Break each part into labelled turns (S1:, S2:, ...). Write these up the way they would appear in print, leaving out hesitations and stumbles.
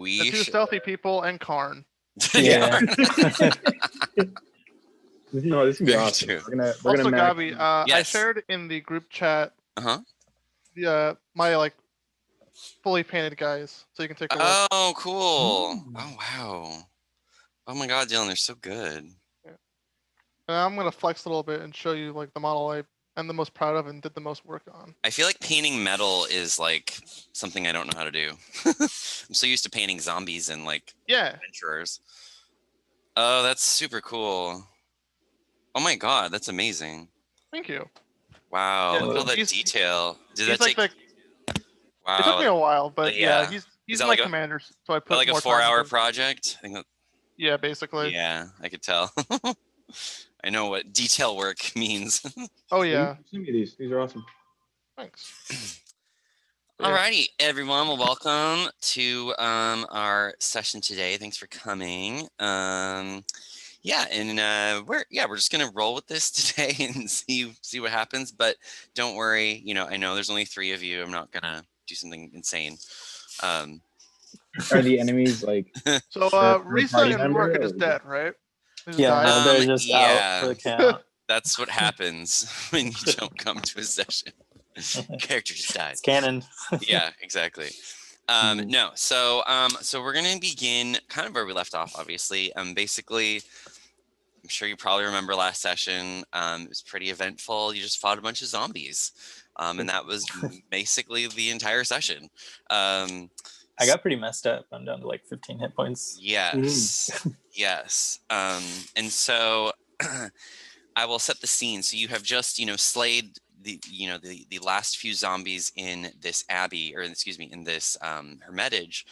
S1: The two stealthy people and Karn.
S2: Yeah.
S3: No, this is gonna be
S1: Very
S3: awesome.
S1: true.
S3: We're
S1: Also,
S3: gonna
S1: Gabi, I
S2: Yes.
S1: shared in the group chat
S2: Uh-huh.
S1: my like fully painted guys, so you can take a look.
S2: Oh, cool. Oh, wow. Oh my God, Dylan, they're so good.
S1: And I'm gonna flex a little bit and show you like the model I'm the most proud of and did the most work on.
S2: I feel like painting metal is like something I don't know how to do. I'm so used to painting zombies and like adventurers. Oh, that's super cool. Oh my God, that's amazing.
S1: Thank you.
S2: Wow,
S1: Yeah,
S2: look at all that
S1: he's-
S2: detail. Did
S1: He's
S2: that
S1: like
S2: take? Wow.
S1: It took me a while, but
S2: yeah.
S1: he's
S2: Is that
S1: my
S2: like
S1: commander, so I put
S2: like
S1: more
S2: a 4-hour
S1: time.
S2: project? I think that,
S1: Yeah, basically.
S2: yeah, I could tell. I know what detail work means.
S1: Oh yeah.
S3: send me these. These are awesome.
S1: Thanks.
S2: Alrighty, everyone. Well, welcome to our session today. Thanks for coming. Yeah, and we're just gonna roll with this today and see what happens. But don't worry, I know there's only 3 of you. I'm not gonna do something insane.
S3: Are the enemies like?
S1: So Risa
S3: party
S1: and
S3: member,
S1: Rourke are
S3: or-
S1: just dead, right? They just
S4: Yeah,
S1: died?
S4: they're just out for the count.
S2: That's what happens when you don't come to a session. Character just dies.
S4: It's canon.
S2: Yeah, exactly. No, so we're gonna begin kind of where we left off. Obviously, basically, I'm sure you probably remember last session. It was pretty eventful. You just fought a bunch of zombies, and that was basically the entire session.
S4: I got pretty messed up. I'm down to like 15 hit points.
S2: Yes, yes. And so I will set the scene. So you have just slayed the last few zombies in this abbey, or excuse me, in this hermitage,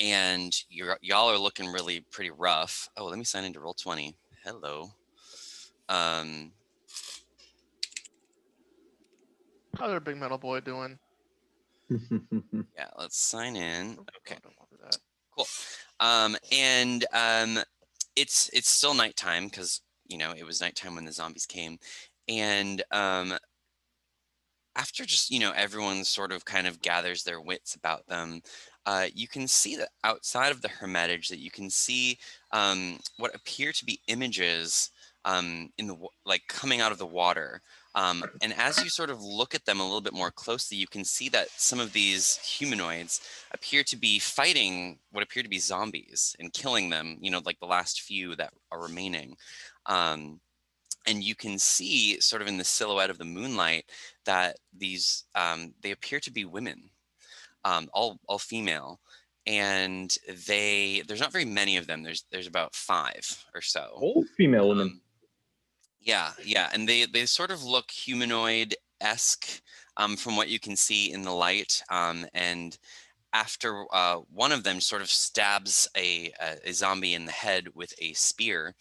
S2: and y'all are looking really pretty rough. Oh, let me sign into Roll20. Hello.
S1: How's our big metal boy doing?
S2: Yeah, let's sign in. Okay,
S1: I don't want to do that.
S2: cool. And it's still nighttime because it was nighttime when the zombies came, and after just everyone sort of kind of gathers their wits about them, you can see that outside of the hermitage that you can see what appear to be images in the like coming out of the water. And as you sort of look at them a little bit more closely, you can see that some of these humanoids appear to be fighting what appear to be zombies and killing them, like the last few that are remaining. And you can see sort of in the silhouette of the moonlight that these, they appear to be women, all female. And there's not very many of them. There's about 5 or so.
S3: All female women.
S2: Yeah, and they sort of look humanoid-esque from what you can see in the light. And after one of them sort of stabs a zombie in the head with a spear,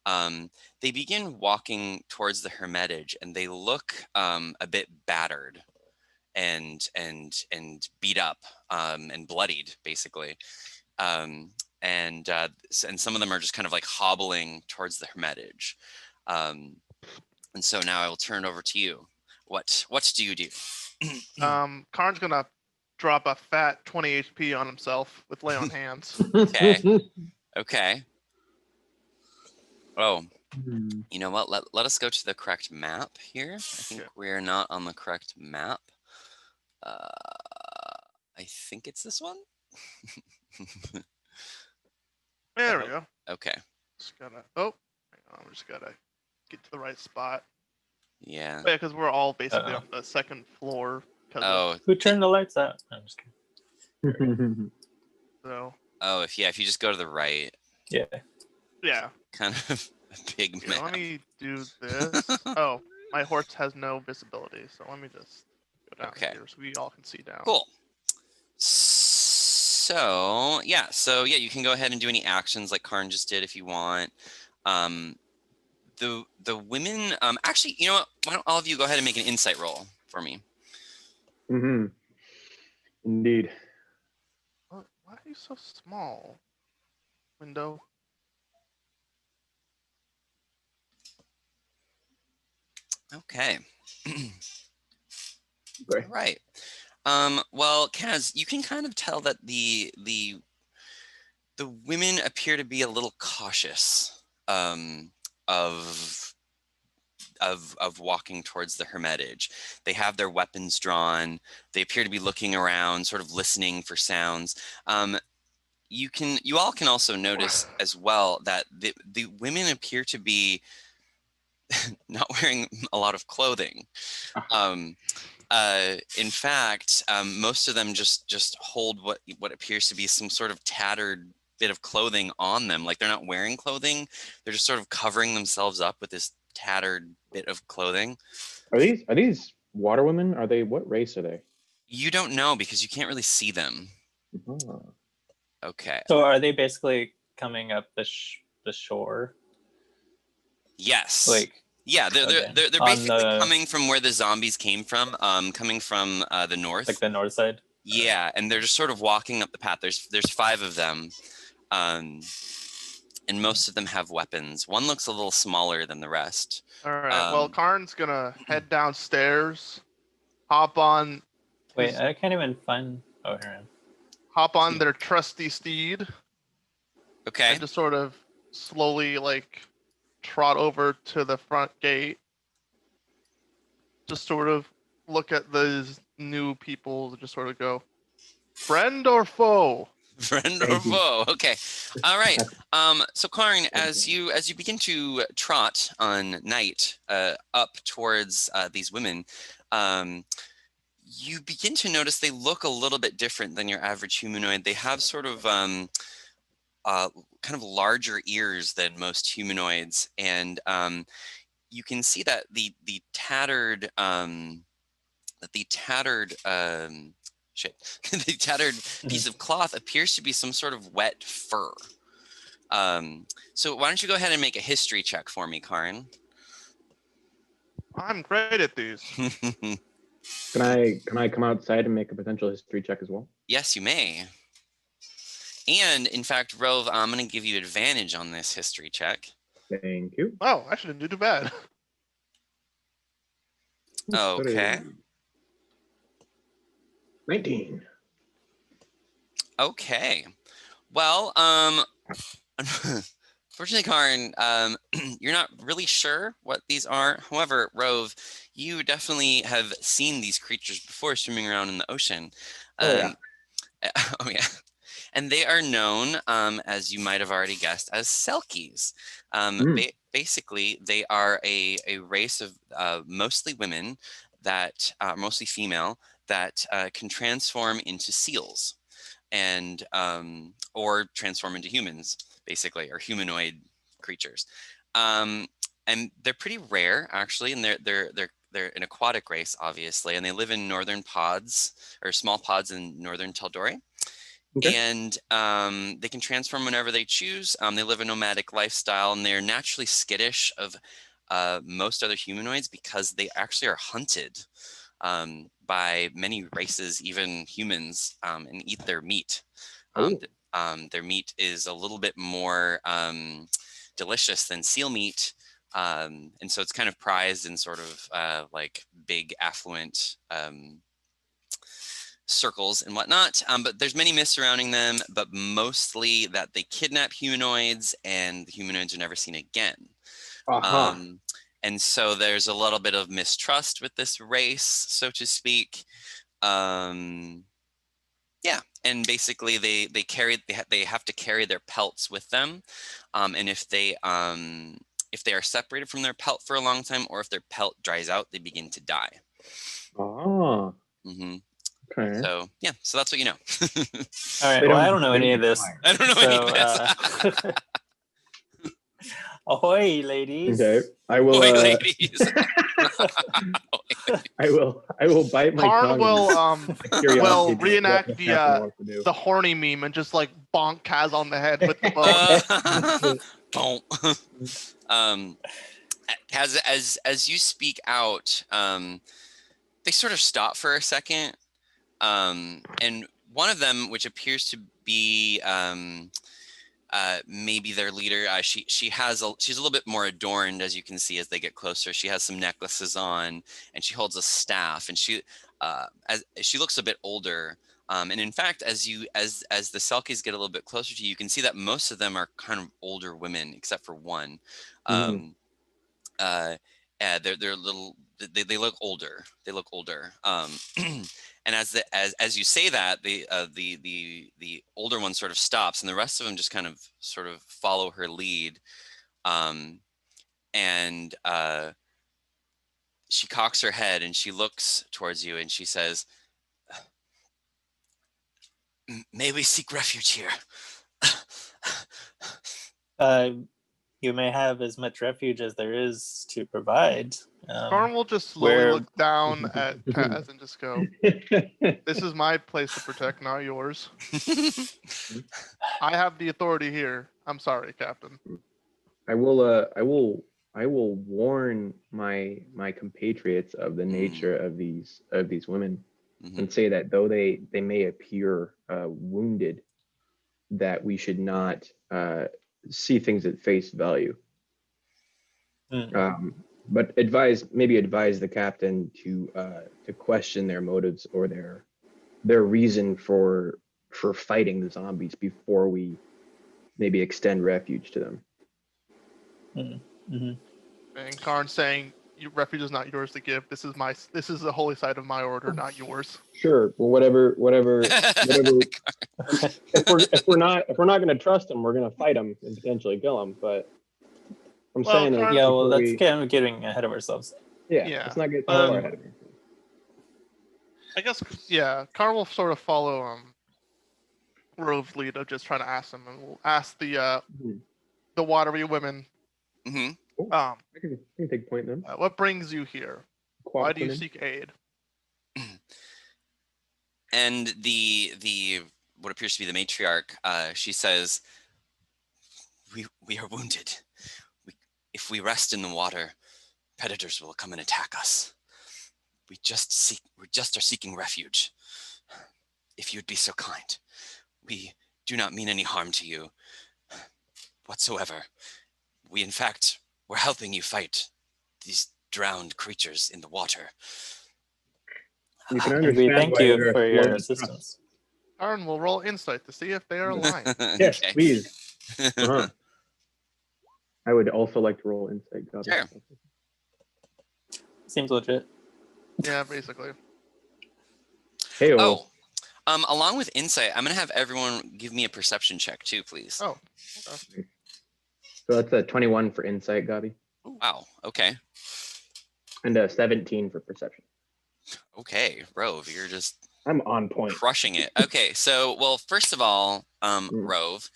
S2: they begin walking towards the hermitage, and they look a bit battered and beat up and bloodied, basically. And some of them are just kind of like hobbling towards the hermitage. And so now I will turn it over to you. What do you do?
S1: Karn's gonna drop a fat 20 HP on himself with lay on hands.
S2: Okay. Oh, you know what? Let us go to the correct map here. I think we're not on the correct map. I think it's this one.
S1: There we go.
S2: Okay.
S1: Just gotta. Oh, hang on. We just gotta get to the right spot.
S2: Yeah.
S1: Yeah, because we're all basically on the second floor.
S2: Oh.
S4: Who turned the lights out? I'm just kidding.
S1: So.
S2: Oh, if you just go to the right.
S4: Yeah.
S1: Yeah.
S2: Kind of a big map.
S1: Let me do this. Oh, my horse has no visibility, so let me just go down here so we all can see down.
S2: Cool. So yeah, you can go ahead and do any actions like Karn just did if you want. The women, actually, you know what? Why don't all of you go ahead and make an insight roll for me?
S3: Indeed.
S1: Why are you so small? Window.
S2: Okay. Right. Well, Kaz, you can kind of tell that the women appear to be a little cautious of walking towards the hermitage. They have their weapons drawn. They appear to be looking around, sort of listening for sounds. You all can also notice as well that the women appear to be not wearing a lot of clothing. In fact, most of them just hold what appears to be some sort of tattered bit of clothing on them. Like they're not wearing clothing. They're just sort of covering themselves up with this tattered bit of clothing.
S3: Are these water women? Are they, what race are they?
S2: You don't know because you can't really see them.
S3: Oh.
S2: Okay.
S4: So are they basically coming up the shore?
S2: Yes.
S4: Like,
S2: yeah, they're basically coming from where the zombies came from, coming from the north.
S4: Like the north side?
S2: Yeah, and they're just sort of walking up the path. There's 5 of them, and most of them have weapons. One looks a little smaller than the rest.
S1: All right. Well, Karn's gonna head downstairs, hop on.
S4: Wait, I can't even find. Oh, here I am.
S1: Hop on their trusty steed.
S2: Okay.
S1: And just sort of slowly trot over to the front gate. Just sort of look at those new people. Just sort of go, friend or foe?
S2: Friend or foe? Okay. All right. So Karn, as you begin to trot on night up towards these women, you begin to notice they look a little bit different than your average humanoid. They have sort of kind of larger ears than most humanoids, and you can see that the tattered the tattered piece of cloth appears to be some sort of wet fur. So why don't you go ahead and make a history check for me, Karn?
S1: I'm great at these.
S3: Can I come outside and make a potential history check as well?
S2: Yes, you may. And in fact, Rove, I'm going to give you advantage on this history check.
S3: Thank you.
S1: Oh, I shouldn't do too bad.
S2: Okay.
S3: 19.
S2: Okay. Well, unfortunately, Karn, you're not really sure what these are. However, Rove, you definitely have seen these creatures before swimming around in the ocean.
S3: Oh
S2: yeah. And they are known, as you might have already guessed, as Selkies. Basically, they are a race of mostly women that mostly female that can transform into seals and or transform into humans, basically, or humanoid creatures. And they're pretty rare, actually, and they're an aquatic race, obviously, and they live in northern pods or small pods in northern Taldori. Okay. And they can transform whenever they choose. They live a nomadic lifestyle, and they're naturally skittish of most other humanoids because they actually are hunted by many races, even humans, and eat their meat. Their meat is a little bit more delicious than seal meat, and so it's kind of prized in sort of like big affluent circles and whatnot, but there's many myths surrounding them, but mostly that they kidnap humanoids and the humanoids are never seen again. And so there's a little bit of mistrust with this race, so to speak. Yeah, and basically they have to carry their pelts with them, and if they are separated from their pelt for a long time, or if their pelt dries out, they begin to die. Okay. So yeah, so that's what you know.
S4: All right. Well, I don't know any of this.
S2: I don't know any of this.
S4: Ahoy, ladies!
S3: Okay, I will.
S2: Ahoy, ladies!
S3: I will bite my tongue.
S1: Karn will reenact the horny meme and just bonk Kaz on the head with the bow.
S2: Kaz, as you speak out, they sort of stop for a second. And one of them, which appears to be maybe their leader, she's a little bit more adorned, as you can see as they get closer. She has some necklaces on, and she holds a staff, and she as she looks a bit older. And in fact, as the Selkies get a little bit closer to you, you can see that most of them are kind of older women, except for one. They're little. They look older. They look older. And as you say that, the older one sort of stops, and the rest of them just kind of sort of follow her lead. And she cocks her head and she looks towards you and she says, "May we seek refuge here?"
S4: You may have as much refuge as there is to provide.
S1: Karn will just slowly look down at Kaz and just go, "This is my place to protect, not yours. I have the authority here. I'm sorry, Captain."
S3: I will warn my compatriots of the nature of these women, and say that though they may appear wounded, that we should not see things at face value. But advise the captain to question their motives or their reason for fighting the zombies before we maybe extend refuge to them.
S1: And Karn saying, "Refuge is not yours to give. This is the holy site of my order, not yours."
S3: Sure. Well, whatever. if we're not going to trust them, we're going to fight them and potentially kill them. But I'm saying,
S4: that's kind of getting ahead of ourselves.
S3: Yeah. Let's not get too far ahead of ourselves.
S1: I guess, Karn will sort of follow Rove's lead of just trying to ask them, and we'll ask the watery women.
S3: I can take point then.
S1: What brings you here? Why do you seek aid?
S2: And the what appears to be the matriarch, she says, "We are wounded. If we rest in the water, predators will come and attack us. We just are seeking refuge. If you'd be so kind, we do not mean any harm to you whatsoever. We, in fact, we're helping you fight these drowned creatures in the water."
S3: You can understand.
S4: We thank you for your assistance.
S1: Karn will roll insight to see if they are aligned.
S3: Yes, please. I would also like to roll insight.
S2: Sure.
S4: Seems legit.
S1: Yeah, basically.
S2: Along with insight, I'm gonna have everyone give me a perception check too, please.
S1: Oh, okay.
S3: So that's a 21 for insight, Gabi.
S2: Wow. Okay.
S3: And a 17 for perception.
S2: Okay, Rove,
S3: I'm on point.
S2: Crushing it. Okay, so first of all, Rove,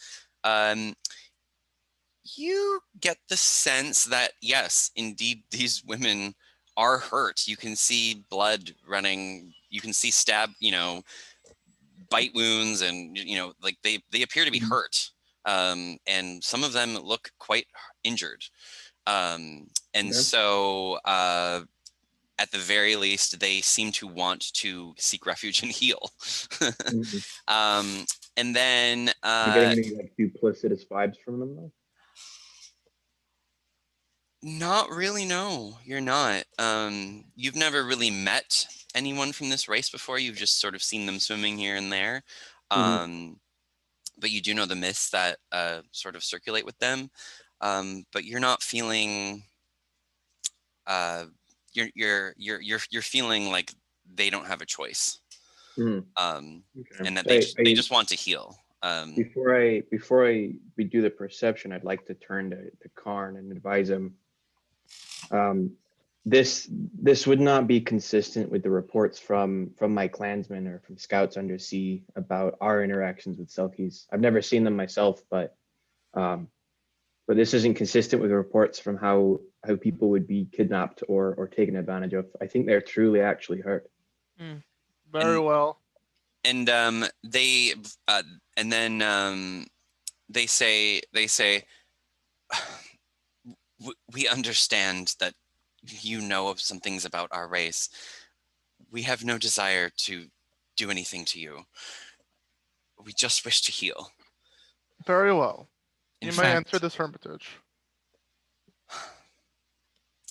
S2: you get the sense that yes, indeed, these women are hurt. You can see blood running. You can see bite wounds, and like they appear to be hurt. And some of them look quite injured. So at the very least, they seem to want to seek refuge and heal. And then
S3: you getting any duplicitous vibes from them though?
S2: Not really, no, you're not. You've never really met anyone from this race before. You've just sort of seen them swimming here and there. But you do know the myths that sort of circulate with them. But you're not feeling you're feeling like they don't have a choice. And that they just want to heal.
S3: Before we do the perception, I'd like to turn to Karn and advise him. This would not be consistent with the reports from my clansmen or from scouts undersea about our interactions with Selkies. I've never seen them myself, but this isn't consistent with the reports from how people would be kidnapped or taken advantage of. I think they're truly actually hurt.
S1: Very well.
S2: And they say we understand that you know of some things about our race. We have no desire to do anything to you. We just wish to heal.
S1: Very well. You may
S2: fact,
S1: enter this hermitage.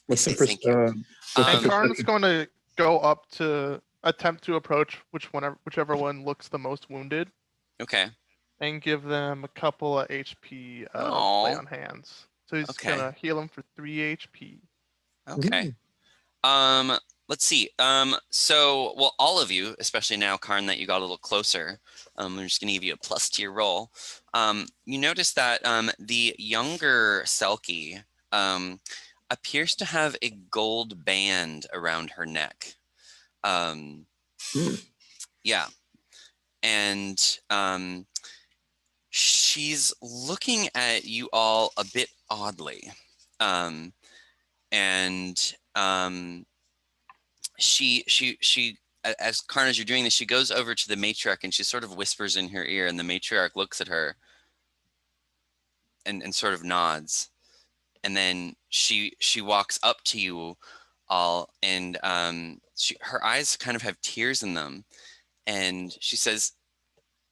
S3: What's the
S2: thank you.
S1: And Karn's going to go up to attempt to approach whichever one looks the most wounded,
S2: Okay.
S1: and give them a couple of HP of lay
S2: Oh.
S1: on hands. So he's
S2: Okay.
S1: gonna heal him for 3 HP.
S2: Okay. Let's see. So, well, all of you, especially now, Karn, that you got a little closer, I'm just going to give you a plus to your roll. You notice that the younger Selkie appears to have a gold band around her neck. Yeah. And she's looking at you all a bit oddly. She as Karn, as you're doing this, she goes over to the matriarch and she sort of whispers in her ear, and the matriarch looks at her and sort of nods, and then she walks up to you all, and her eyes kind of have tears in them, and she says,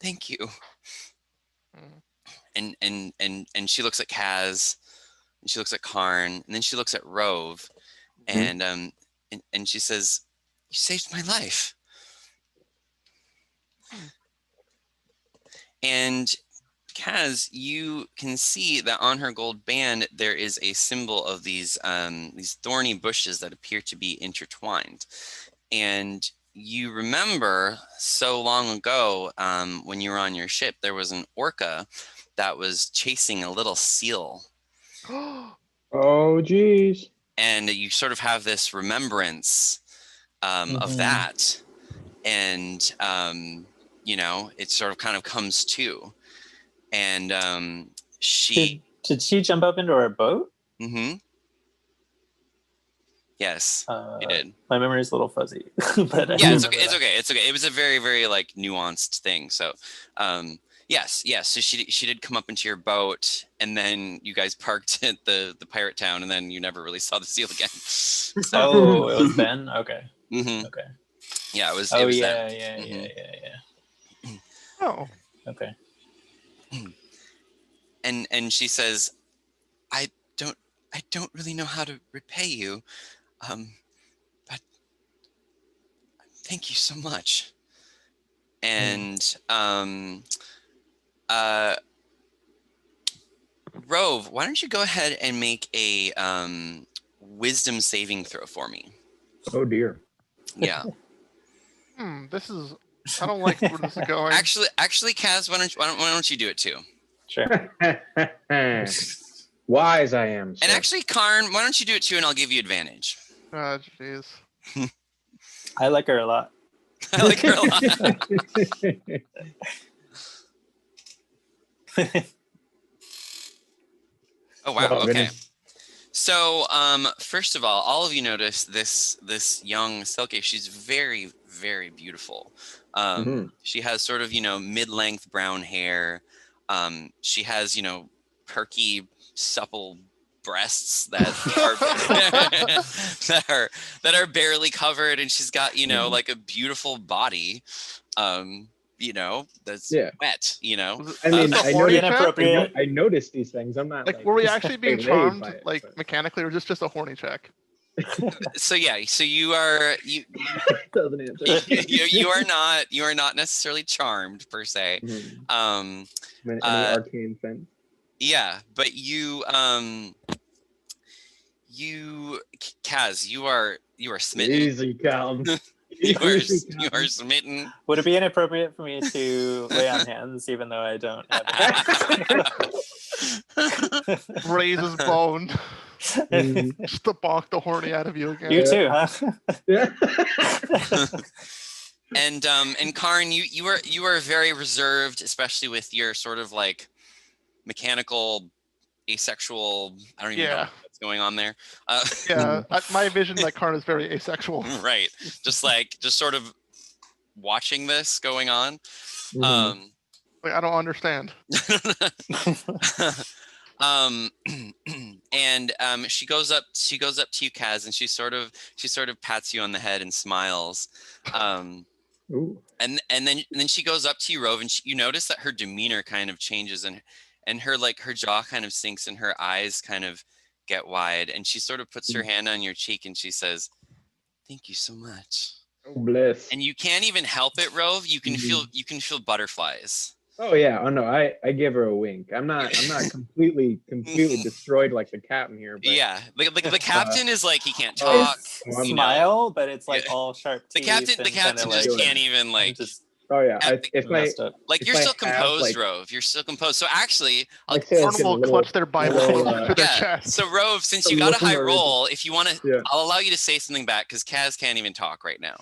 S2: "Thank you." And she looks at Kaz, and she looks at Karn, and then she looks at Rove, and she says, "You saved my life." And Kaz, you can see that on her gold band there is a symbol of these thorny bushes that appear to be intertwined. And you remember so long ago, when you were on your ship, there was an orca that was chasing a little seal.
S3: Oh, geez.
S2: And you sort of have this remembrance of that. And, it sort of kind of comes to. And she...
S4: Did she jump up into our boat?
S2: Mm-hmm. Yes, you did.
S4: My memory is a little fuzzy. But
S2: yeah, it's okay. It's okay. It was a very, very like nuanced thing. So, yes. So she did come up into your boat, and then you guys parked at the pirate town, and then you never really saw the seal again. So,
S4: oh, it was Ben. Okay.
S2: Mm-hmm.
S4: Okay.
S2: Yeah, it was.
S4: Oh,
S2: it was
S4: yeah,
S2: them.
S4: yeah.
S1: Oh.
S4: Okay.
S2: And she says, I don't really know how to repay you, but thank you so much. And Rove, why don't you go ahead and make a wisdom saving throw for me?
S3: Oh dear.
S2: Yeah.
S1: This is. I don't like where this is going.
S2: Actually, Kaz, why don't you do it too?
S4: Sure.
S3: Wise I am. Sir.
S2: And actually, Karn, why don't you do it too, and I'll give you advantage.
S1: Oh, jeez.
S4: I like her a lot.
S2: I like her a lot. Oh wow.
S3: Oh,
S2: okay.
S3: goodness.
S2: So, first of all of you notice this young Selkie. She's very, very beautiful. She has sort of mid-length brown hair. She has perky, supple breasts that that are barely covered, and she's got like a beautiful body. That's wet.
S3: I mean, I noticed these things. I'm not
S1: like were we actually being charmed
S3: but...
S1: mechanically, or is this just a horny check?
S2: So you are
S3: doesn't answer.
S2: you are not necessarily charmed per se.
S3: Any arcane sense.
S2: Yeah, but Kaz, you are smitten.
S3: Easy, Cal.
S2: You are smitten.
S4: Would it be inappropriate for me to lay on hands, even though I don't have
S1: Raises bone. Just to bonk the horny out of you again.
S4: You too, huh?
S3: Yeah.
S2: And Karn, you are very reserved, especially with your sort of like mechanical, asexual. I don't even know what's going on there.
S1: My vision, like Karn, is very asexual.
S2: Right, just sort of watching this going on.
S1: Like, I don't understand.
S2: And she goes up to you, Kaz, and she sort of pats you on the head and smiles. And then she goes up to you, Rove, and you notice that her demeanor kind of changes, and her jaw kind of sinks and her eyes kind of get wide, and she sort of puts her hand on your cheek and she says, "Thank you so much."
S3: Oh, bliss.
S2: And you can't even help it, Rove. You can feel butterflies.
S3: Oh yeah. Oh no. I give her a wink. I'm not completely destroyed like the captain here. But
S2: Yeah, the captain is like he can't
S3: oh,
S2: talk.
S3: I'm
S4: Smile, but it's like
S2: Yeah.
S4: all sharp
S2: The
S4: teeth.
S2: captain
S4: and
S2: just
S4: kinda like,
S2: can't even like.
S4: just
S3: oh yeah. If I
S4: messed up.
S2: Like
S3: if
S2: you're
S3: I
S2: still
S3: have,
S2: composed,
S3: like,
S2: Rove. You're still composed. So actually, I'll,
S3: like say I was
S1: One
S3: getting a
S1: will
S3: little,
S1: clutch their Bible
S3: little,
S1: close to their
S2: yeah.
S1: chest.
S2: So Rove, since
S3: a
S2: you got a
S3: little
S2: high
S3: more-
S2: roll, if you want to,
S3: Yeah.
S2: I'll allow you to say something back because Kaz can't even talk right now.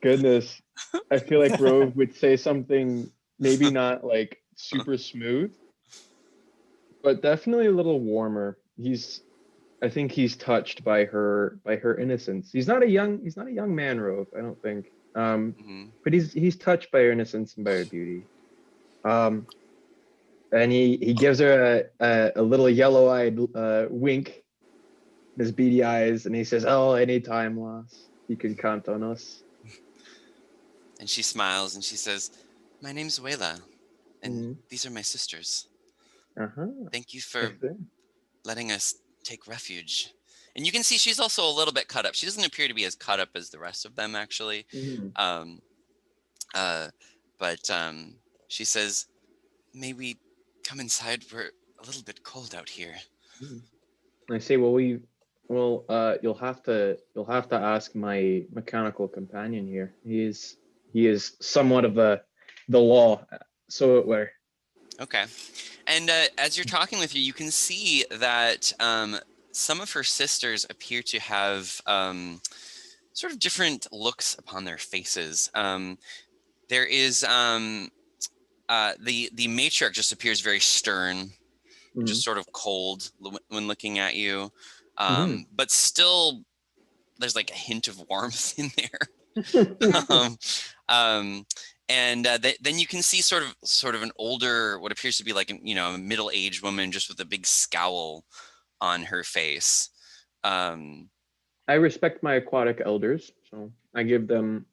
S3: Goodness, I feel like Rove would say something maybe not like super smooth, but definitely a little warmer. I think he's touched by her innocence. He's not a young man, Rove, I don't think. But he's touched by her innocence and by her beauty. And he gives her a little yellow-eyed wink, his beady eyes, and he says, "Oh, any time, Loss, you can count on us."
S2: And she smiles and she says, "My name's Wayla, and these are my sisters. Thank you for letting us take refuge." And you can see she's also a little bit cut up. She doesn't appear to be as cut up as the rest of them, actually. But she says, "May we come inside? We're a little bit cold out here."
S3: I say, you'll have to ask my mechanical companion here. He is somewhat of the law, so it were.
S2: Okay. And as you're talking with her, you can see that some of her sisters appear to have sort of different looks upon their faces. There is the matriarch just appears very stern, just sort of cold when looking at you, but still there's like a hint of warmth in there. And then you can see sort of an older, what appears to be like a middle-aged woman, just with a big scowl on her face.
S3: I respect my aquatic elders, so I give them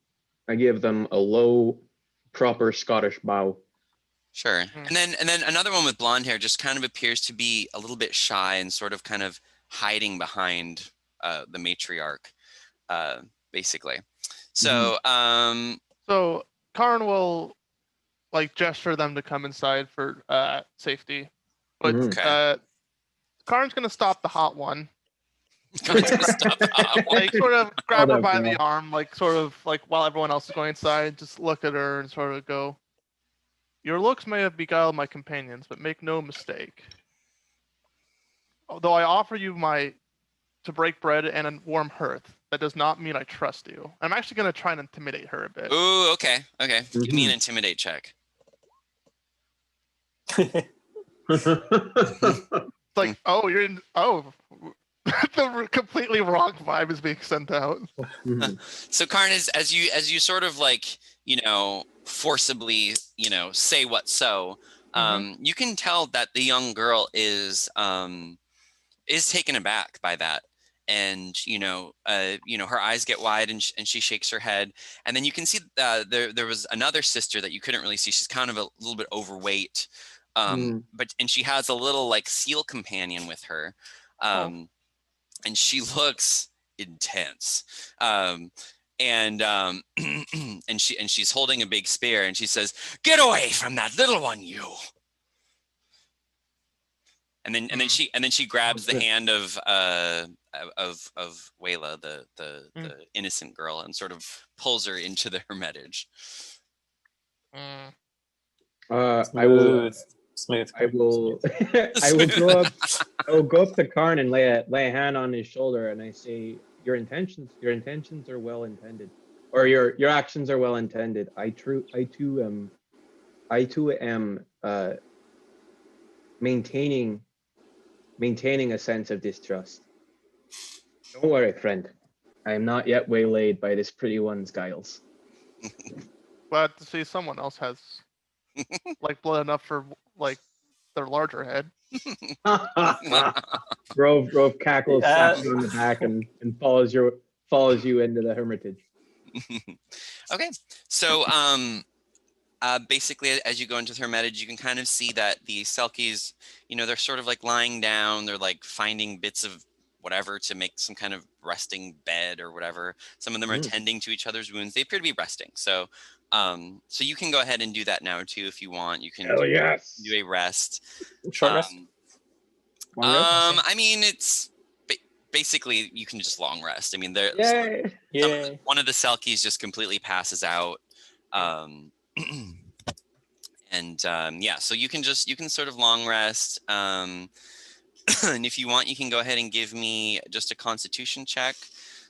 S3: a low, proper Scottish bow.
S2: Sure. And then another one with blonde hair just kind of appears to be a little bit shy and sort of kind of hiding behind the matriarch, basically. So
S1: So Karn will like gesture them to come inside for safety, but Karn's gonna stop the hot one. Like sort of grab her by the arm, like sort of like while everyone else is going inside, just look at her and sort of go, "Your looks may have beguiled my companions, but make no mistake. Although I offer you to break bread and a warm hearth, that does not mean I trust you." I'm actually gonna try and intimidate her a bit.
S2: Ooh, okay. Give me an intimidate check.
S1: It's like, oh, you're in. Oh, the completely wrong vibe is being sent out.
S2: So Karn, as you sort of like forcibly say what so, you can tell that the young girl is taken aback by that, and her eyes get wide and she shakes her head, and then you can see there was another sister that you couldn't really see. She's kind of a little bit overweight, and she has a little like seal companion with her, and she looks intense, and she's holding a big spear, and she says, "Get away from that little one, you." And then she grabs the hand of Wayla, the innocent girl, and sort of pulls her into the hermitage.
S4: Smooth.
S3: I will go up to Karn and lay a hand on his shoulder, and I say, your intentions are well intended, or your actions are well intended. I too am maintaining a sense of distrust. Don't worry, friend. I am not yet waylaid by this pretty one's guiles.
S1: Glad to see someone else has like blood enough for like their larger head.
S3: Rove cackles, slaps you on the back, and follows you into the hermitage.
S2: Okay, so basically, as you go into the hermitage, you can kind of see that the Selkies, they're sort of like lying down. They're like finding bits of whatever to make some kind of resting bed or whatever. Some of them are tending to each other's wounds. They appear to be resting. So so you can go ahead and do that now too if you want. You can do a rest.
S4: Short rest.
S3: Long rest?
S2: I mean, it's basically you can just long rest. I mean, one of the Selkies just completely passes out. Yeah, so you can sort of long rest. And if you want, you can go ahead and give me just a Constitution check.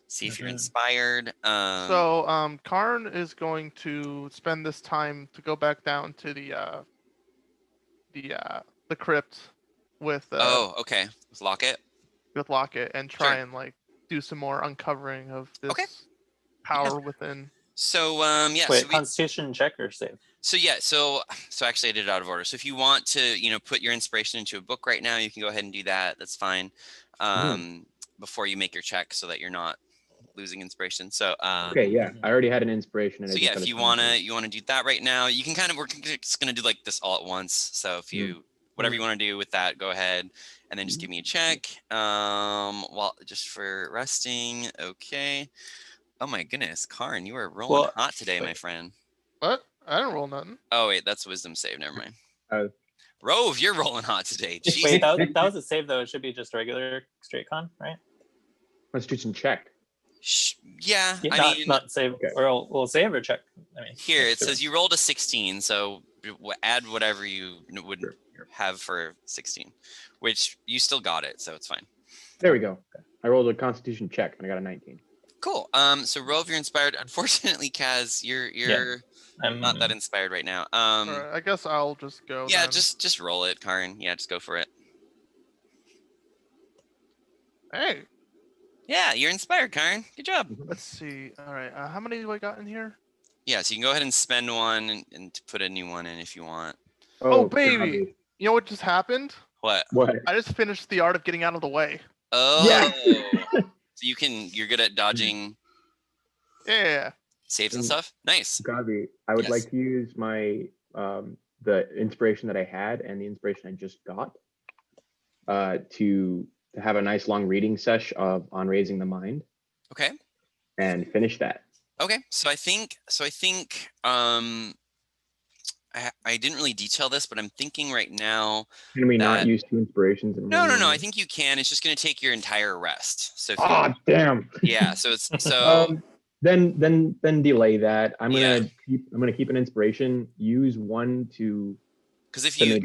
S2: See if you're inspired.
S1: So Karn is going to spend this time to go back down to the crypt with
S2: okay. With Locket.
S1: With Locket and try and like do some more uncovering of this power within.
S2: So yeah.
S4: Wait, Constitution check or save?
S2: So yeah, so actually I did it out of order. So if you want to, put your inspiration into a book right now, you can go ahead and do that. That's fine. Before you make your check so that you're not losing inspiration. So
S3: okay, yeah. I already had an inspiration. And
S2: so yeah, if you wanna do that right now, you can we're just gonna do like this all at once. So if you whatever you want to do with that, go ahead and then just give me a check. While just for resting, okay. Oh my goodness, Karn, you are rolling hot today, my friend.
S1: What? I didn't roll nothing.
S2: Oh wait, that's wisdom save. Never mind. Rove, you're rolling hot today. Jeez.
S4: Wait, that was a save though. It should be just regular straight con, right?
S3: Constitution check.
S2: Yeah,
S4: I mean, not save, or we'll save or check. I mean,
S2: here it says you rolled a 16, so add whatever you would have for 16, which you still got it, so it's fine.
S3: There we go. I rolled a Constitution check and I got a 19.
S2: Cool. So Rove, you're inspired. Unfortunately, Kaz, you're I'm not that inspired right now.
S1: All right, I guess I'll just go.
S2: Yeah,
S1: then.
S2: just roll it, Karn. Yeah, just go for it.
S1: Hey.
S2: Yeah, you're inspired, Karn. Good job.
S1: Let's see. All right, how many do I got in here?
S2: Yeah, so you can go ahead and spend one and put a new one in if you want.
S1: Oh baby. God. You know what just happened?
S2: What?
S1: I just finished The Art of Getting Out of the Way.
S2: Oh.
S1: Yeah.
S2: So you're good at dodging.
S1: Yeah.
S2: Saves and stuff. Nice.
S3: Gabi, I would like to use my the inspiration that I had and the inspiration I just got to have a nice long reading sesh on raising the mind.
S2: Okay.
S3: And finish that.
S2: Okay. So I think I didn't really detail this, but I'm thinking right now.
S3: Can we not use 2 inspirations?
S2: No. I think you can. It's just going to take your entire rest. So.
S3: Damn.
S2: Yeah. So it's so.
S3: Then delay that. I'm gonna keep an inspiration. Use one to.
S2: Because if you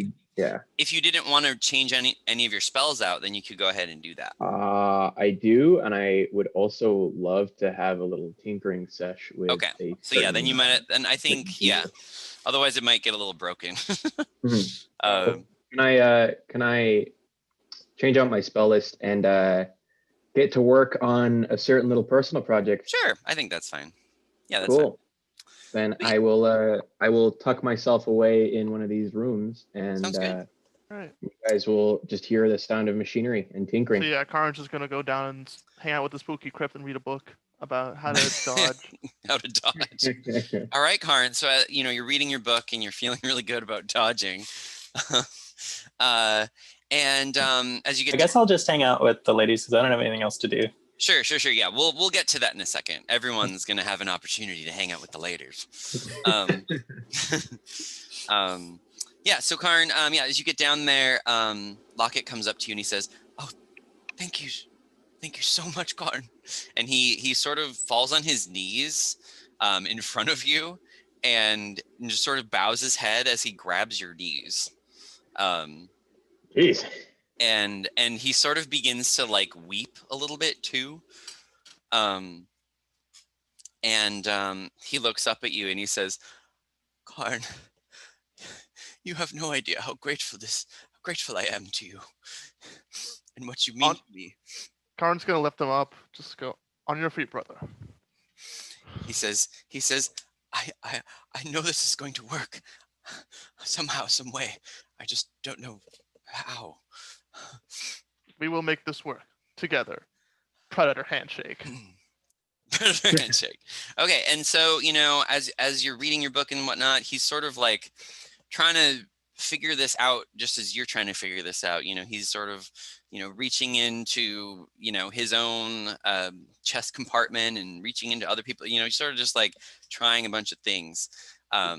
S2: didn't want to change any of your spells out, then you could go ahead and do that.
S3: I do, and I would also love to have a little tinkering sesh with.
S2: Okay. So yeah, then you might. And I think otherwise, it might get a little broken.
S3: Can I change out my spell list and get to work on a certain little personal project?
S2: Sure, I think that's fine. Yeah, that's
S3: cool. Fine. Then I will tuck myself away in one of these rooms, and you guys will just hear the sound of machinery and tinkering.
S1: So yeah, Karn's just gonna go down and hang out with the spooky crypt and read a book about how to dodge.
S2: How to dodge. All right, Karn. So you're reading your book and you're feeling really good about dodging. And as you get,
S4: I guess I'll just hang out with the ladies because I don't have anything else to do.
S2: Sure. Yeah, we'll get to that in a second. Everyone's gonna have an opportunity to hang out with the ladies. Yeah. So Karn, as you get down there, Locket comes up to you and he says, "Oh, thank you so much, Karn." And he sort of falls on his knees in front of you and just sort of bows his head as he grabs your knees.
S3: Jeez.
S2: And he sort of begins to like weep a little bit too. He looks up at you and he says, "Karn, you have no idea how grateful I am to you and what you mean to me."
S1: Karn's gonna lift him up. Just go on your feet, brother.
S2: He says, I know this is going to work somehow, some way. I just don't know how.
S1: We will make this work together. Predator handshake.
S2: Predator handshake. Okay, and so as you're reading your book and whatnot, he's sort of like trying to figure this out just as you're trying to figure this out. He's sort of, reaching into, his own chest compartment and reaching into other people, he's sort of just like trying a bunch of things. Yeah.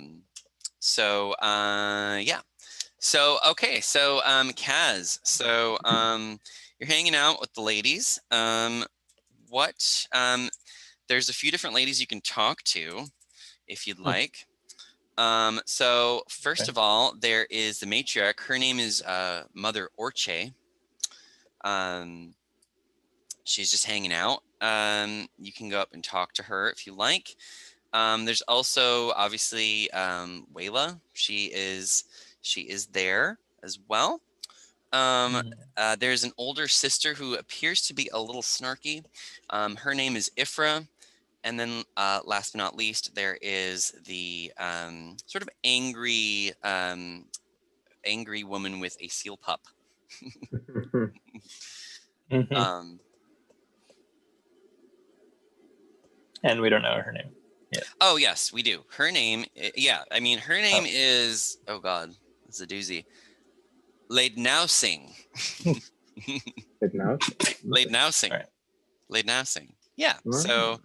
S2: So, okay. So, Kaz, so you're hanging out with the ladies. There's a few different ladies you can talk to if you'd like. So first of all, there is the matriarch. Her name is Mother Orca. She's just hanging out. You can go up and talk to her if you like. There's also obviously Wayla. She is there as well. There's an older sister who appears to be a little snarky. Her name is Ifra. And then last but not least, there is the sort of angry woman with a seal pup.
S4: And we don't know her name. Yeah.
S2: Oh, yes, we do. Her name, her name is, oh God, it's a doozy. Leidnausing. Leidnausing.
S4: Right.
S2: Leidnausing. Yeah, so...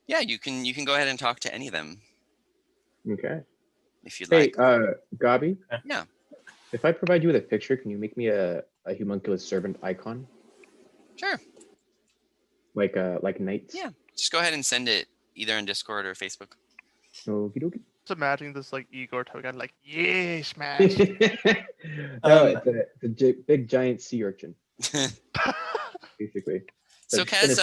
S2: Yeah, you can go ahead and talk to any of them.
S3: Okay.
S2: If you'd like.
S3: Hey, Gabi?
S2: Yeah.
S3: If I provide you with a picture, can you make me a homunculus servant icon?
S2: Sure.
S3: Like knights?
S2: Yeah. Just go ahead and send it either on Discord or Facebook.
S3: Okie dokie.
S1: Just imagine this like Igor token, like, yeah, smash.
S3: No, it's a big giant sea urchin, basically.
S2: So, Kaz,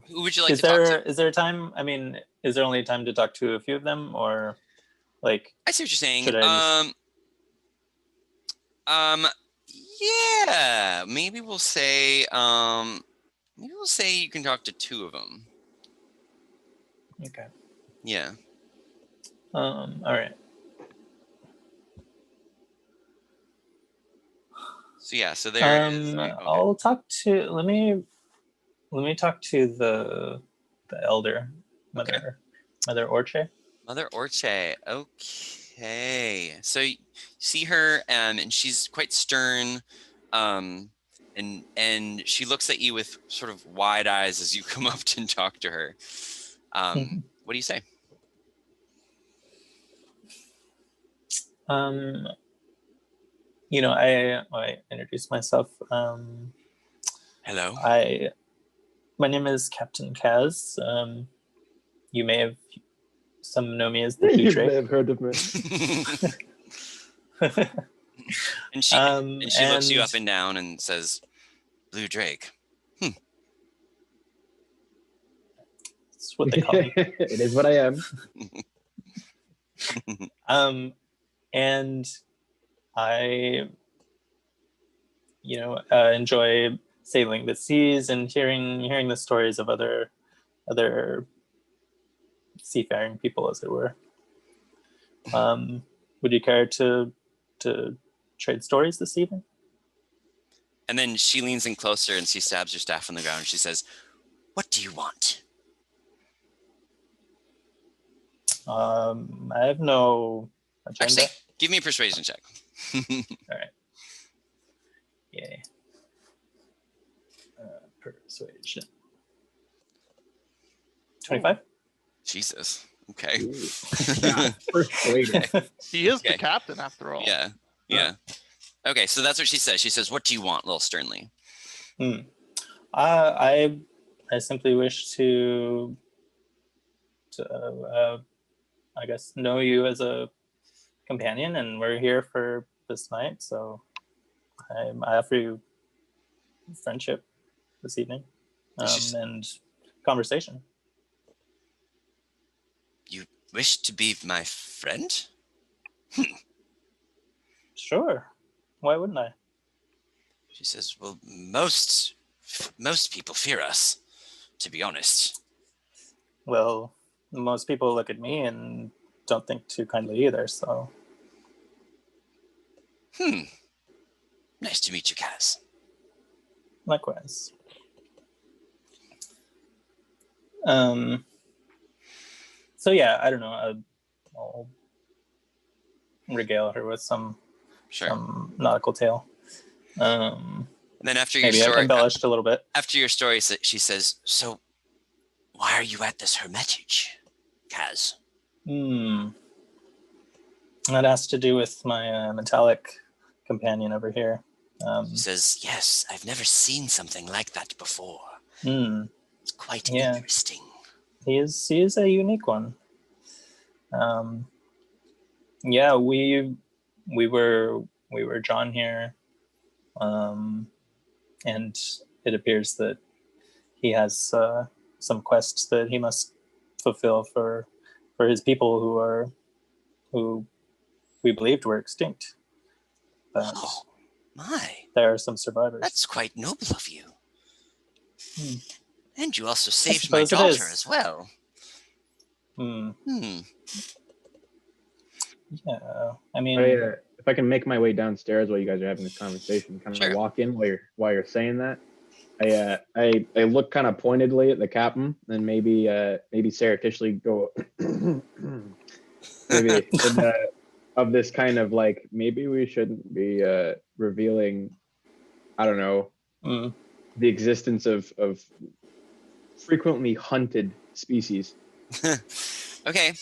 S2: who would you like
S4: is
S2: to talk to?
S4: Is there time? I mean, is there only time to talk to a few of them, or like?
S2: I see what you're saying. Yeah, maybe we'll say you can talk to two of them.
S4: Okay.
S2: Yeah.
S4: All right.
S2: So yeah, so there is. Okay.
S4: I'll talk to. Let me talk to the elder, Mother Orca.
S2: Mother Orca. Okay. So you see her, and she's quite stern, and she looks at you with sort of wide eyes as you come up and talk to her. What do you say?
S4: I introduce myself.
S2: Hello.
S4: My name is Captain Kaz. You may have some know me as the Blue
S3: You
S4: Drake.
S3: may have heard of me.
S2: And she looks you up and down and says, "Blue Drake."
S4: That's what they call me.
S3: It is what I am.
S4: And I, enjoy sailing the seas and hearing the stories of other seafaring people, as it were. Would you care to trade stories this evening?
S2: And then she leans in closer and she stabs her staff on the ground and she says, "What do you want?"
S4: I have no agenda.
S2: Actually, give me a persuasion check.
S4: All right. Yay. Persuasion. 25?
S2: Jesus. Okay.
S1: He is the captain after all.
S2: Yeah. Yeah. Okay, so that's what she says. She says, "What do you want?" a little sternly.
S4: I simply wish to I guess know you as a companion, and we're here for this night, so I offer you friendship this evening, and conversation.
S2: You wish to be my friend?
S4: Sure. Why wouldn't I?
S2: She says, "Well, most people fear us, to be honest."
S4: Well, most people look at me and don't think too kindly either, so.
S2: Nice to meet you, Kaz.
S4: Likewise. So yeah, I don't know. regale her with some nautical tale.
S2: And then after your
S4: Maybe
S2: story,
S4: embellished a little bit.
S2: after your story, she says, "So, why are you at this hermitage, Kaz?"
S4: That has to do with my metallic companion over here.
S2: She says, "Yes, I've never seen something like that before. It's quite interesting."
S4: He is a unique one. Yeah, we were drawn here, and it appears that he has some quests that he must fulfill for his people who we believed were extinct. But
S2: Oh, my.
S4: there are some survivors.
S2: That's quite noble of you. And you also saved
S4: suppose
S2: my
S4: it
S2: daughter
S4: is.
S2: as well.
S4: Yeah, I mean,
S3: if I can make my way downstairs while you guys are having this conversation, kind of
S2: Sure.
S3: walk in while you're saying that. I look kind of pointedly at the captain, and maybe surreptitiously go maybe of this kind of like, maybe we shouldn't be revealing, I don't know, the existence of frequently hunted species.
S2: Okay.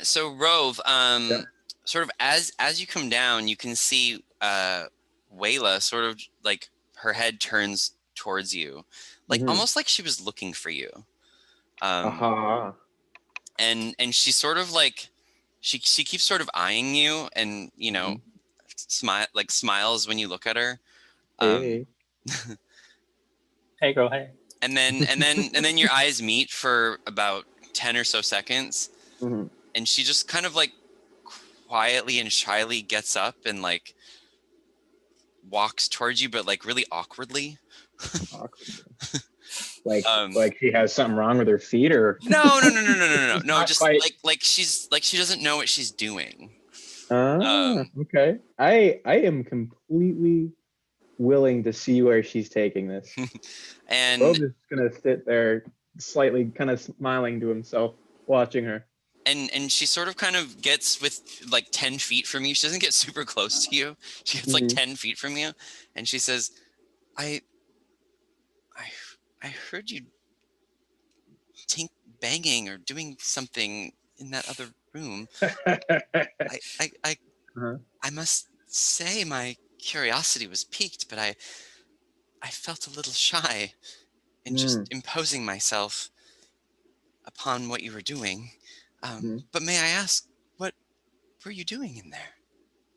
S2: So Rove,
S3: Yeah.
S2: sort of as you come down, you can see Wayla sort of like her head turns towards you, like almost like she was looking for you. And she sort of like she keeps sort of eyeing you, and you know, smiles when you look at her.
S3: Hey.
S4: Hey girl, hey.
S2: And then your eyes meet for about 10 or so seconds, and she just kind of like quietly and shyly gets up and like walks towards you, but like really awkwardly.
S3: Like she has something wrong with her feet, or
S2: no. Just
S3: quite...
S2: like she doesn't know what she's doing.
S3: Okay. I am completely willing to see where she's taking this.
S2: And
S3: Rove is gonna sit there slightly kind of smiling to himself, watching her.
S2: And she sort of kind of gets with like 10 feet from you. She doesn't get super close to you. She gets like 10 feet from you, and she says, I heard you banging or doing something in that other room. I must say my curiosity was piqued, but I felt a little shy in just imposing myself upon what you were doing. But may I ask, what were you doing in there?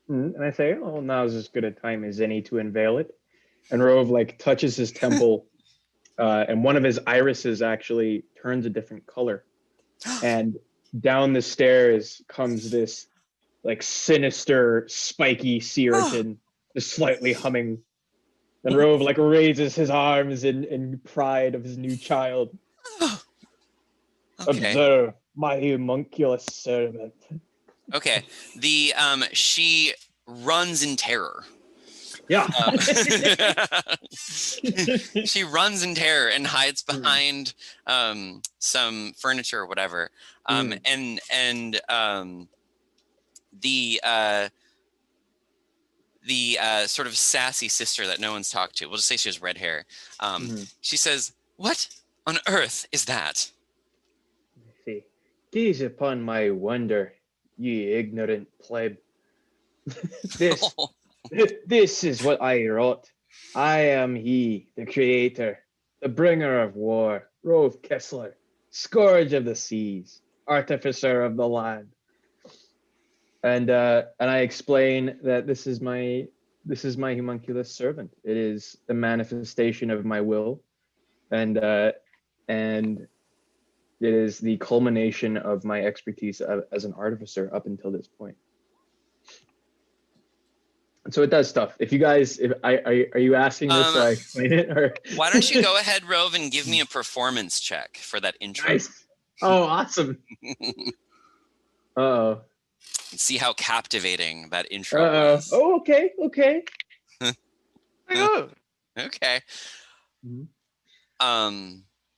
S3: And I say, oh, now's as good a time as any to unveil it. And Rove like touches his temple, and one of his irises actually turns a different color. And down the stairs comes this like sinister, spiky sea urchin, just slightly humming. And Rove like raises his arms in pride of his new child.
S2: Okay.
S3: Observe my homunculus servant.
S2: Okay. The she runs in terror.
S3: Yeah.
S2: She runs in terror and hides behind some furniture or whatever. And the sort of sassy sister that no one's talked to, we'll just say she has red hair. She says, "What on earth is that?"
S3: See, gaze upon my wonder, ye ignorant pleb. This is what I wrought. I am he, the creator, the bringer of war, Rove Kessler, scourge of the seas, artificer of the land. And I explain that this is my homunculus servant. It is the manifestation of my will, and it is the culmination of my expertise as an artificer up until this point. So it does stuff. If you guys, are you asking this so I explain it, or
S2: why don't you go ahead, Rove, and give me a performance check for that intro?
S3: Nice. Oh, awesome. Uh-oh.
S2: See how captivating that intro was.
S3: Oh, okay.
S2: Okay.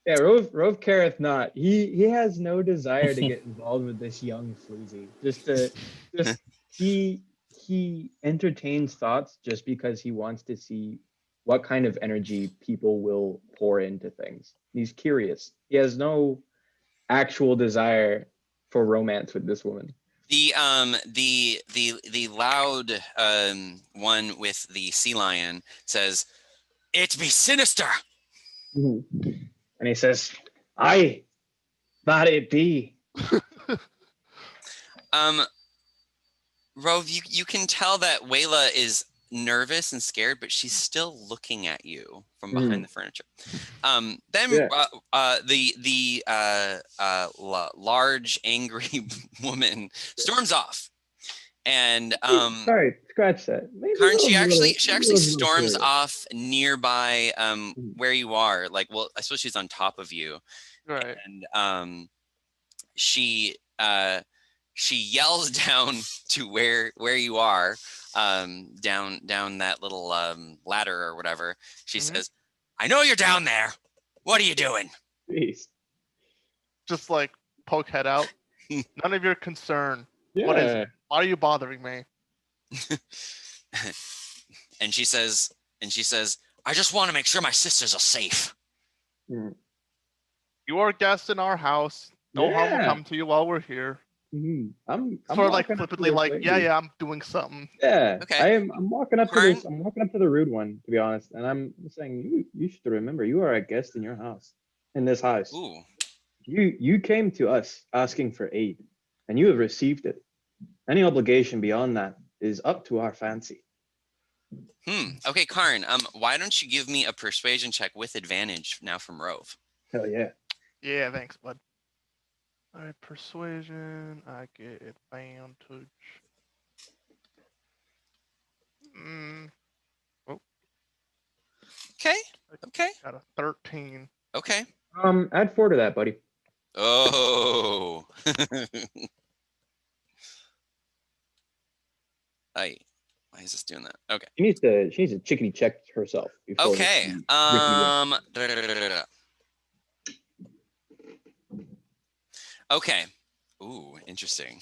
S3: Yeah, Rove careth not. He has no desire to get involved with this young floozy. Just he entertains thoughts just because he wants to see what kind of energy people will pour into things. He's curious. He has no actual desire for romance with this woman.
S2: The loud one with the sea lion says, "It be sinister."
S3: And he says, "Aye, that it be."
S2: Rove, you can tell that Wayla is nervous and scared, but she's still looking at you from behind the furniture. Then the large angry woman storms off, and
S3: sorry, scratch that.
S2: Karn, she actually storms off nearby where you are. Like, well, I suppose she's on top of you,
S1: Right.
S2: and she yells down to where you are, down that little ladder or whatever. She says, "I know you're down there. What are you doing?"
S3: Jeez.
S1: Just like poke head out. None of your concern.
S3: Yeah.
S1: What is it? Why are you bothering me?
S2: and she says, "I just want to make sure my sisters are safe."
S1: You are guests in our house. No harm will come to you while we're here.
S3: I'm
S1: sort of like flippantly, like,
S3: lady.
S1: yeah, I'm doing something.
S3: Yeah.
S2: Okay.
S3: I'm walking up to this. I'm walking up to the rude one, to be honest, and I'm saying, you should remember, you are a guest in your house, in this house.
S2: Ooh.
S3: You came to us asking for aid, and you have received it. Any obligation beyond that is up to our fancy.
S2: Okay, Karn. Why don't you give me a persuasion check with advantage now from Rove?
S3: Hell yeah.
S1: Yeah, thanks, bud. All right, persuasion. I get advantage.
S2: Okay.
S1: Got a 13.
S2: Okay.
S3: Add 4 to that, buddy.
S2: Oh. Why is this doing that? Okay.
S3: She needs to chickadee check herself.
S2: Okay. Okay. Ooh, interesting.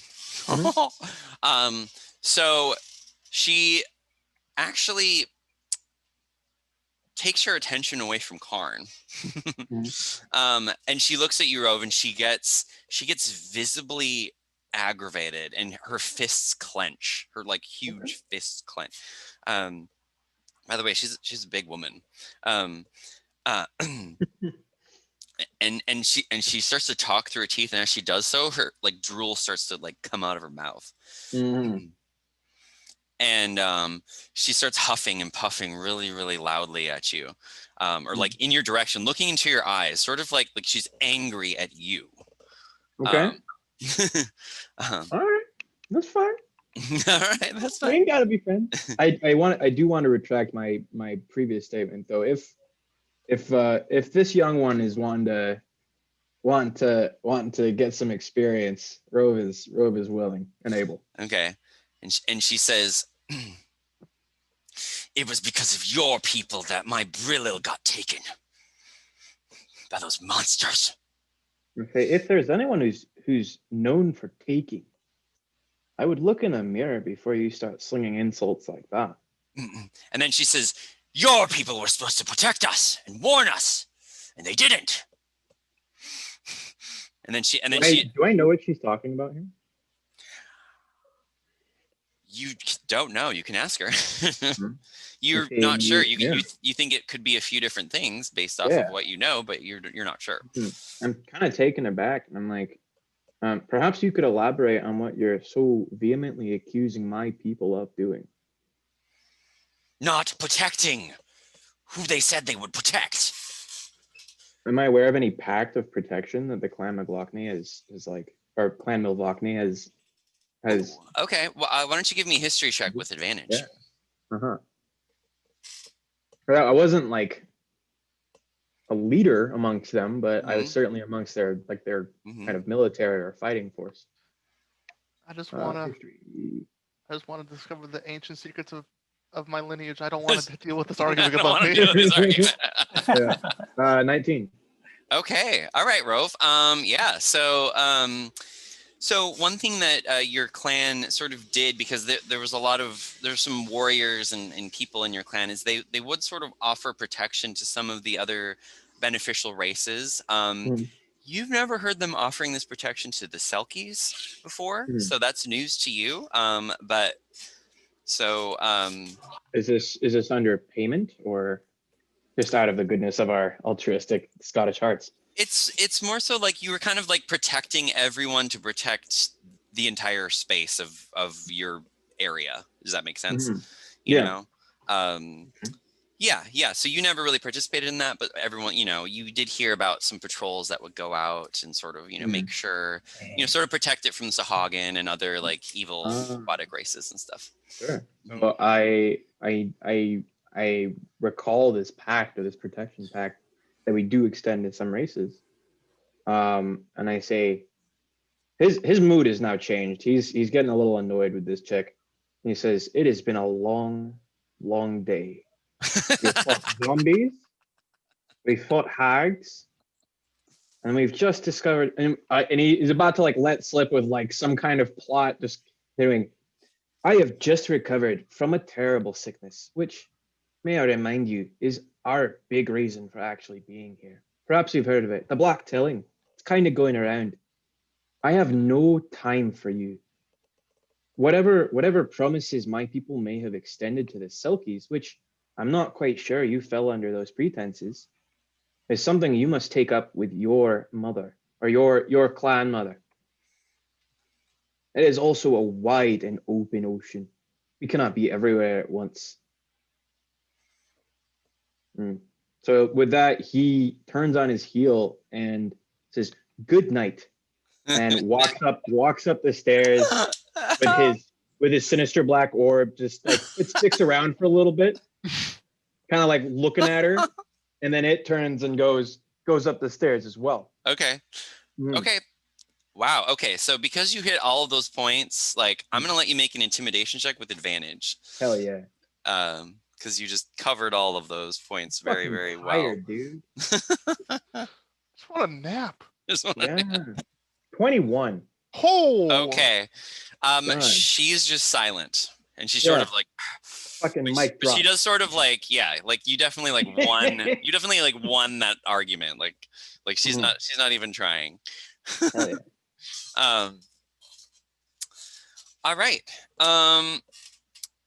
S2: So she actually takes her attention away from Karn. And she looks at you, Rove, and she gets visibly aggravated, and her fists clench. Her like huge fists clench. By the way, she's a big woman. And she starts to talk through her teeth, and as she does so, her like drool starts to like come out of her mouth. And she starts huffing and puffing really, really loudly at you, or like in your direction, looking into your eyes, sort of like she's angry at you.
S3: Okay. All right, that's fine.
S2: All right, that's fine.
S3: We ain't gotta be friends. I do want to retract my previous statement though. If this young one is wanting to get some experience, Rove is willing and able.
S2: Okay, and she says, "It was because of your people that my Brillil got taken by those monsters."
S3: Okay, if there's anyone who's known for taking, I would look in a mirror before you start slinging insults like that.
S2: And then she says, "Your people were supposed to protect us and warn us, and they didn't." And then she
S3: do I know what she's talking about here?
S2: You don't know. You can ask her. You're not sure. You think it could be a few different things based off of what you know, but you're not sure.
S3: I'm kind of taken aback, and I'm like, perhaps you could elaborate on what you're so vehemently accusing my people of doing.
S2: Not protecting who they said they would protect.
S3: Am I aware of any pact of protection that the Clan McLaughlin is like, or Clan Milwaukee has?
S2: Okay, well, why don't you give me a history check with advantage?
S3: Yeah. I wasn't like a leader amongst them, but I was certainly amongst their kind of military or fighting force.
S1: I just want to discover the ancient secrets of my lineage. I don't want to deal with this argument about me.
S3: 19.
S2: Okay. All right, Rove. Yeah. So So one thing that your clan sort of did, because there's some warriors and people in your clan, is they would sort of offer protection to some of the other beneficial races. You've never heard them offering this protection to the Selkies before, so that's news to you.
S3: Is this under payment or just out of the goodness of our altruistic Scottish hearts?
S2: It's more so like you were kind of like protecting everyone to protect the entire space of your area. Does that make sense? You know? Yeah. So you never really participated in that, but everyone, you did hear about some patrols that would go out and sort of, make sure, sort of protect it from Sahaugin and other like evil aquatic races and stuff.
S3: Sure. Well, I recall this pact or this protection pact that we do extend to some races. And I say, his mood has now changed. He's getting a little annoyed with this chick. And he says, "It has been a long, long day. We've fought zombies, we fought hags, and we've just discovered." And he's about to like let slip with like some kind of plot. Just doing. "I have just recovered from a terrible sickness, which, may I remind you, is our big reason for actually being here. Perhaps you've heard of it. The Black Tilling. It's kind of going around. I have no time for you. Whatever promises my people may have extended to the Selkies, which I'm not quite sure you fell under those pretenses, is something you must take up with your mother or your clan mother. It is also a wide and open ocean. We cannot be everywhere at once." So with that, he turns on his heel and says, "Good night," and walks up the stairs with his sinister black orb. Just like it sticks around for a little bit, kind of like looking at her, and then it turns and goes up the stairs as well.
S2: Okay. Okay. Wow. Okay. So because you hit all of those points, like I'm gonna let you make an intimidation check with advantage.
S3: Hell yeah.
S2: Because you just covered all of those points very, very well.
S3: Tired, dude.
S1: Just want a nap.
S3: Yeah. 21.
S1: Oh.
S2: Okay. She's just silent, and she's sort of like
S3: fucking mic drop.
S2: She does sort of like you definitely like won. You definitely like won that argument. Like she's not even trying.
S3: Hell yeah.
S2: All right.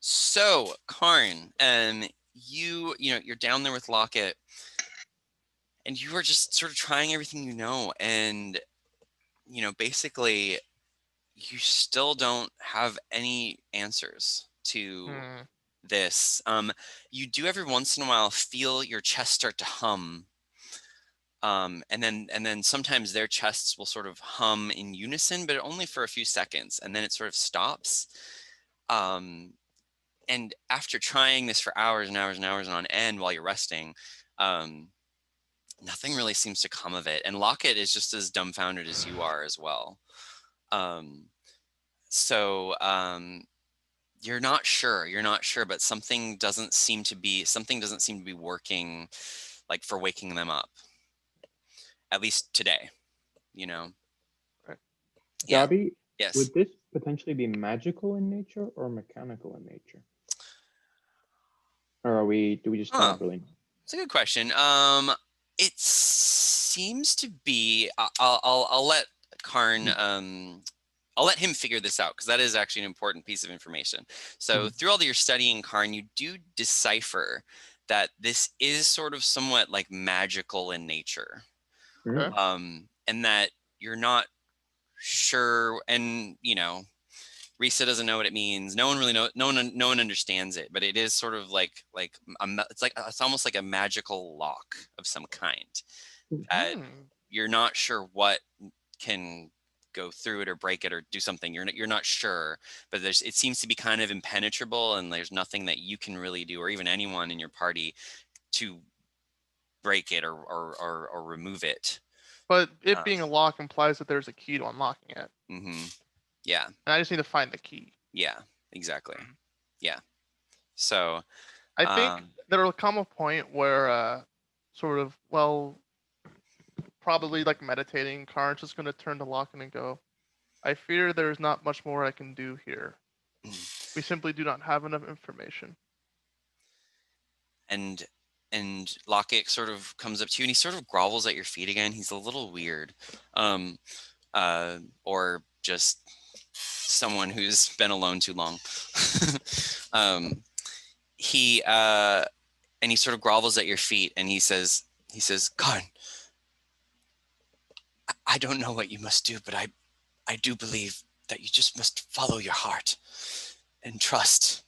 S2: So Karn, you're down there with Locket, and you are just sort of trying everything and basically you still don't have any answers to this. You do every once in a while feel your chest start to hum. And then sometimes their chests will sort of hum in unison, but only for a few seconds, and then it sort of stops. And after trying this for hours and hours and hours on end while you're resting, nothing really seems to come of it. And Locket is just as dumbfounded as you are as well. So you're not sure, but something doesn't seem to be working, like for waking them up. At least today,
S1: Right.
S2: Yeah.
S3: Dobby,
S2: yes.
S3: Would this potentially be magical in nature or mechanical in nature? Or do we just not really know?
S2: It's a good question. It seems to be. I'll let Karn. I'll let him figure this out because that is actually an important piece of information. So through all your studying, Karn, you do decipher that this is sort of somewhat like magical in nature. And that you're not sure, and Risa doesn't know what it means. No one really knows. No one understands it. But it is sort of it's almost like a magical lock of some kind. That you're not sure what can go through it or break it or do something. You're not sure. But it seems to be kind of impenetrable, and there's nothing that you can really do, or even anyone in your party, to break it or remove it.
S1: But it being a lock implies that there's a key to unlocking it.
S2: Yeah.
S1: And I just need to find the key.
S2: Yeah, exactly. Yeah. So
S1: I think there'll come a point where probably like meditating, Karn's just gonna turn to Locken and go, I fear there is not much more I can do here.
S2: Mm.
S1: We simply do not have enough information.
S2: And Lockett sort of comes up to you and he sort of grovels at your feet again. He's a little weird. Or just someone who's been alone too long. He sort of grovels at your feet and he says, Karn, I don't know what you must do, but I do believe that you just must follow your heart and trust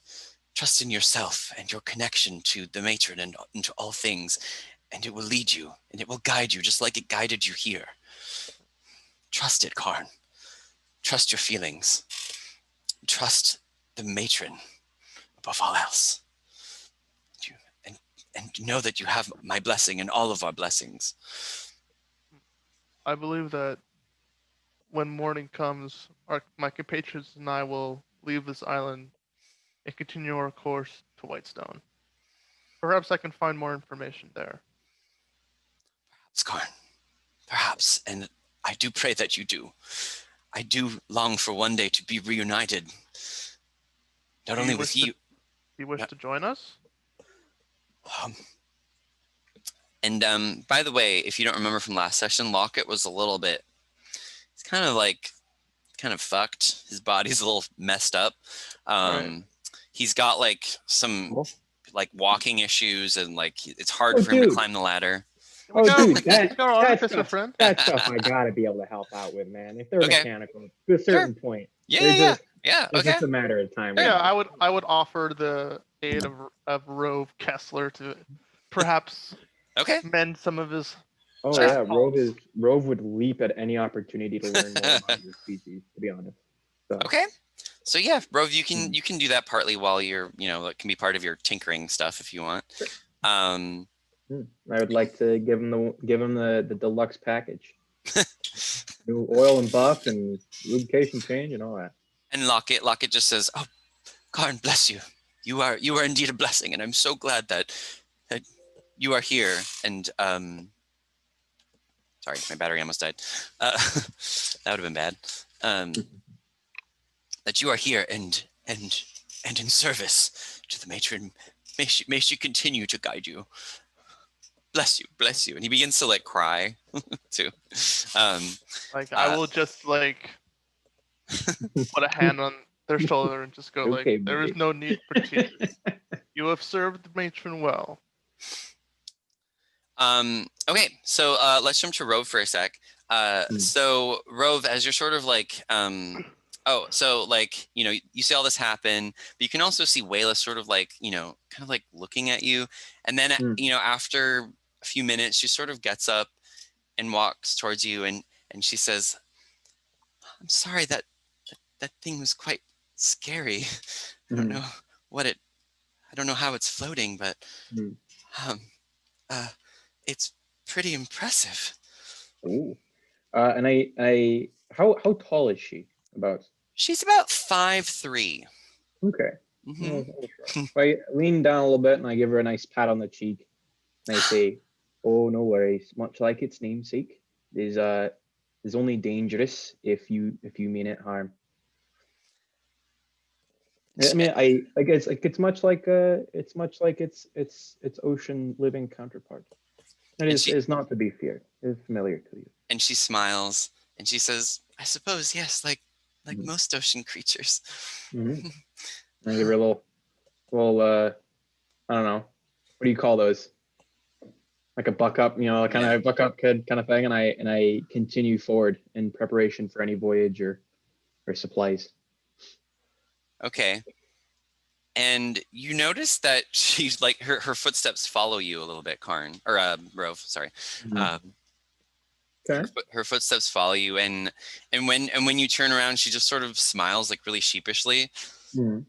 S2: in yourself and your connection to the matron and into all things, and it will lead you and it will guide you just like it guided you here. Trust it, Karn. Trust your feelings. Trust the matron above all else. And know that you have my blessing and all of our blessings.
S1: I believe that when morning comes, my compatriots and I will leave this island and continue our course to Whitestone. Perhaps I can find more information there.
S2: Perhaps, Karn. Perhaps. And I do pray that you do. I do long for one day to be reunited. Not only with you.
S1: Do you wish to join us?
S2: By the way, if you don't remember from last session, Lockett was a little bit, he's kind of fucked. His body's a little messed up.
S1: Right.
S2: He's got like some like walking issues and like it's hard for him to climb the ladder.
S3: Dude,
S1: that
S3: stuff I gotta be able to help out with, man. If they're mechanical to a certain point.
S2: Yeah.
S3: It's just a matter of time.
S1: Yeah, I would offer the aid of Rove Kessler to perhaps mend some of his.
S3: Oh yeah, Rove would leap at any opportunity to learn more about your species, to be honest. So.
S2: Okay. So yeah, Rove, you can do that partly while you're, it can be part of your tinkering stuff if you want.
S3: Sure. I would like to give him the deluxe package. New oil and buff and lubrication change and all that.
S2: And Lockett just says, "Oh, Karn, bless you. You are indeed a blessing, and I'm so glad that you are here." And sorry, my battery almost died. That would have been bad. That you are here and in service to the matron. May she continue to guide you. Bless you. And he begins to like cry too.
S1: I will just like put a hand on their shoulder and just go there is no need for tears. You have served the matron well.
S2: Okay, so let's jump to Rove for a sec. So Rove, as you're sort of like you see all this happen, but you can also see Wayla sort of like, kind of like looking at you. And then, after a few minutes, she sort of gets up and walks towards you and she says, "I'm sorry, that thing was quite scary. I don't know I don't know how it's floating, but it's pretty impressive."
S3: Ooh. And how tall is she?
S2: She's about 5'3".
S3: Okay.
S2: Mm-hmm.
S3: I lean down a little bit and I give her a nice pat on the cheek. And I say, "Oh, no worries. Much like its namesake, is only dangerous if you mean it harm." I mean, I guess it's much like its ocean living counterpart. It is not to be feared. It's familiar to you.
S2: And she smiles and she says, "I suppose yes, like most ocean creatures."
S3: Mm-hmm. I give her a little, I don't know, what do you call those? Like a buck up, kind of buck up kid kind of thing, and I continue forward in preparation for any voyage or supplies.
S2: Okay. And you notice that she's like her footsteps follow you a little bit, Karn, or Rove, sorry.
S3: Mm-hmm. Okay.
S2: Her footsteps follow you, and when you turn around, she just sort of smiles like really sheepishly.
S3: Mm-hmm.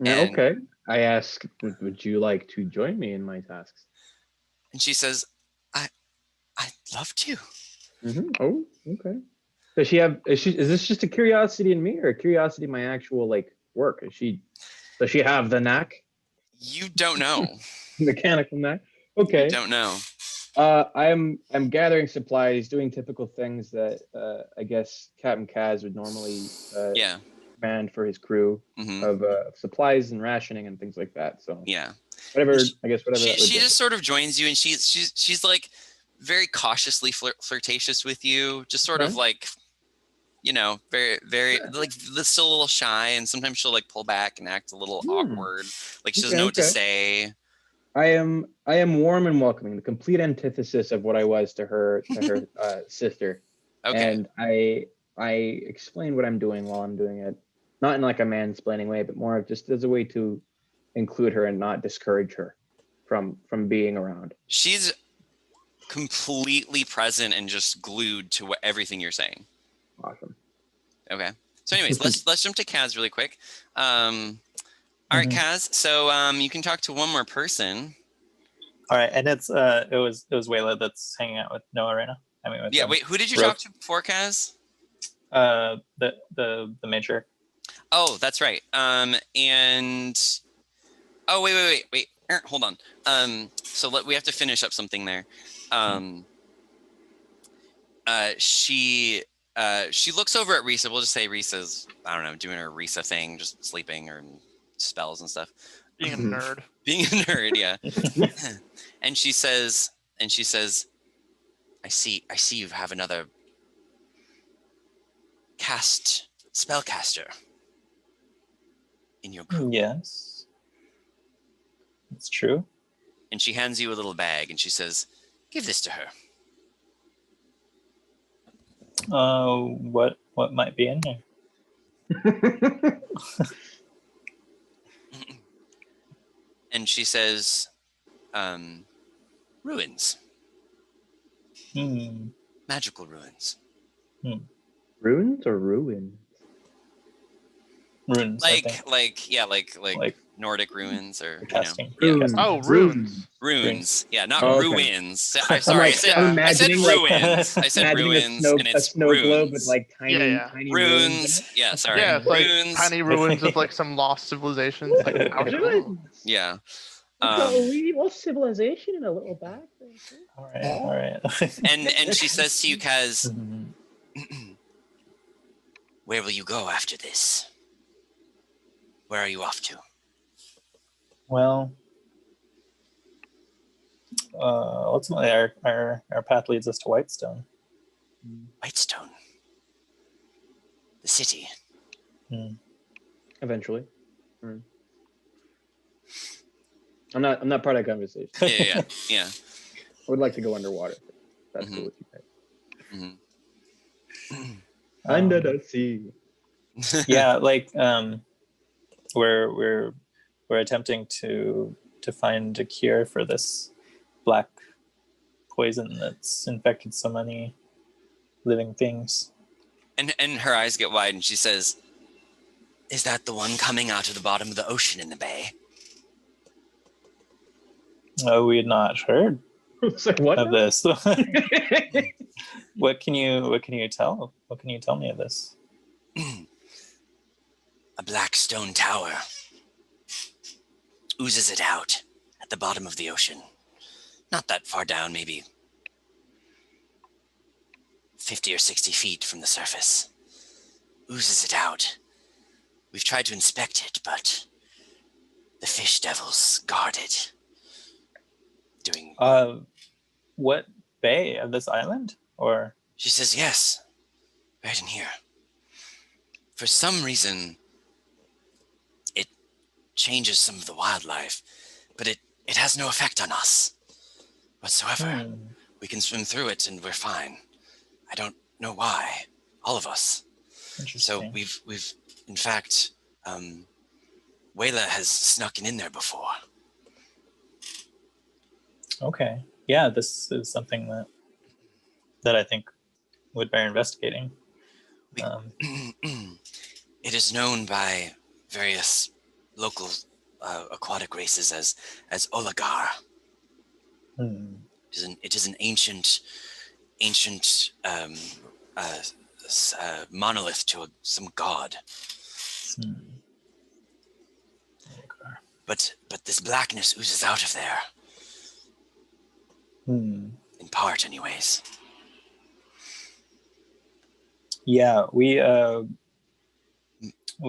S3: Okay. I ask, would you like to join me in my tasks?
S2: And she says, I'd love to.
S3: Mm-hmm. Oh, okay. Does she have? Is this just a curiosity in me, or a curiosity in my actual work? Does she have the knack?
S2: You don't know.
S3: Mechanical knack. Okay.
S2: You don't know.
S3: I'm gathering supplies, doing typical things that I guess Captain Kaz would normally
S2: Yeah.
S3: command for his crew
S2: Hmm.
S3: of supplies and rationing and things like that. So
S2: Yeah.
S3: whatever,
S2: And
S3: I guess whatever that would
S2: she
S3: be.
S2: just sort of joins you, and she's like very cautiously flirtatious with you, just sort of
S3: Okay.
S2: like, you know, very like still a little shy, and sometimes she'll like pull back and act a little awkward, like she doesn't know what to say.
S3: I am warm and welcoming, the complete antithesis of what I was to her sister.
S2: Okay.
S3: And I explain what I'm doing while I'm doing it, not in like a mansplaining way, but more of just as a way to include her and not discourage her from being around.
S2: She's completely present and just glued to everything you're saying.
S3: Awesome.
S2: Okay. So anyways, let's jump to Kaz really quick. All right, Kaz. So you can talk to one more person.
S4: All right, and it was Wayla that's hanging out with Noah right now. I mean, with
S2: Wait, who did you
S4: Rove.
S2: talk to before, Kaz?
S4: The matriarch.
S2: Oh, that's right. And oh, wait. Hold on. So we have to finish up something there. She looks over at Risa. We'll just say Risa's, I don't know, doing her Risa thing, just sleeping or spells and stuff.
S1: Being a nerd.
S2: Being a nerd, yeah. and she says, I see you have another spellcaster in your group.
S4: Yes, it's true.
S2: And she hands you a little bag and she says, give this to her.
S4: What might be in there?
S2: And she says, ruins. Magical ruins.
S3: Runes or ruins?
S4: Runes.
S2: Like Nordic ruins, or
S4: casting.
S3: Runes.
S1: Oh, runes.
S2: Runes. Yeah, not ruins. I'm
S3: sorry,
S2: I said ruins. I said
S3: imagining
S2: ruins,
S3: and
S2: it's
S3: a snow globe with
S2: runes.
S3: like tiny
S2: Runes. Yeah, sorry.
S1: Yeah, it's like
S2: Runes.
S1: tiny ruins of like some lost civilization. Like, how cool.
S2: Yeah.
S3: We lost civilization in a little bag.
S4: All right.
S2: And she says to you, Kaz, where will you go after this? Where are you off to?
S4: Well, ultimately, our path leads us to Whitestone.
S2: Whitestone. The city.
S3: Eventually. I'm not part of that conversation.
S2: Yeah.
S3: I would like to go underwater. That's cool with you guys. Under the sea.
S4: Yeah, like we're attempting to find a cure for this black poison that's infected so many living things.
S2: And her eyes get wide and she says, is that the one coming out of the bottom of the ocean in the bay?
S4: Oh, we had not heard
S3: What
S4: of this. What can you tell? What can you tell me of this?
S2: A black stone tower oozes it out at the bottom of the ocean. Not that far down, maybe 50 or 60 feet from the surface. Oozes it out. We've tried to inspect it, but the fish devils guard it.
S4: What bay of this island? Or
S2: she says, yes, right in here. For some reason, it changes some of the wildlife, but it has no effect on us whatsoever. We can swim through it and we're fine. I don't know why. All of us. So we've in fact, Wayla has snuck in there before.
S4: Okay. Yeah, this is something that I think would bear investigating.
S2: It is known by various local aquatic races as Olagar. It is an ancient monolith to some god. But this blackness oozes out of there. In part, anyways.
S4: Yeah, we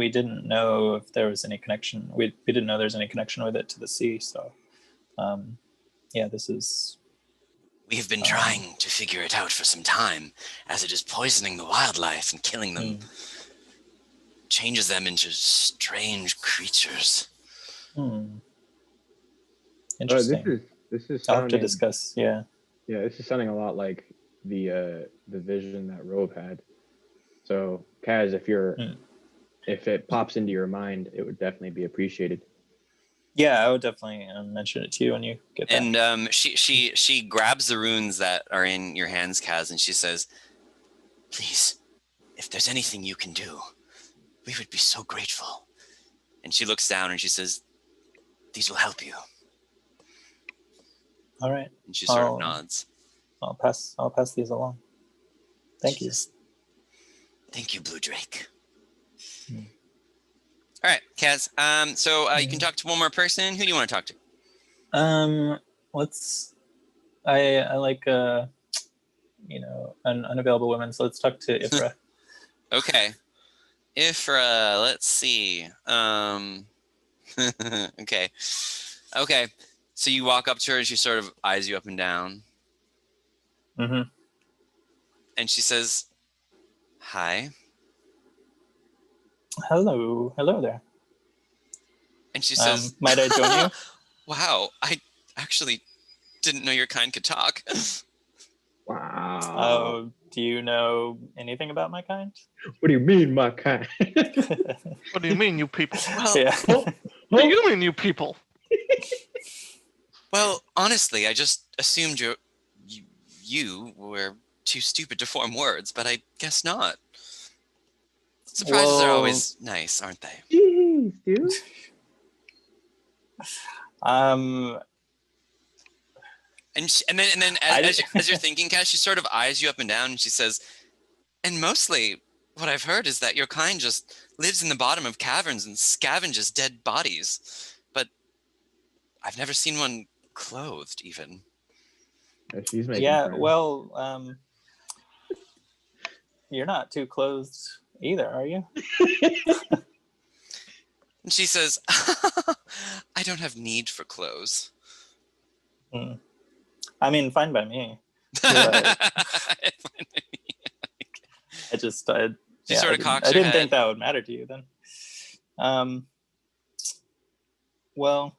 S4: didn't know if there was any connection. We didn't know there's any connection with it to the sea. So, yeah, this is.
S2: We have been trying to figure it out for some time, as it is poisoning the wildlife and killing them. Changes them into strange creatures.
S4: Interesting.
S3: This is
S4: I'll have to
S3: sounding,
S4: discuss. Yeah.
S3: yeah, this is sounding a lot like the vision that Rove had. So Kaz, if it pops into your mind, it would definitely be appreciated.
S4: Yeah, I would definitely mention it to you when you get back.
S2: And she grabs the runes that are in your hands, Kaz, and she says, "Please, if there's anything you can do, we would be so grateful." And she looks down and she says, "These will help you."
S4: All right.
S2: And she sort of nods.
S4: I'll pass these along. Thank you.
S2: Thank you, Blue Drake. All right, Kaz. So you can talk to one more person. Who do you want to talk to?
S4: I like an unavailable woman. So let's talk to Ifra.
S2: Okay, Ifra. Let's see. Okay. So you walk up to her and she sort of eyes you up and down.
S4: Mm-hmm.
S2: And she says, "Hi."
S4: Hello there.
S2: And she says,
S4: might I join you?
S2: "Wow, I actually didn't know your kind could talk."
S3: Wow.
S4: Do you know anything about my kind?
S3: What do you mean, my kind?
S1: What do you mean, you people?
S2: Well,
S4: Yeah.
S1: What do you mean, you people?
S2: Well, honestly, I just assumed you were too stupid to form words, but I guess not. Surprises are always nice, aren't they?
S3: Jeez, dude.
S2: And then as you're thinking, Cass, she sort of eyes you up and down, and she says, "And mostly, what I've heard is that your kind just lives in the bottom of caverns and scavenges dead bodies. But I've never seen one clothed, even."
S3: Yeah, she's making friends.
S4: Well, you're not too clothed either, are you?
S2: And she says, "I don't have need for clothes."
S4: I mean, fine by me.
S2: Right.
S4: I just, I
S2: cocks her
S4: didn't
S2: head.
S4: think that would matter to you then. Well,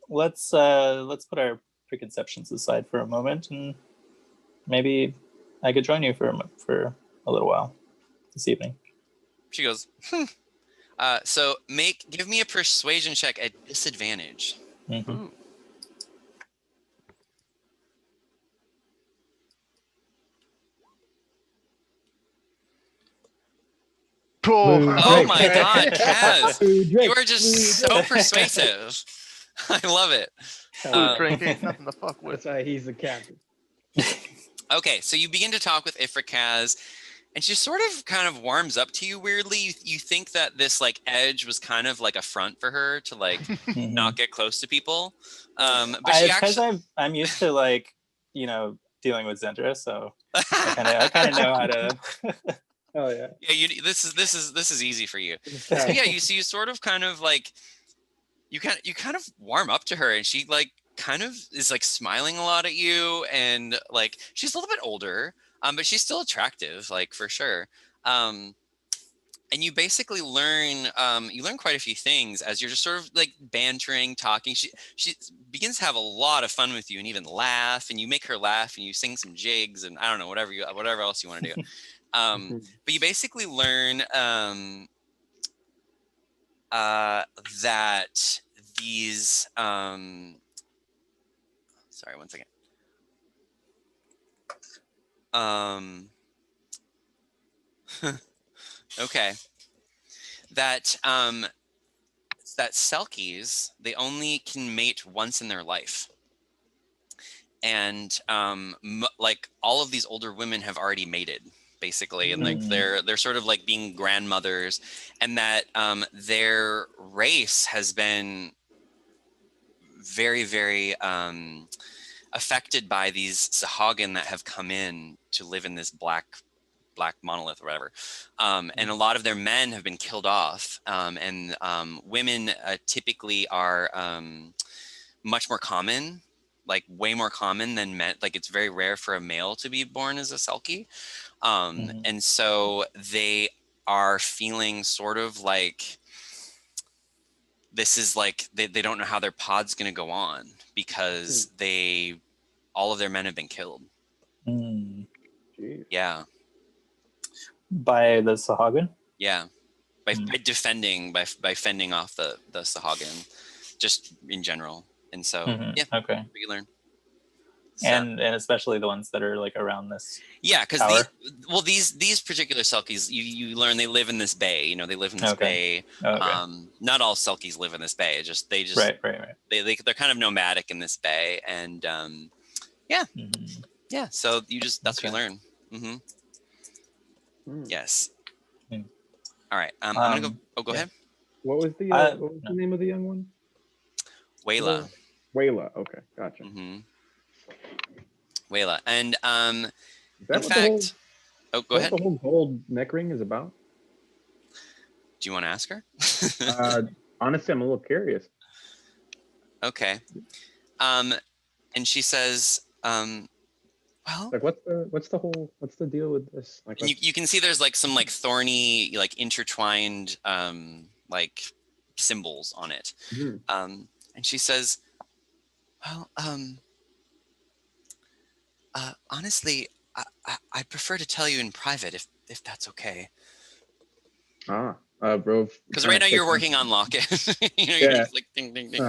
S4: let's put our preconceptions aside for a moment, and maybe I could join you for a little while this evening.
S2: She goes, so give me a persuasion check at disadvantage.
S4: Mm-hmm.
S1: Ooh.
S2: Oh
S3: Drake.
S2: my God, Kaz,
S3: Drake.
S2: you are just so persuasive. I love it.
S1: Blue Drake ain't nothing to fuck with.
S3: That's why he's the captain.
S2: Okay, so you begin to talk with Ifra, Kaz, and she sort of kind of warms up to you weirdly. You think that this like edge was kind of like a front for her to like not get close to people. But she actually,
S4: I'm used to like, dealing with Zendra, so I kind of know how to.
S3: Oh yeah.
S2: Yeah, this is easy for you. So yeah, you sort of kind of like you kind of warm up to her, and she like kind of is like smiling a lot at you, and like she's a little bit older, but she's still attractive, like for sure. And you basically learn quite a few things as you're just sort of like bantering, talking. She begins to have a lot of fun with you and even laugh, and you make her laugh, and you sing some jigs, and I don't know, whatever else you want to do. But you basically learn that these sorry, one second. Okay. That Selkies, they only can mate once in their life. And like all of these older women have already mated, basically, and like they're sort of like being grandmothers, and that their race has been very, very affected by these Sahaugin that have come in to live in this black monolith or whatever. And a lot of their men have been killed off. And women typically are much more common, like way more common than men. Like it's very rare for a male to be born as a Selkie. And so they are feeling sort of like, this is like, they don't know how their pod's going to go on because all of their men have been killed.
S3: Jeez.
S2: Yeah.
S4: By the Sahaugin?
S2: Yeah. By defending, by fending off the Sahaugin, just in general. And so, yeah,
S4: okay.
S2: you learn. So,
S4: and especially the ones that are like around this.
S2: Yeah, because these particular Selkies, you learn they live in this bay. You know, they live in this bay.
S4: Okay.
S2: Not all Selkies live in this bay. They just
S4: right.
S2: They're kind of nomadic in this bay, and yeah. So that's what you learn. Yes. All right. I'm gonna go. Oh, go ahead.
S3: What was the name of the young one?
S2: Wayla.
S3: Wayla. Okay, gotcha.
S2: Wayla, and
S3: in fact,
S2: go ahead.
S3: The whole gold neck ring is about.
S2: Do you want to ask her?
S3: Honestly, I'm a little curious.
S2: Okay. And she says, well,
S3: like what's the deal with this? Like,
S2: you can see there's like some like thorny, like intertwined like symbols on it. And she says, well, honestly, I'd prefer to tell you in private if that's okay.
S3: Rove.
S2: Because right now you're working on Locket.
S3: Yeah.
S2: Like, ding, ding, ding.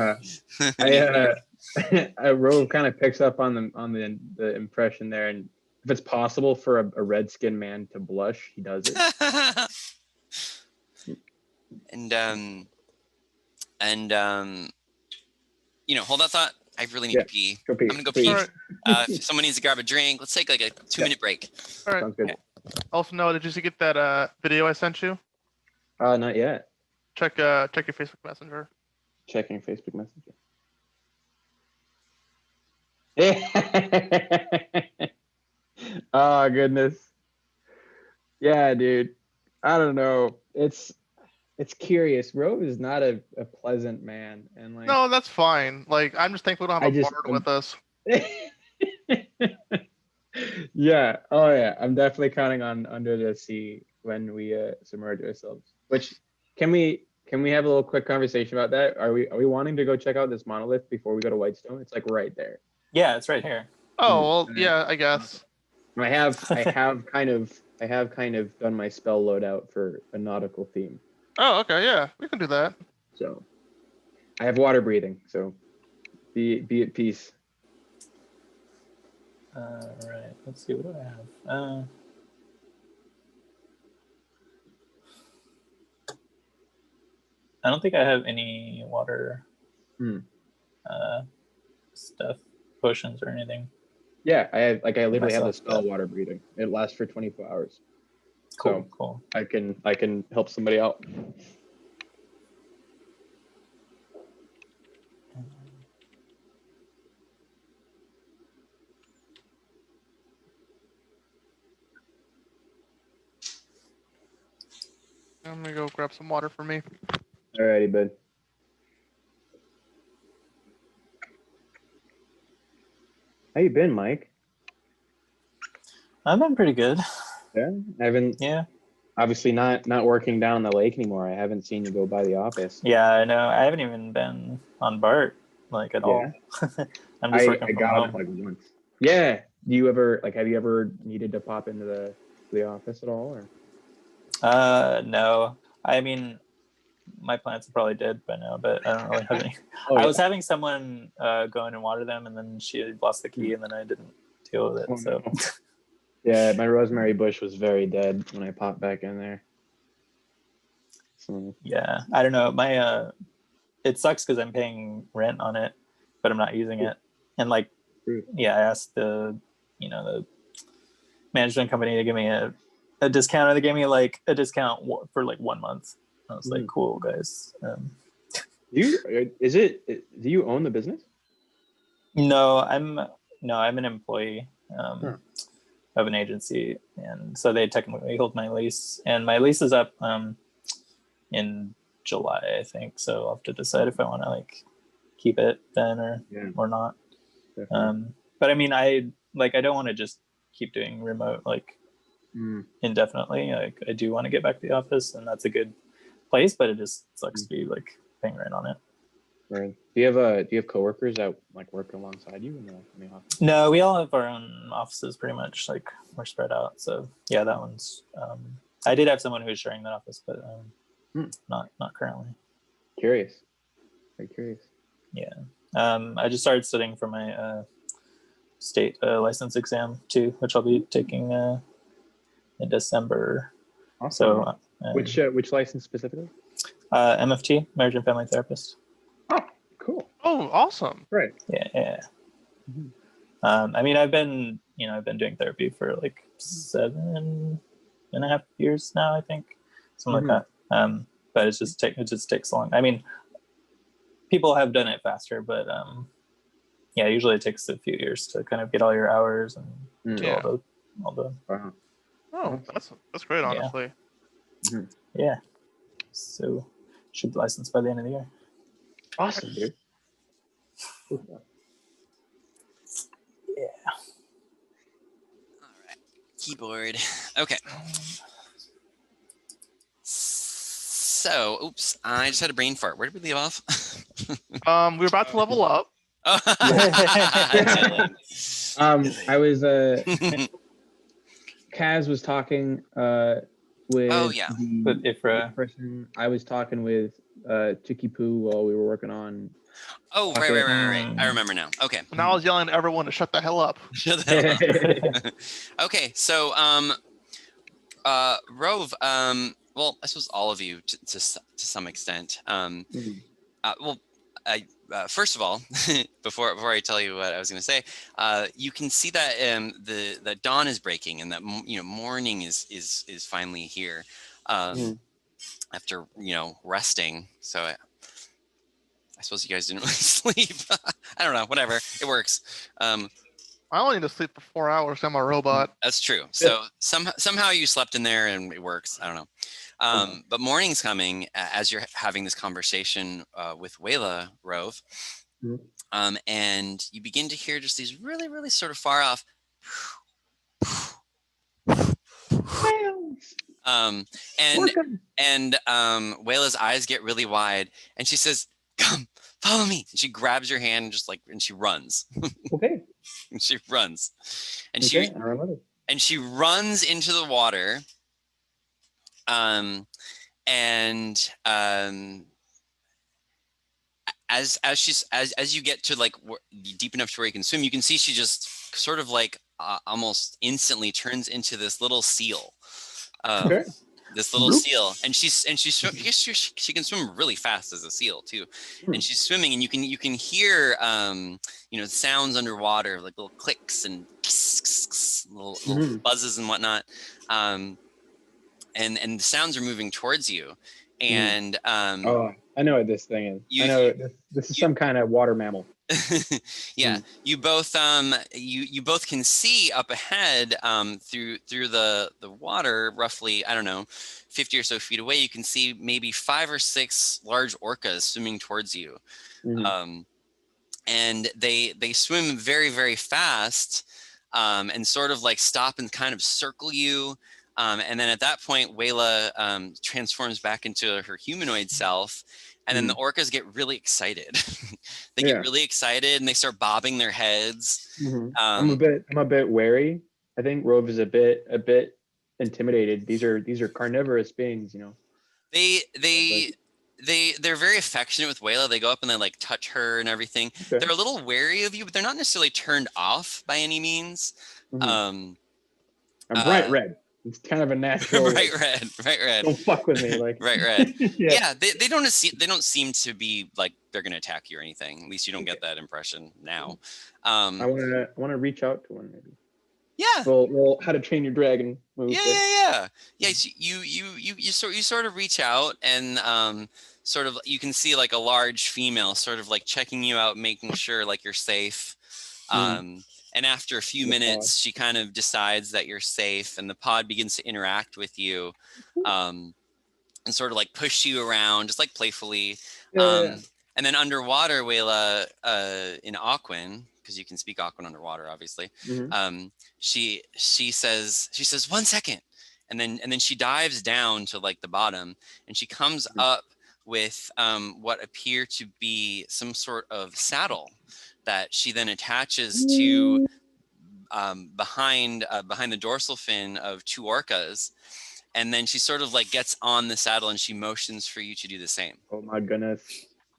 S3: Rove kind of picks up on the impression there, and if it's possible for a red-skinned man to blush, he does it.
S2: and hold that thought. I really need to pee.
S3: Go pee.
S2: I'm gonna go pee.
S1: Right.
S2: If someone needs to grab a drink, let's take like a 2-minute break.
S1: All right.
S3: Sounds good.
S1: Also, Noah, did you get that video I sent you?
S3: Not yet.
S1: Check your Facebook Messenger.
S3: Checking Facebook Messenger. Oh goodness. Yeah, dude. I don't know. It's curious. Rove is not a pleasant man, and like.
S1: No, that's fine. Like, I'm just thankful we don't have a bard with us.
S3: Yeah. Oh yeah. I'm definitely counting on Under the Sea when we submerge ourselves. Which can we have a little quick conversation about that? Are we wanting to go check out this monolith before we go to Whitestone? It's like right there.
S4: Yeah, it's right here.
S1: Oh well, yeah, I guess.
S3: I have kind of done my spell loadout for a nautical theme.
S1: Oh, okay, yeah, we can do that.
S3: So I have water breathing, so be at peace.
S4: Right. Let's see, what do I have? I don't think I have any water stuff, potions or anything.
S3: Yeah, I literally have the spell water breathing. It lasts for 24 hours.
S4: Cool.
S3: I can help somebody out.
S1: I'm gonna go grab some water for me.
S3: Alrighty, bud. How you been, Mike?
S4: I've been pretty good.
S3: Yeah, I haven't.
S4: Yeah.
S3: Obviously, not working down the lake anymore. I haven't seen you go by the office.
S4: Yeah, I know. I haven't even been on BART like at all. I'm just working from home.
S3: Like once. Yeah. Do you ever have you ever needed to pop into the office at all, or?
S4: No. I mean, my plants are probably dead by now, but I don't really have any.
S3: I
S4: was having someone go in and water them, and then she had lost the key, and then I didn't deal with it. So.
S3: No. Yeah, my rosemary bush was very dead when I popped back in there. So.
S4: Yeah, I don't know. My it sucks because I'm paying rent on it, but I'm not using it. And like, I asked the management company to give me a discount, or they gave me like a discount for like 1 month. I was like, cool, guys.
S3: Do you own the business?
S4: No, I'm No, I'm an employee of an agency, and so they technically hold my lease, and my lease is up in July, I think. So I'll have to decide if I want to like keep it then or not. But I mean, I don't want to just keep doing remote like indefinitely. Like I do want to get back to the office, and that's a good place, but it just sucks to be like paying rent on it.
S3: Right. Do you have coworkers that like work alongside you in the office?
S4: No, we all have our own offices pretty much. Like we're spread out. So yeah, that one's. I did have someone who was sharing that office, but not currently.
S3: Curious. Very curious.
S4: Yeah. I just started studying for my state license exam too, which I'll be taking in December.
S3: Awesome.
S4: So
S3: which license specifically?
S4: MFT, Marriage and Family Therapist.
S3: Oh, cool.
S1: Oh, awesome.
S3: Right.
S4: Yeah. I mean, I've been doing therapy for like 7.5 years now, I think, something like that. But it just takes long. I mean, people have done it faster, but yeah, usually it takes a few years to kind of get all your hours and do all the.
S3: Wow.
S1: Oh, that's great, honestly.
S4: Yeah. So should be licensed by the end of the year.
S3: Awesome, dude.
S4: Yeah.
S2: All right. Keyboard. Okay. So, oops, I just had a brain fart. Where did we leave off?
S1: We were about to level up.
S2: Oh.
S3: I was Kaz was talking with
S4: with Ifra.
S3: person. I was talking with Chicky Poo while we were working on.
S2: Oh, right. I remember now. Okay.
S1: Now I was yelling at everyone to shut the hell up.
S2: Shut the hell up. Okay, so Rove, well, I suppose all of you to some extent. First of all, before I tell you what I was going to say, you can see that the dawn is breaking and that morning is finally here after resting. So I suppose you guys didn't really sleep. I don't know. Whatever, it works.
S1: I only need to sleep for 4 hours. I'm a robot.
S2: That's true. So somehow you slept in there and it works. I don't know. But morning's coming as you're having this conversation with Wayla, Rove. And you begin to hear just these really, really sort of far off. And Wayla's eyes get really wide and she says, "Come, follow me." And she grabs your hand and she runs.
S3: Okay.
S2: And she runs. And she runs into the water. As you get to deep enough to where you can swim, you can see she just sort of almost instantly turns into this little seal. This little seal, and she can swim really fast as a seal too. And she's swimming, and you can hear sounds underwater, like little clicks and little buzzes and whatnot. And the sounds are moving towards you. And
S3: I know what this thing is. I know this is some kind of water mammal.
S2: Yeah, you both you both can see up ahead through the water, roughly, I don't know, 50 or so feet away. You can see maybe 5 or 6 large orcas swimming towards you. And they swim very, very fast and sort of stop and kind of circle you. And then at that point, Wayla transforms back into her humanoid self. And then the orcas get really excited. They get really excited and they start bobbing their heads.
S3: I'm a bit wary. I think Rove is a bit intimidated. These are carnivorous beings,
S2: They're very affectionate with Wayla. They go up and they touch her and everything. Okay. They're a little wary of you, but they're not necessarily turned off by any means.
S3: I'm bright red. It's kind of a natural.
S2: Bright red.
S3: Don't fuck with me,
S2: Bright red. Yeah, they don't seem to be they're gonna attack you or anything. At least you don't get that impression now.
S3: I wanna reach out to one maybe.
S2: Yeah.
S3: Well, How to Train Your Dragon movie.
S2: Yeah. You sort of reach out and sort of you can see a large female sort of checking you out, making sure you're safe. And after a few
S3: The
S2: minutes, she kind of decides that you're safe, and the pod begins to interact with you, and sort of like push you around, just like playfully.
S3: Yeah.
S2: And then underwater, Wayla, in Aquan, because you can speak Aquan underwater, obviously.
S3: Mhm.
S2: She says 1 second, and then she dives down to like the bottom, and she comes up with what appear to be some sort of saddle that she then attaches to behind the dorsal fin of 2 orcas, and then she sort of like gets on the saddle and she motions for you to do the same.
S3: Oh my goodness.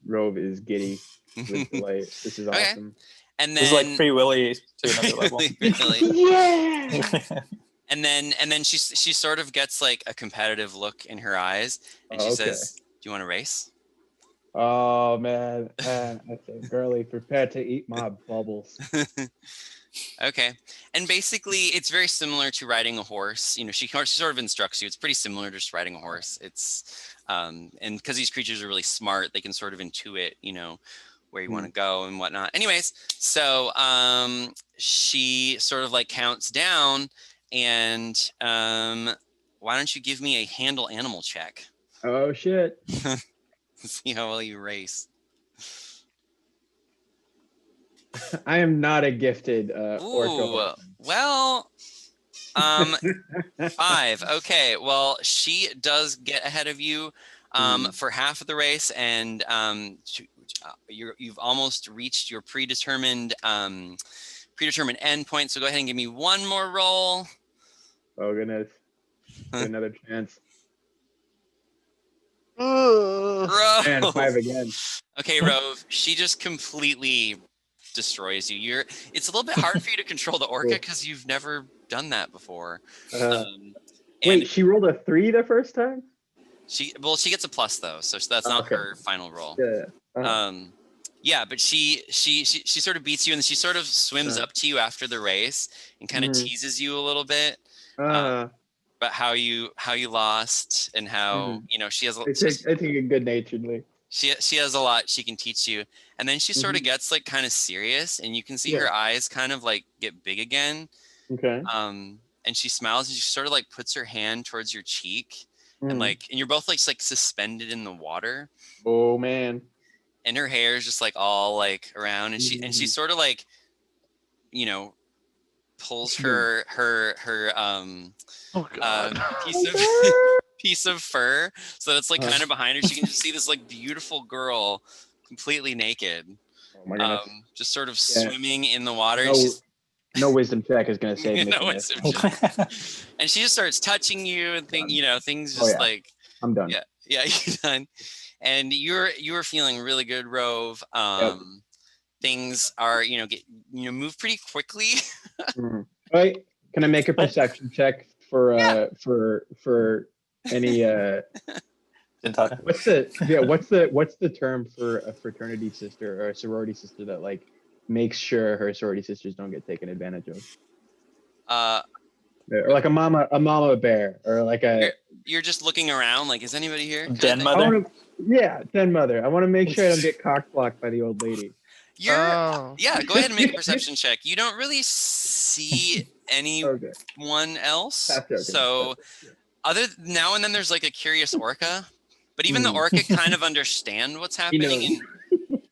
S3: Rove is giddy with delight. This is
S2: Okay.
S3: awesome.
S2: And
S4: This is like
S2: then
S4: Free Willy to another level.
S2: really.
S3: Yeah.
S2: And then she sort of gets like a competitive look in her eyes, and she
S3: Okay.
S2: says, "Do you want to race?"
S3: Oh man. I said, girly, prepare to eat my bubbles.
S2: Okay. And basically, it's very similar to riding a horse. You know, she sort of instructs you. It's pretty similar to just riding a horse. It's and because these creatures are really smart, they can sort of intuit, you know, where you want to go and whatnot. Anyways, so she sort of like counts down, and why don't you give me a handle animal check?
S3: Oh shit.
S2: See how well you race.
S3: I am not a gifted orca
S2: Ooh,
S3: horseman.
S2: well, 5. Okay, well, she does get ahead of you for half of the race, and you've almost reached your predetermined endpoint. So go ahead and give me one more roll.
S3: Oh goodness. Get another chance.
S2: Rove.
S3: And 5 again.
S2: Okay, Rove. She just completely destroys you. It's a little bit hard for you to control the orca because you've never done that before.
S3: Wait, she rolled a 3 the first time?
S2: She gets a plus though, so that's not her final roll.
S3: Yeah.
S2: Yeah, but she sort of beats you, and she sort of swims up to you after the race and kind of teases you a little bit about how you lost and how you know she has.
S3: I think it good naturedly.
S2: She has a lot she can teach you, and then she sort of gets like kind of serious, and you can see her eyes kind of like get big again.
S3: Okay.
S2: And she smiles, and she sort of like puts her hand towards your cheek, and you're both like suspended in the water.
S3: Oh man.
S2: And her hair is just like all like around, and she sort of like, you know, pulls her
S1: Oh god.
S2: piece of fur, so it's like kind of behind her. She can just see this like beautiful girl, completely naked,
S3: Oh my goodness.
S2: just sort of swimming in the water.
S3: No,
S2: And she's
S3: no wisdom check is gonna save me.
S2: no wisdom check. And she just starts touching you, and things just like
S3: I'm done.
S2: Yeah, you're done. And you're feeling really good, Rove. Things are move pretty quickly.
S3: Right? Can I make a perception check for any what's the term for a fraternity sister or a sorority sister that like makes sure her sorority sisters don't get taken advantage of? Or like a mama bear, or like
S2: you're just looking around like, is anybody here?
S4: Den mother.
S3: Den mother. I want to make sure I don't get cock blocked by the old lady.
S2: Go ahead and make a perception check. You don't really see anyone else. So other now and then there's like a curious orca, but even the orca kind of understand what's happening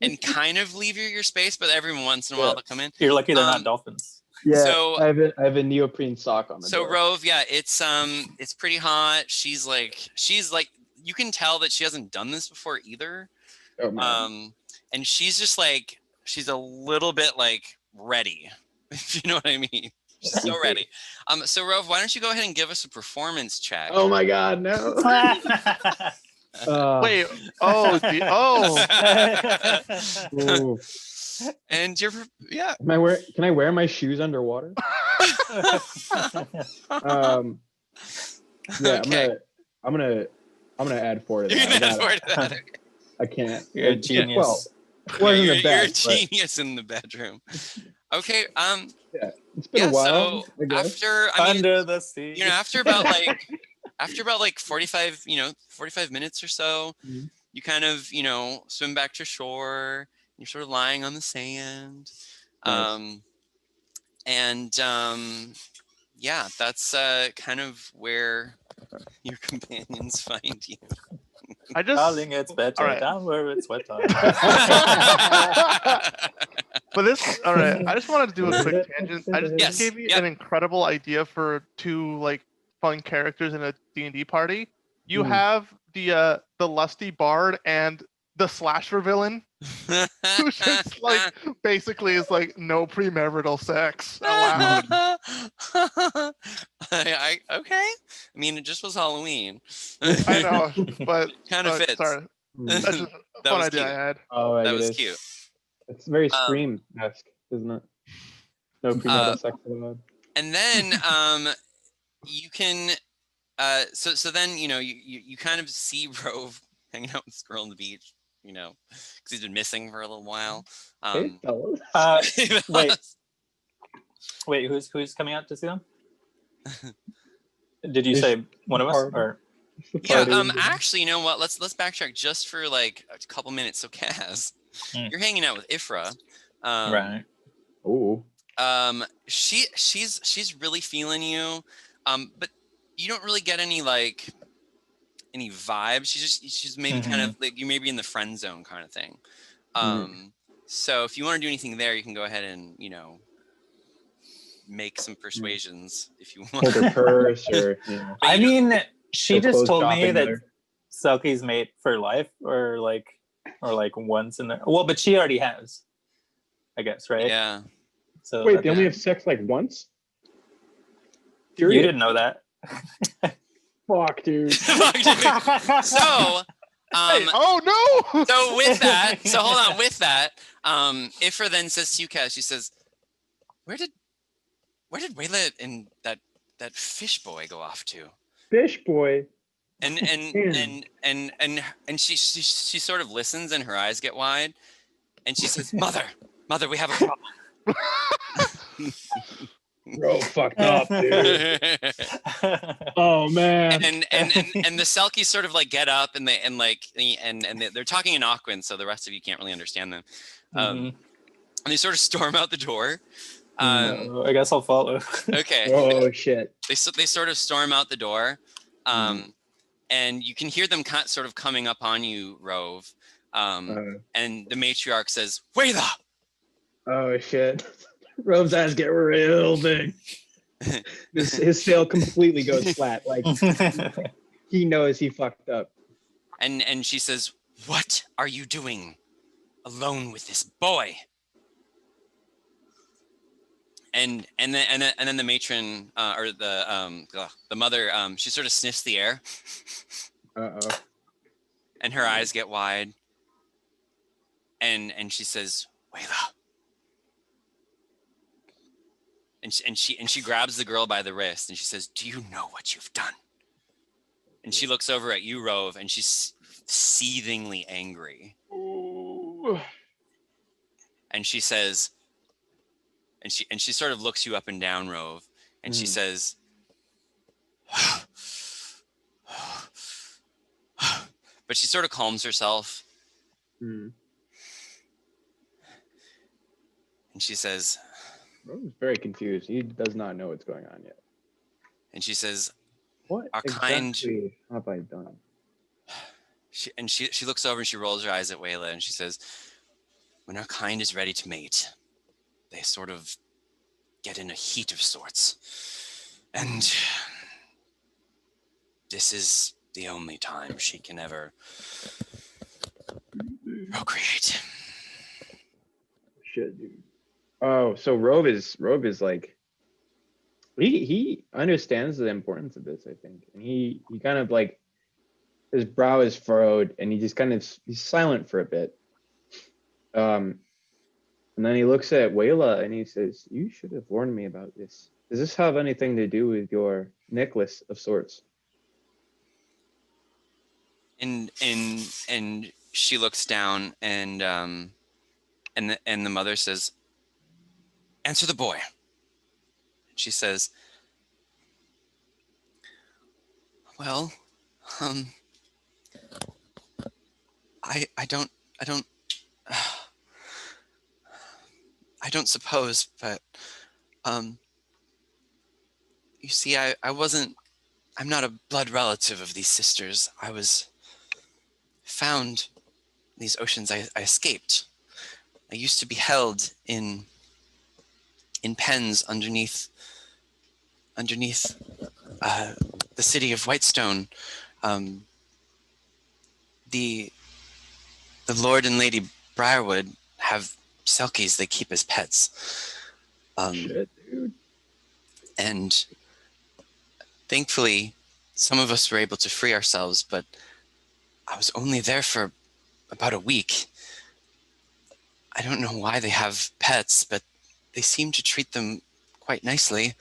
S2: and kind of leave your space, but every once in a while they'll come in.
S4: You're lucky they're not dolphins.
S3: Yeah,
S2: so
S3: I have a neoprene sock on the door.
S2: Rove, it's pretty hot. She's like you can tell that she hasn't done this before either.
S3: Oh, man.
S2: And she's just like she's a little bit like ready, if you know what I mean. She's so ready. So Rove, why don't you go ahead and give us a performance check?
S3: Oh my god, no.
S1: Wait.
S2: And you're
S3: Can I wear my shoes underwater?
S2: Okay.
S3: I'm gonna add 4 to that.
S2: You're gonna add 4 to that.
S3: I can't.
S4: You're a genius.
S2: You're a genius in the bedroom. Okay.
S3: It's been a while.
S2: So after
S4: under the sea,
S2: after about like 45 minutes or so, you kind of swim back to shore. You're sort of lying on the sand.
S3: Nice.
S2: And yeah, that's kind of where your companions find you.
S1: I just.
S4: Darling, it's better
S1: All right.
S4: down where it's wetter.
S1: But this, all right. I just wanted to do a quick tangent. I just
S2: Yes,
S1: gave you
S2: yep.
S1: an incredible idea for two like fun characters in a D&D party. You have the lusty bard and the slasher villain, who just like basically is like no premarital sex allowed.
S2: Okay. I mean, it just was Halloween.
S1: I know, but
S2: Kind of fits.
S1: sorry, that's just a
S2: That
S1: fun
S2: was
S1: idea
S2: cute.
S1: I had.
S3: Oh, I
S2: That
S3: get
S2: was
S3: it.
S2: cute.
S3: It's very Scream-esque, isn't it? No premarital sex allowed.
S2: And then you can so then you kind of see Rove hanging out with this girl on the beach, because he's been missing for a little while.
S3: Hey, fellas.
S4: Wait, who's coming out to see them? Did you say one of us or?
S2: Yeah, actually, you know what? Let's backtrack just for like a couple minutes. So Kaz, you're hanging out with Ifra.
S4: Right.
S3: Ooh.
S2: She's really feeling you. But you don't really get any vibes. She's maybe kind of like you may be in the friend zone kind of thing. So if you want to do anything there, you can go ahead and make some persuasions if you want.
S3: Hold her purse or.
S4: I mean, she just told me
S3: shopping
S4: that
S3: with
S4: Selkie's mate for life, or like once in there. Well, but she already has, I guess, right?
S2: Yeah.
S4: So
S3: wait, they only have sex like once?
S4: You didn't know that.
S3: Fuck, dude.
S2: So,
S1: Hey, oh no!
S2: so with that, hold on. With that, Ifra then says to you, Kaz, she says, "Where did Wayla and that fish boy go off to?"
S3: Fish boy.
S2: And she sort of listens, and her eyes get wide, and she says, "Mother, we have a problem."
S3: Bro, fucked up, dude. Oh man.
S2: And the Selkies sort of like get up and they're talking in Aquan, so the rest of you can't really understand them. And they sort of storm out the door.
S4: I guess I'll follow.
S2: Okay.
S3: Oh shit.
S2: They sort of storm out the door. And you can hear them sort of coming up on you, Rove. And the matriarch says, "Wayla!"
S3: Oh shit. Rove's eyes get real big. His sail completely goes flat. Like he knows he fucked up.
S2: And she says, "What are you doing alone with this boy?" And then the matron or the mother, she sort of sniffs the air.
S3: Uh-oh.
S2: And her eyes get wide. And she says, "Wayla." And she grabs the girl by the wrist and she says, "Do you know what you've done?" And she looks over at you, Rove, and she's seethingly angry.
S3: Ooh.
S2: And she says, and she sort of looks you up and down, Rove, and she says, but she sort of calms herself. And she says,
S3: Rove's very confused. He does not know what's going on yet.
S2: And she says,
S3: "What
S2: our
S3: exactly have I done?"
S2: She looks over and she rolls her eyes at Wayla and she says, "When our kind is ready to mate, they sort of get in a heat of sorts. And this is the only time she can ever procreate."
S3: Shit, dude. Oh, so Rove is like he understands the importance of this, I think. And he kind of like his brow is furrowed and he just kind of he's silent for a bit. And then he looks at Wayla and he says, "You should have warned me about this. Does this have anything to do with your necklace of sorts?"
S2: And she looks down and the mother says, "Answer the boy." She says, "Well, I don't suppose, but You see, I'm not a blood relative of these sisters. I was found in these oceans. I escaped. I used to be held in pens underneath the city of Whitestone. The Lord and Lady Briarwood have selkies they keep as pets.
S3: Shit, dude.
S2: And thankfully, some of us were able to free ourselves, but I was only there for about a week. I don't know why they have pets, but they seem to treat them quite nicely,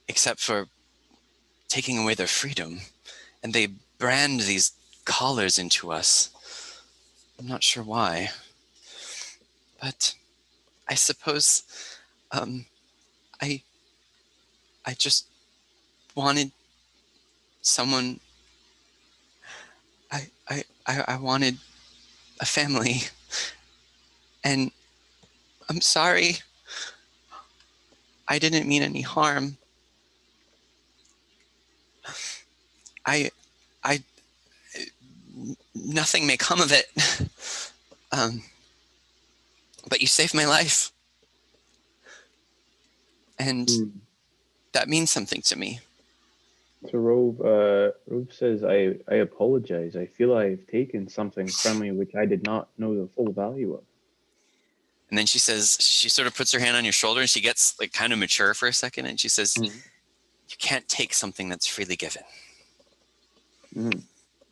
S2: except for taking away their freedom. And they brand these collars into us. I'm not sure why. But I suppose I just wanted someone. I wanted a family. And I'm sorry. I didn't mean any harm. Nothing may come of it. But you saved my life. And that means something to me.
S3: So Rove says, I apologize. I feel I've taken something from you which I did not know the full value of.
S2: And then she says, she sort of puts her hand on your shoulder and she gets like kind of mature for a second. And she says, you can't take something that's freely given.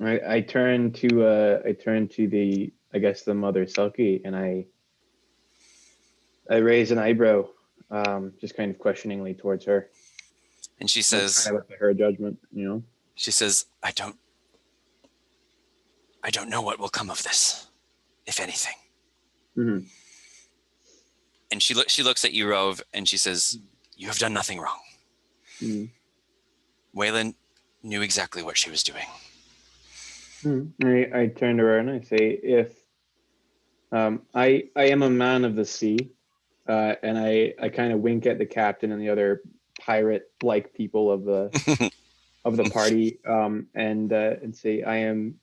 S3: I turn to the, I guess, the mother Selkie, and I raise an eyebrow, just kind of questioningly towards her.
S2: And she says,
S3: kind of with her judgment, you know.
S2: She says, I don't know what will come of this, if anything. And she looks at you, Rove, and she says, you have done nothing wrong. Waylon knew exactly what she was doing.
S3: I turn to her and I say, if I am a man of the sea, and I kind of wink at the captain and the other pirate-like people of the of the party, and say, I am.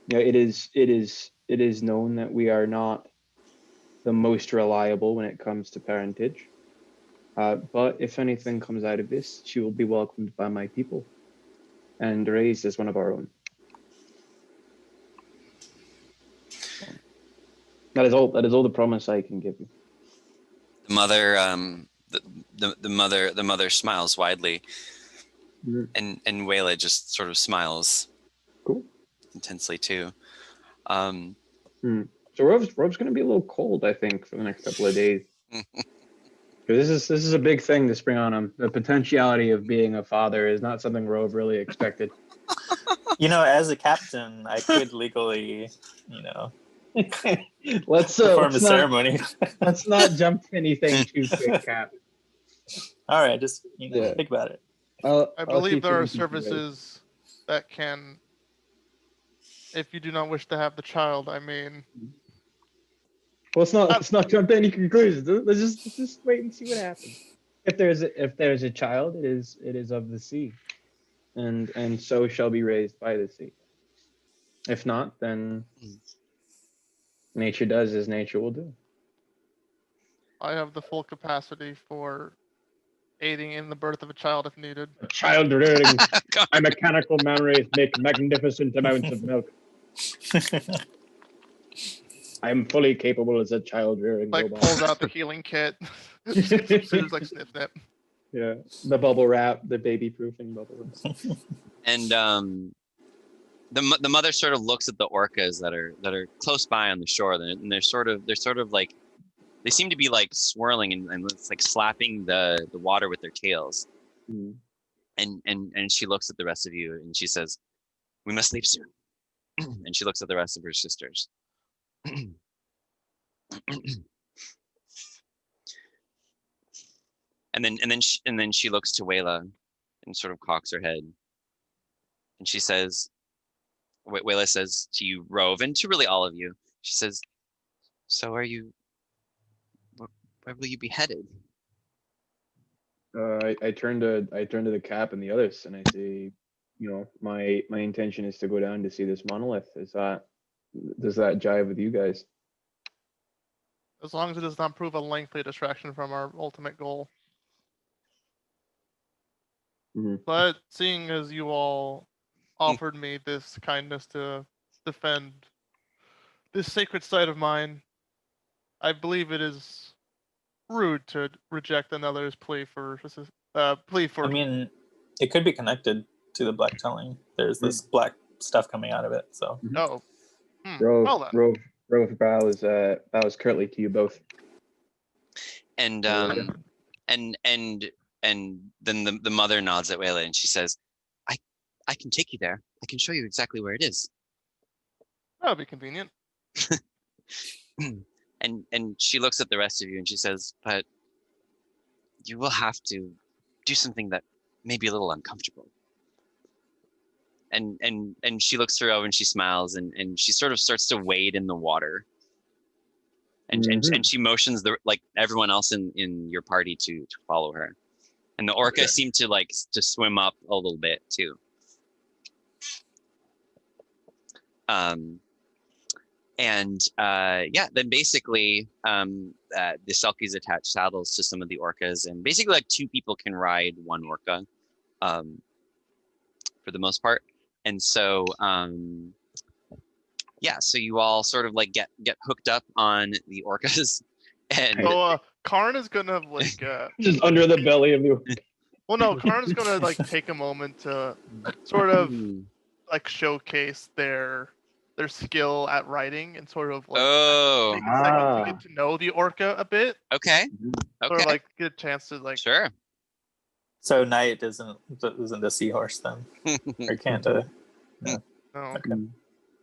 S3: You know, it is known that we are not the most reliable when it comes to parentage. But if anything comes out of this, she will be welcomed by my people and raised as one of our own. That is all the promise I can give you.
S2: The mother, the mother smiles widely, and Wayla just sort of smiles, intensely too.
S3: So Rove's going to be a little cold, I think, for the next couple of days. Because this is a big thing to spring on him. The potentiality of being a father is not something Rove really expected.
S4: You know, as a captain, I could legally, you know,
S3: let's
S4: perform a ceremony.
S3: Let's not jump to anything too quick, Cap.
S4: All right, just think about it.
S1: I believe there are services that can, if you do not wish to have the child, I mean.
S3: Well, let's not jump to any conclusions. Let's just wait and see what happens. If there's a child, it is of the sea, and so shall be raised by the sea. If not, then nature does as nature will do.
S1: I have the full capacity for aiding in the birth of a child if needed.
S3: Child rearing. My mechanical memories make magnificent amounts of milk. I am fully capable as a child rearing robot.
S1: Pulls out the healing kit. Scissors, like snip.
S3: Yeah, the bubble wrap, the baby proofing bubble wrap.
S2: And the mother sort of looks at the orcas that are close by on the shore, and they're sort of like, they seem to be like swirling and it's like slapping the water with their tails. And she looks at the rest of you and she says, we must leave soon. And she looks at the rest of her sisters. and then she looks to Wayla and sort of cocks her head. And she says, Wayla says to you, Rove, and to really all of you, she says, so are you, where will you be headed?
S3: I turn to the cap and the others, and I say, my intention is to go down to see this monolith. Does that jive with you guys?
S1: As long as it does not prove a lengthy distraction from our ultimate goal.
S3: Mm-hmm.
S1: But seeing as you all offered me this kindness to defend this sacred site of mine, I believe it is rude to reject another's plea for.
S4: I mean, it could be connected to the black telling. There's this black stuff coming out of it. So.
S1: Oh.
S3: Rove bows curtly to you both.
S2: And and then the mother nods at Wayla and she says, I can take you there. I can show you exactly where it is.
S1: That would be convenient.
S2: And she looks at the rest of you and she says, but you will have to do something that may be a little uncomfortable. And she looks through and she smiles and she sort of starts to wade in the water. And she motions everyone else in your party to follow her. And the orca seemed to swim up a little bit too. Then basically the Selkies attach saddles to some of the orcas, and basically two people can ride one orca for the most part. And so so you all sort of get hooked up on the orcas. And
S1: Karn is gonna
S3: just under the belly of the orca.
S1: Well, no, Karn's gonna take a moment to sort of showcase their skill at riding and sort of take a second to get to know the orca a bit.
S2: Okay.
S1: Sort of get a chance to
S2: Sure.
S4: So Knight isn't the seahorse then, or can't?
S1: No.
S4: Okay.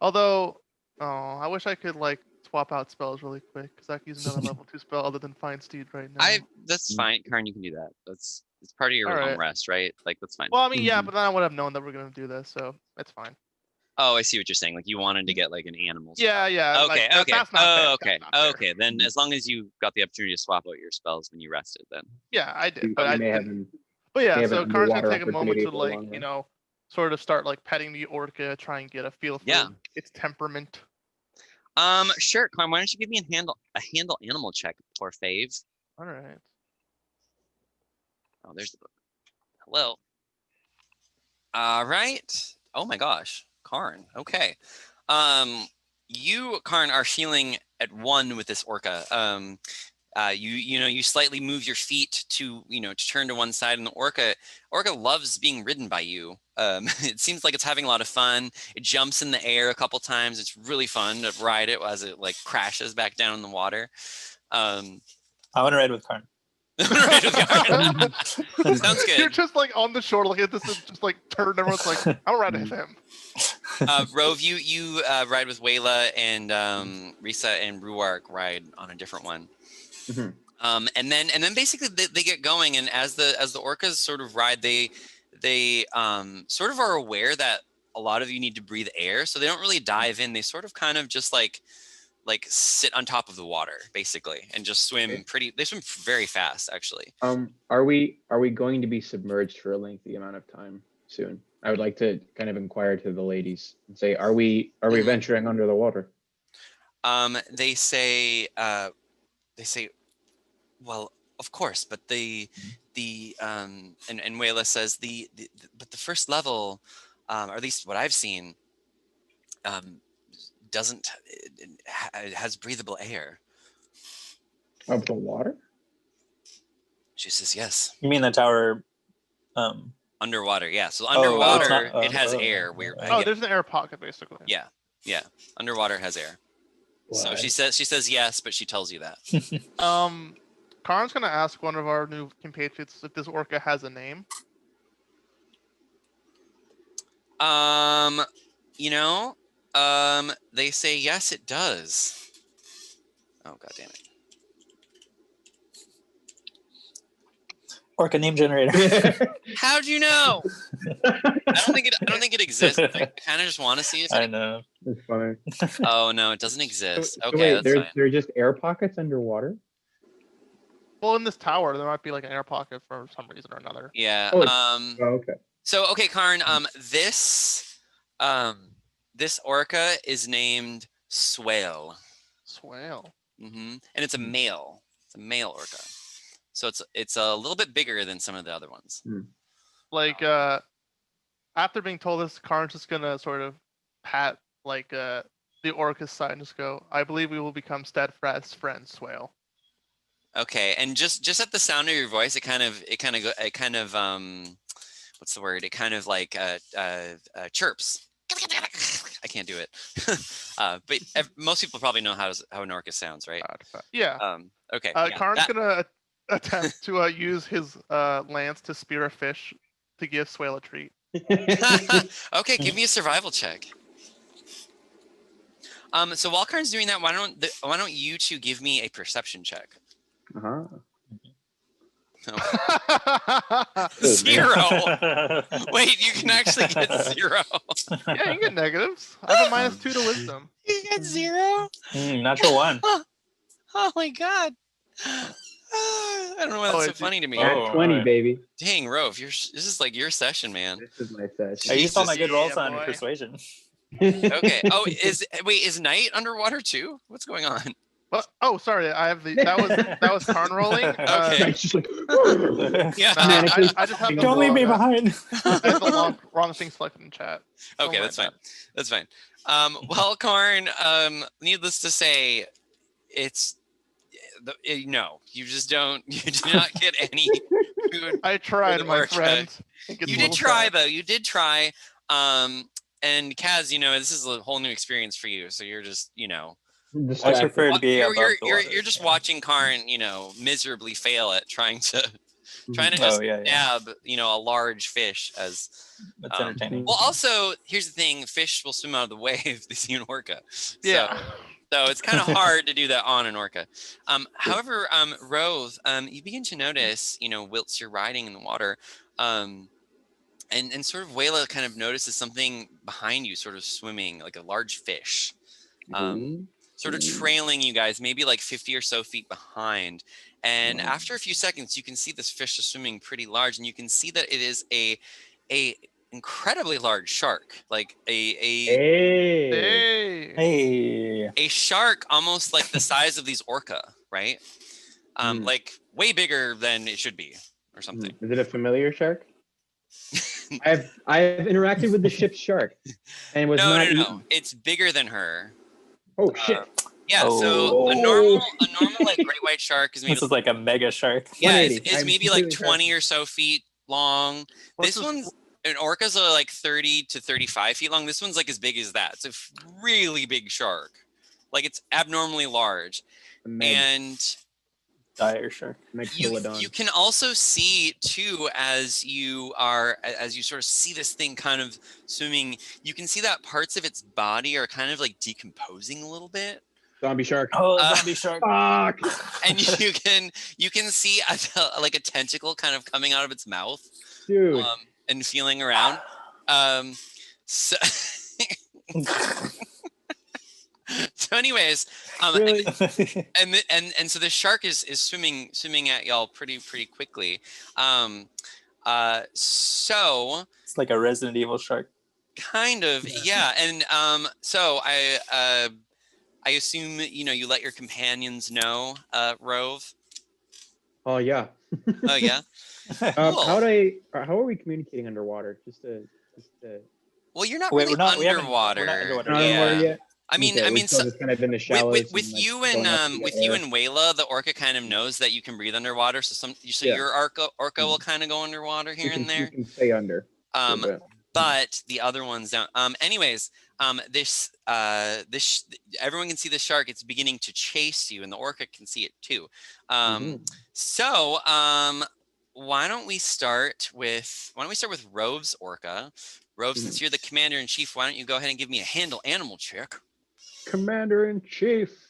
S1: Although, I wish I could swap out spells really quick because I can use another level 2 spell other than Find Steed right now.
S2: That's fine, Karn. You can do that. It's part of your long rest, right? That's fine.
S1: Well, I mean, yeah, but then I would have known that we're gonna do this, so it's fine.
S2: Oh, I see what you're saying. You wanted to get an animal.
S1: Yeah.
S2: Okay.
S1: That's not
S2: fair.
S1: Fair.
S2: Okay. Then as long as you got the opportunity to swap out your spells when you rested, then.
S1: Yeah, I did. But
S3: so
S1: Karn's gonna take a moment to sort of start petting the orca, try and get a feel for its temperament.
S2: Sure, Karn. Why don't you give me a handle animal check for Fave?
S1: All right.
S2: Oh, there's the book. Hello. All right. Oh my gosh, Karn. Okay. You, Karn, are feeling at one with this orca. You slightly move your feet to turn to one side, and the orca loves being ridden by you. It seems like it's having a lot of fun. It jumps in the air a couple times. It's really fun to ride it as it crashes back down in the water.
S4: I want to ride with Karn.
S2: Sounds good.
S1: You're just on the shore, this is just turn. Everyone's I'll ride with him.
S2: Rove, you ride with Wayla, and Risa and Ruark ride on a different one.
S3: Mm-hmm.
S2: And then basically they get going, and as the orcas sort of ride, they sort of are aware that a lot of you need to breathe air, so they don't really dive in. They sort of kind of just sit on top of the water basically and just swim. They swim very fast actually.
S3: Are we going to be submerged for a lengthy amount of time soon? I would like to kind of inquire to the ladies and say, are we venturing under the water?
S2: They say, well, of course, but and Wayla says but the first level, or at least what I've seen, has breathable air.
S3: Of the water?
S2: She says yes.
S4: You mean the tower?
S2: Underwater, yeah. So underwater, it has air.
S1: There's an air pocket basically.
S2: Yeah. Underwater has air. What? So she says yes, but she tells you that.
S1: Karn's gonna ask one of our new compatriots if this orca has a name.
S2: They say yes, it does. Oh, god damn it.
S4: Orca name generator.
S2: How'd you know? I don't think it exists. I kind of just want to see it.
S4: I know.
S3: It's funny.
S2: Oh no, it doesn't exist.
S3: So
S2: okay,
S3: wait,
S2: that's fine.
S3: There are just air pockets underwater?
S1: Well, in this tower, there might be like an air pocket for some reason or another.
S2: Yeah.
S3: Oh, okay.
S2: So okay, Karn. This orca is named Swale.
S1: Swale.
S2: And it's a male. It's a male orca. So it's a little bit bigger than some of the other ones.
S1: Like after being told this, Karn's just gonna sort of pat like the orca's side and just go, "I believe we will become steadfast friends, Swale."
S2: Okay, and just at the sound of your voice, it kind of what's the word? It kind of like chirps. I can't do it, but most people probably know how an orca sounds, right?
S1: Yeah.
S2: Okay.
S1: Karn's gonna attempt to use his lance to spear a fish to give Swale a treat.
S2: Okay, give me a survival check. So while Karn's doing that, why don't you two give me a perception check? Zero. Wait, you can actually get 0.
S1: Yeah, you can get negatives. I have a -2 to wisdom.
S2: You get 0?
S4: Natural 1.
S2: Oh my god. I don't know why that's so funny to me.
S3: Nat 20, baby.
S2: Dang, Rove, this is like your session, man.
S3: This is my session.
S4: I used all my good rolls on
S1: boy.
S4: persuasion.
S2: Okay. Oh, is Knight underwater too? What's going on?
S1: Oh, sorry. I have that was Karn rolling.
S2: Okay.
S3: It's just like,
S2: Yeah.
S1: I just have
S4: Don't leave me behind.
S1: I have the wrong thing selected in chat.
S2: Okay, that's fine. That's fine. Well, Karn, needless to say, no, you just don't. You do not get any food.
S1: I tried, my friend.
S2: You did try, though. You did try. And Kaz, this is a whole new experience for you. So you're just,
S4: I prefer to be above the water.
S2: you're just watching Karn, miserably fail at trying to just stab, a large fish as.
S4: That's entertaining.
S2: Well, also, here's the thing: fish will swim out of the way if they see an orca.
S1: Yeah.
S2: So it's kind of hard to do that on an orca. However, Rove, you begin to notice, whilst you're riding in the water, and sort of Wayla kind of notices something behind you, sort of swimming, like a large fish, sort of trailing you guys, maybe like 50 or so feet behind. And after a few seconds, you can see this fish is swimming pretty large, and you can see that it is a incredibly large shark, like a shark almost like the size of these orca, right? Like way bigger than it should be, or something.
S3: Is it a familiar shark? I've interacted with the ship's shark, and it was
S2: no. It's bigger than her.
S3: Oh shit!
S2: So a normal like great white shark is maybe.
S4: This is like a mega shark.
S2: Yeah, it's maybe like 20 or so feet long. This one's. And orcas are like 30 to 35 feet long. This one's like as big as that. It's a really big shark. Like it's abnormally large. And
S4: dire shark.
S2: You can also see too, as you sort of see this thing kind of swimming, you can see that parts of its body are kind of like decomposing a little bit.
S3: Zombie shark.
S4: Zombie shark.
S3: Fuck.
S2: And you can see like a tentacle kind of coming out of its mouth.
S3: Dude.
S2: And feeling around. So anyways,
S3: really?
S2: and so the shark is swimming at y'all pretty quickly. So
S4: it's like a Resident Evil shark.
S2: Kind of, yeah. And so I assume you let your companions know, Rove.
S3: Oh yeah.
S2: Oh yeah.
S3: Cool. How are we communicating underwater? Just to.
S2: Well, you're not really underwater.
S4: We're not underwater.
S3: Yet.
S2: I mean,
S3: so kind of in the shallows
S2: with you and Wayla, the orca kind of knows that you can breathe underwater. So your orca will kind of go underwater here and there.
S3: You can stay under.
S2: But the other ones don't. Anyways, this everyone can see the shark. It's beginning to chase you, and the orca can see it too. So why don't we start with Rove's orca? Rove, since you're the commander in chief, why don't you go ahead and give me a handle animal check?
S3: Commander in chief.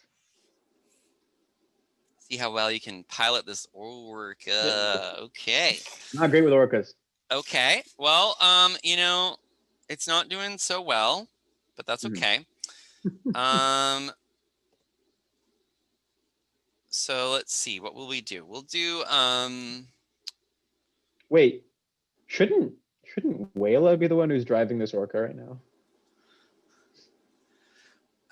S2: See how well you can pilot this orca. Okay.
S3: Not great with orcas.
S2: Okay. Well, it's not doing so well, but that's okay. So let's see. What will we do? We'll do
S3: Wait, shouldn't Wayla be the one who's driving this orca right now?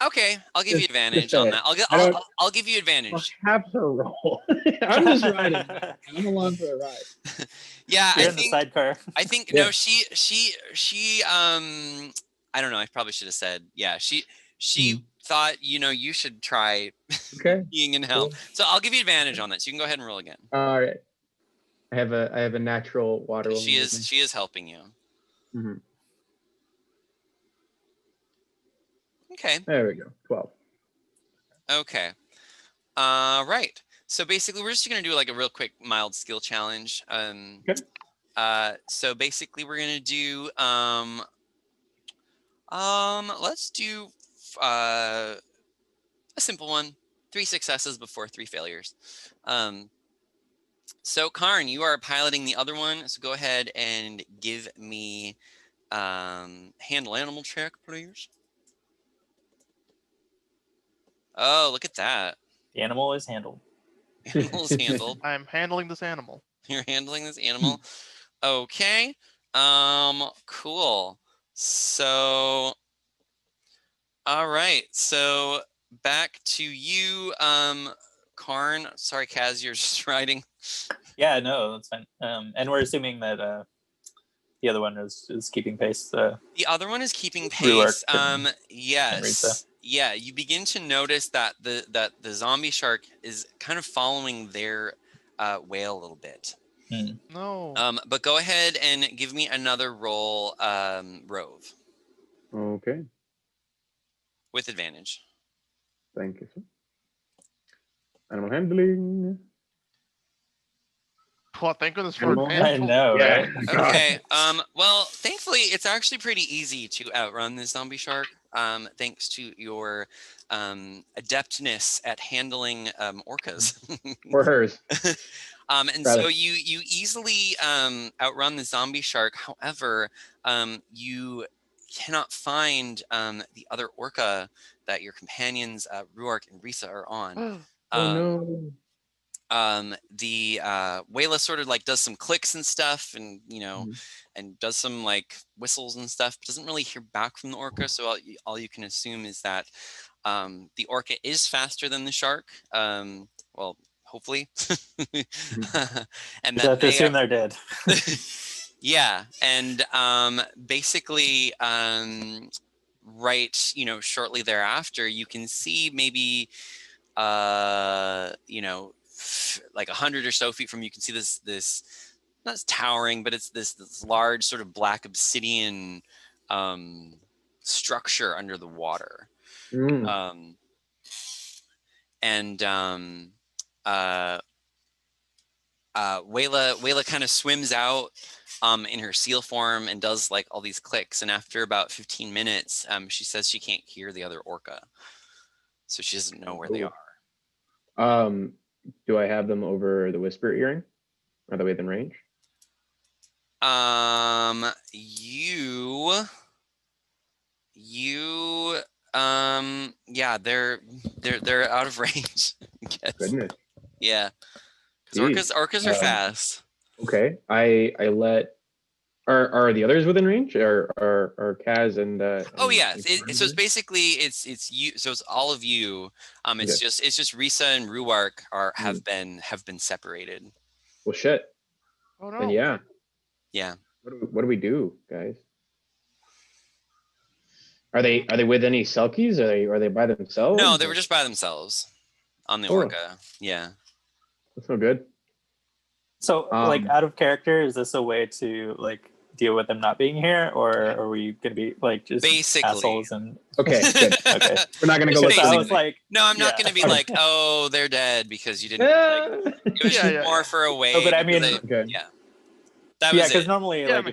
S2: okay, I'll give you
S3: Just
S2: advantage
S3: say
S2: on
S3: it.
S2: that.
S3: I don't-
S2: I'll give you
S3: I'll
S2: advantage.
S3: have her roll. I'm just riding. I'm along for the ride.
S2: Yeah,
S4: You're
S2: I
S4: in the
S2: think
S4: sidecar.
S2: no,
S3: Yeah.
S2: she I don't know, I probably should have said, yeah, she thought, you should try
S3: Okay.
S2: being in helm.
S3: Cool.
S2: So I'll give you advantage on that. So you can go ahead and roll again.
S3: All right. I have a natural water. rolling
S2: She
S3: with me.
S2: is helping you.
S3: Mhm.
S2: Okay.
S3: There we go. 12.
S2: Okay. Right. So basically we're just gonna do like a real quick mild skill challenge.
S3: Okay.
S2: So basically we're gonna do let's do a simple one. 3 successes before 3 failures. So Karn, you are piloting the other one. So go ahead and give me handle animal check, please. Oh, look at that.
S4: The animal is handled.
S2: Animal is handled.
S1: I'm handling this animal.
S2: You're handling this animal. Okay. Cool. So all right. So back to you, Karn. Sorry, Kaz, you're just riding.
S4: Yeah, no, that's fine. And we're assuming that the other one is keeping pace.
S2: The other one is keeping
S4: Ruark
S2: pace.
S4: and
S2: Yes.
S4: Risa.
S2: Yeah, you begin to notice that the zombie shark is kind of following their whale a little bit.
S1: No.
S2: But go ahead and give me another roll, Rove,
S3: Okay.
S2: with advantage.
S3: Thank you, sir. Animal handling.
S1: Well, thank goodness for
S3: Animal
S1: advantage.
S4: I know,
S3: Yeah.
S4: right?
S2: Okay. Well, thankfully, it's actually pretty easy to outrun this zombie shark. Thanks to your adeptness at handling orcas.
S3: Or hers.
S2: And
S3: Rather.
S2: so you easily outrun the zombie shark. However, you cannot find the other orca that your companions Ruark and Risa are on.
S3: Oh no.
S2: The Wayla sort of like does some clicks and stuff, and
S3: Mhm.
S2: and does some like whistles and stuff. Doesn't really hear back from the orca, so all you can assume is that the orca is faster than the shark. Well, hopefully, and
S4: You
S2: that
S4: have to assume they're dead.
S2: yeah, and basically, right, shortly thereafter, you can see maybe like 100 or so feet from you, can see this not towering, but it's this large sort of black obsidian structure under the water.
S3: Mm.
S2: And Wayla kind of swims out in her seal form and does like all these clicks, and after about 15 minutes she says she can't hear the other orca, so she doesn't know where they are.
S3: Do I have them over the whisper earring? Are they within range?
S2: Yeah, they're out of range. I guess.
S3: Goodness.
S2: Yeah, because orcas are fast.
S3: Okay, I let. Are the others within range? Are Kaz and?
S2: Oh
S3: and-
S2: yeah,
S3: and
S2: so it's basically it's you. So it's all of you. It's just Risa and Ruark have been separated.
S3: Well, shit.
S1: Oh no.
S3: Then yeah.
S2: Yeah.
S3: What do we do, guys? Are they with any Selkies? Are they by themselves?
S2: No, they were just by themselves on the orca. Yeah.
S3: That's no good.
S4: So, like, out of character, is this a way to like deal with them not being here, or are we gonna be like just
S2: basically
S4: assholes and
S3: Okay, good.
S4: okay?
S3: We're not gonna go.
S2: Just
S3: Look
S4: I was like,
S2: no, I'm not going to be
S3: Okay.
S2: like, oh, they're dead because you didn't. Like, it was just more for a way.
S4: No, but I mean,
S3: okay.
S2: yeah, that was
S4: because
S2: it.
S4: normally,
S1: Yeah,
S4: like,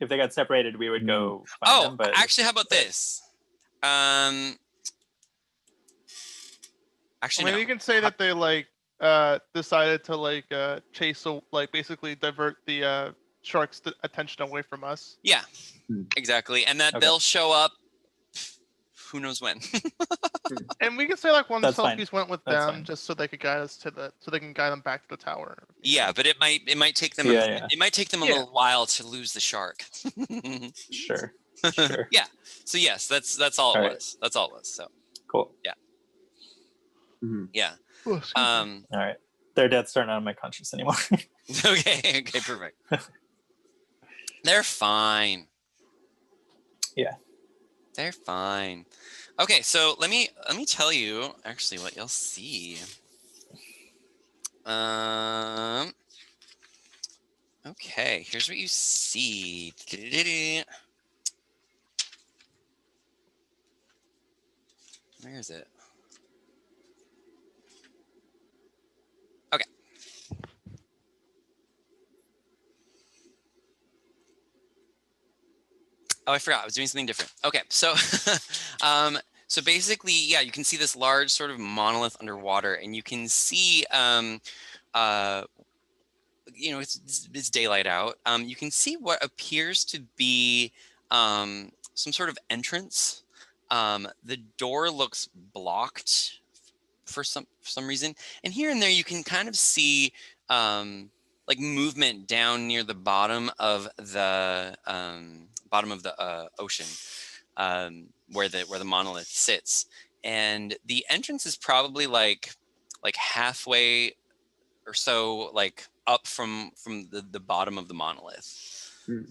S4: if they got separated, we would go find
S2: Oh,
S4: them. But
S2: actually, how about this? Actually,
S1: Maybe
S2: no.
S1: you can say that they like decided to like chase, so like basically divert the shark's attention away from us.
S2: Yeah, exactly, and that they'll show up. Who knows when?
S1: And we can say like one of the
S4: That's fine.
S1: selfies went with
S4: That's
S1: them
S4: fine.
S1: just so they could guide us so they can guide them back to the tower.
S2: Yeah, but it might take them
S4: Yeah.
S2: it might take them a
S1: Yeah.
S2: little while to lose the shark.
S4: Sure. Sure.
S2: Yeah. So yes, that's all it
S4: All right.
S2: was. That's all it was. So
S4: Cool.
S3: Mhm.
S2: yeah.
S1: Oh, excuse me.
S4: All right. Their deaths aren't on my conscience anymore.
S2: Okay, perfect. They're fine.
S4: Yeah.
S2: They're fine. Okay, so let me tell you actually what you'll see. Okay, here's what you see. Where is it? Okay. Oh, I forgot. I was doing something different. Okay, so so basically, yeah, you can see this large sort of monolith underwater, and you can see it's daylight out. You can see what appears to be some sort of entrance. The door looks blocked for some reason, and here and there you can kind of see like movement down near the bottom of the ocean, where the monolith sits, and the entrance is probably like halfway or so like up from the bottom of the monolith.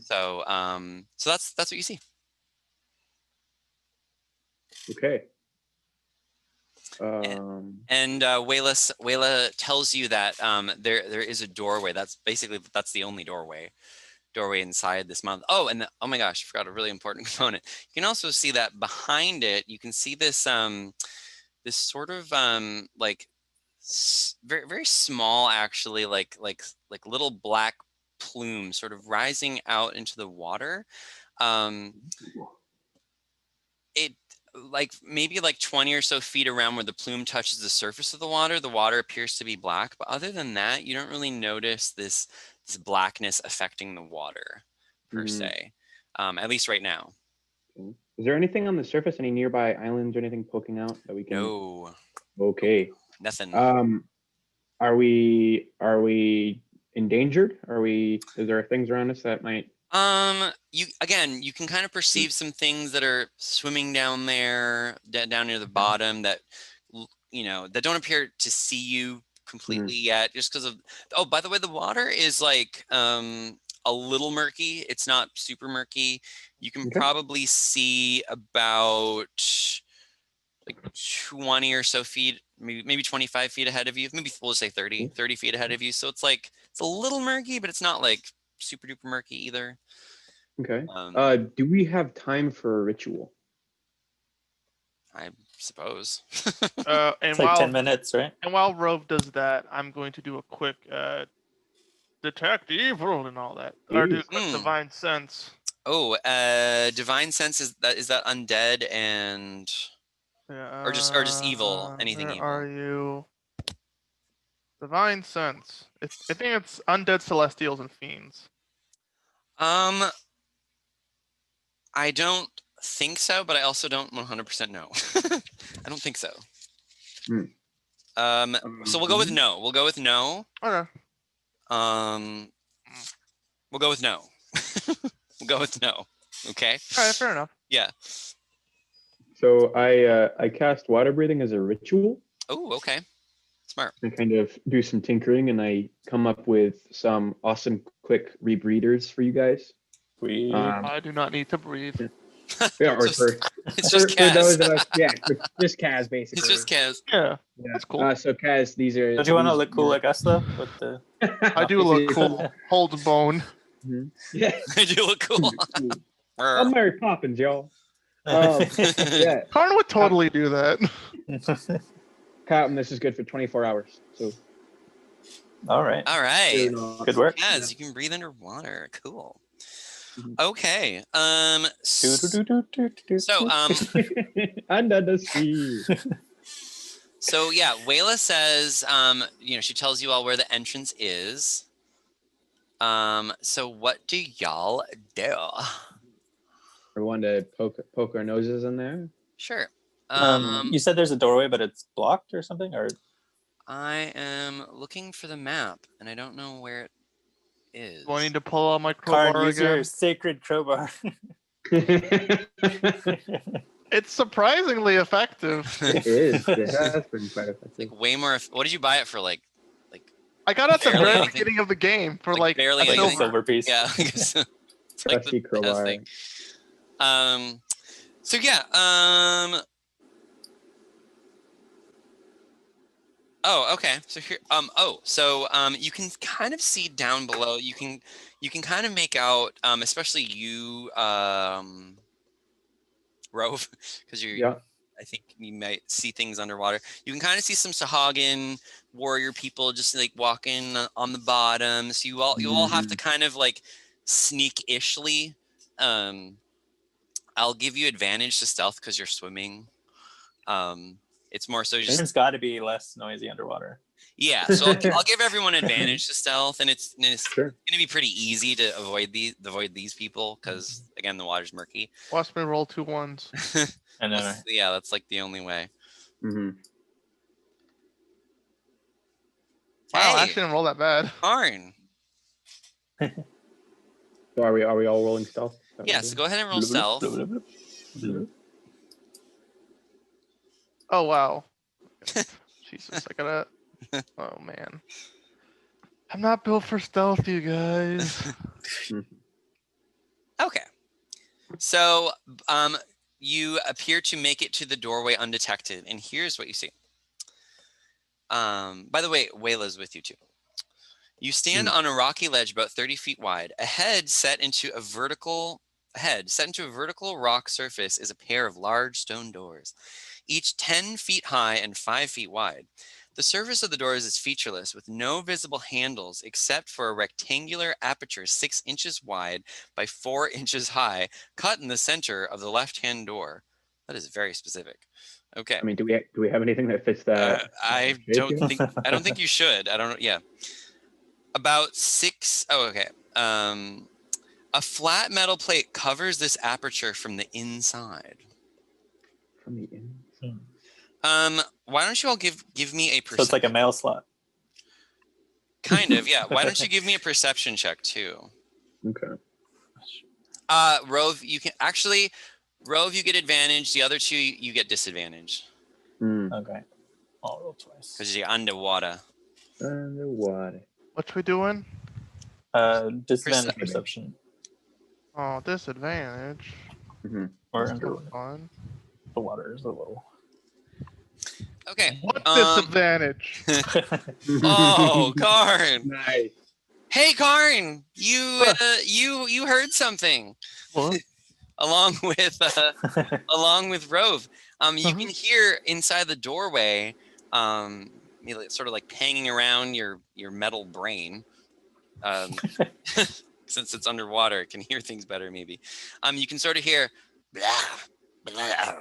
S2: So so that's what you see.
S3: Okay.
S2: And Wayla tells you that there is a doorway. That's the only doorway inside this monolith. Oh, and oh my gosh, I forgot a really important component. You can also see that behind it, you can see this this sort of like very very small, actually, like little black plume sort of rising out into the water. It like maybe like 20 or so feet around where the plume touches the surface of the water appears to be black, but other than that, you don't really notice this blackness affecting the water per se, at least right now.
S3: Is there anything on the surface, any nearby islands or anything poking out that we can?
S2: No.
S3: Okay.
S2: Nothing.
S3: Are we endangered? Is there things around us that might?
S2: You can kind of perceive some things that are swimming down there, down near the bottom, that that don't appear to see you completely yet, just because of. Oh, by the way, the water is like a little murky. It's not super murky. You can probably see about like 20 or so feet, maybe 25 feet ahead of you. Maybe we'll just say 30 feet ahead of you. So it's a little murky, but it's not like super duper murky either.
S3: Okay. Do we have time for a ritual?
S2: I suppose.
S1: And
S4: It's like 10 minutes, right?
S1: And while Rove does that, I'm going to do a quick detect evil and all that. Or do a quick divine sense.
S2: Oh, divine sense, is that undead and or just evil? Anything
S1: where
S2: evil?
S1: Are you? Divine sense. I think it's undead celestials and fiends.
S2: I don't think so, but I also don't 100% know. I don't think so. So we'll go with no. We'll go with no.
S1: Okay.
S2: We'll go with no. We'll go with no. Okay.
S1: All right, fair enough.
S2: Yeah.
S3: So I cast water breathing as a ritual.
S2: Oh, okay. Smart.
S3: I kind of do some tinkering, and I come up with some awesome quick rebreathers for you guys.
S1: I do not need to breathe.
S3: Yeah, or for those of us, just Kaz basically.
S2: It's just Kaz.
S1: Yeah, that's cool.
S3: So Kaz, these are.
S4: Don't you want to look cool like us though? With the
S1: I do look cool. Hold the bone.
S3: Yeah,
S2: I do look cool.
S3: I'm Mary Poppins, y'all. Yeah,
S1: Karn would totally do that.
S3: Cotton, this is good for 24 hours. So.
S4: All right. Good work.
S2: Kaz, you can breathe underwater. Cool. Okay. So
S3: under the sea.
S2: So yeah, Wayla says, she tells you all where the entrance is. So what do y'all do?
S3: We want to poke our noses in there.
S2: Sure.
S4: You said there's a doorway, but it's blocked or something, or
S2: I am looking for the map, and I don't know where it is.
S1: Do I need to pull out my crowbar
S4: Karn, use
S1: again?
S4: your sacred crowbar.
S1: It's surprisingly effective.
S3: It is. It has been quite effective.
S2: Like way more. What did you buy it for? Like
S1: I got it at the
S2: Barely
S1: very
S2: anything.
S1: beginning of the game for like
S2: barely
S1: a
S4: Like a
S2: anything.
S1: silver.
S4: silver piece.
S2: Yeah. I guess it's like
S3: Trusty
S2: the best
S3: crowbar.
S2: thing. So yeah. Oh, okay. So here. You can kind of see down below. You can kind of make out, especially you, Rove, because you're.
S3: Yeah.
S2: I think you might see things underwater. You can kind of see some Sahaugin warrior people just like walking on the bottom. So you all have to kind of like sneak-ishly. I'll give you advantage to stealth because you're swimming. It's more so just
S4: It's got to be less noisy underwater.
S2: yeah. So I'll give everyone advantage to stealth, and it's
S3: Sure.
S2: gonna be pretty easy to avoid these people because again the water's murky.
S1: Watch me roll 2 1s.
S4: And then
S2: Yeah, that's like the only way.
S3: Mm-hmm.
S1: Wow, I
S2: Hey,
S1: actually didn't roll that bad.
S2: Karn.
S3: So are we all rolling stealth? Is that what
S2: Yeah,
S3: we're
S2: so
S3: doing?
S2: go ahead and roll stealth.
S1: Oh wow. Jesus, I gotta. Oh man. I'm not built for stealth, you guys.
S2: Okay. So, you appear to make it to the doorway undetected, and here's what you see. By the way, Wayla's with you too. You stand on a rocky ledge about 30 feet wide. A head set into a vertical rock surface is a pair of large stone doors, each 10 feet high and 5 feet wide. The surface of the doors is featureless, with no visible handles except for a rectangular aperture 6 inches wide by 4 inches high, cut in the center of the left-hand door. That is very specific. Okay.
S3: I mean, do we have anything that fits that?
S2: I don't think you should. I don't know. Yeah. About 6. Oh, okay. A flat metal plate covers this aperture from the inside.
S3: From the inside.
S2: Why don't you all give me a perception?
S4: So it's like a mail slot.
S2: Kind of, yeah. Why don't you give me a perception check too?
S3: Okay.
S2: Rove, you can actually. Rove, you get advantage. The other two, you get disadvantage.
S4: Okay. I'll roll twice.
S2: Because you're underwater.
S3: Underwater.
S1: What we doing?
S4: Disadvantage perception.
S1: Oh, disadvantage.
S3: Mm-hmm.
S4: Or
S1: That's
S4: under
S1: kinda fun.
S4: the water is a little.
S2: Okay.
S1: What disadvantage?
S2: Oh, Karn.
S3: Nice.
S2: Hey, Karn. You heard something.
S1: What?
S2: Along with Rove. You can hear inside the doorway, sort of like panging around your metal brain. Since it's underwater, it can hear things better maybe. You can sort of hear blah, blah.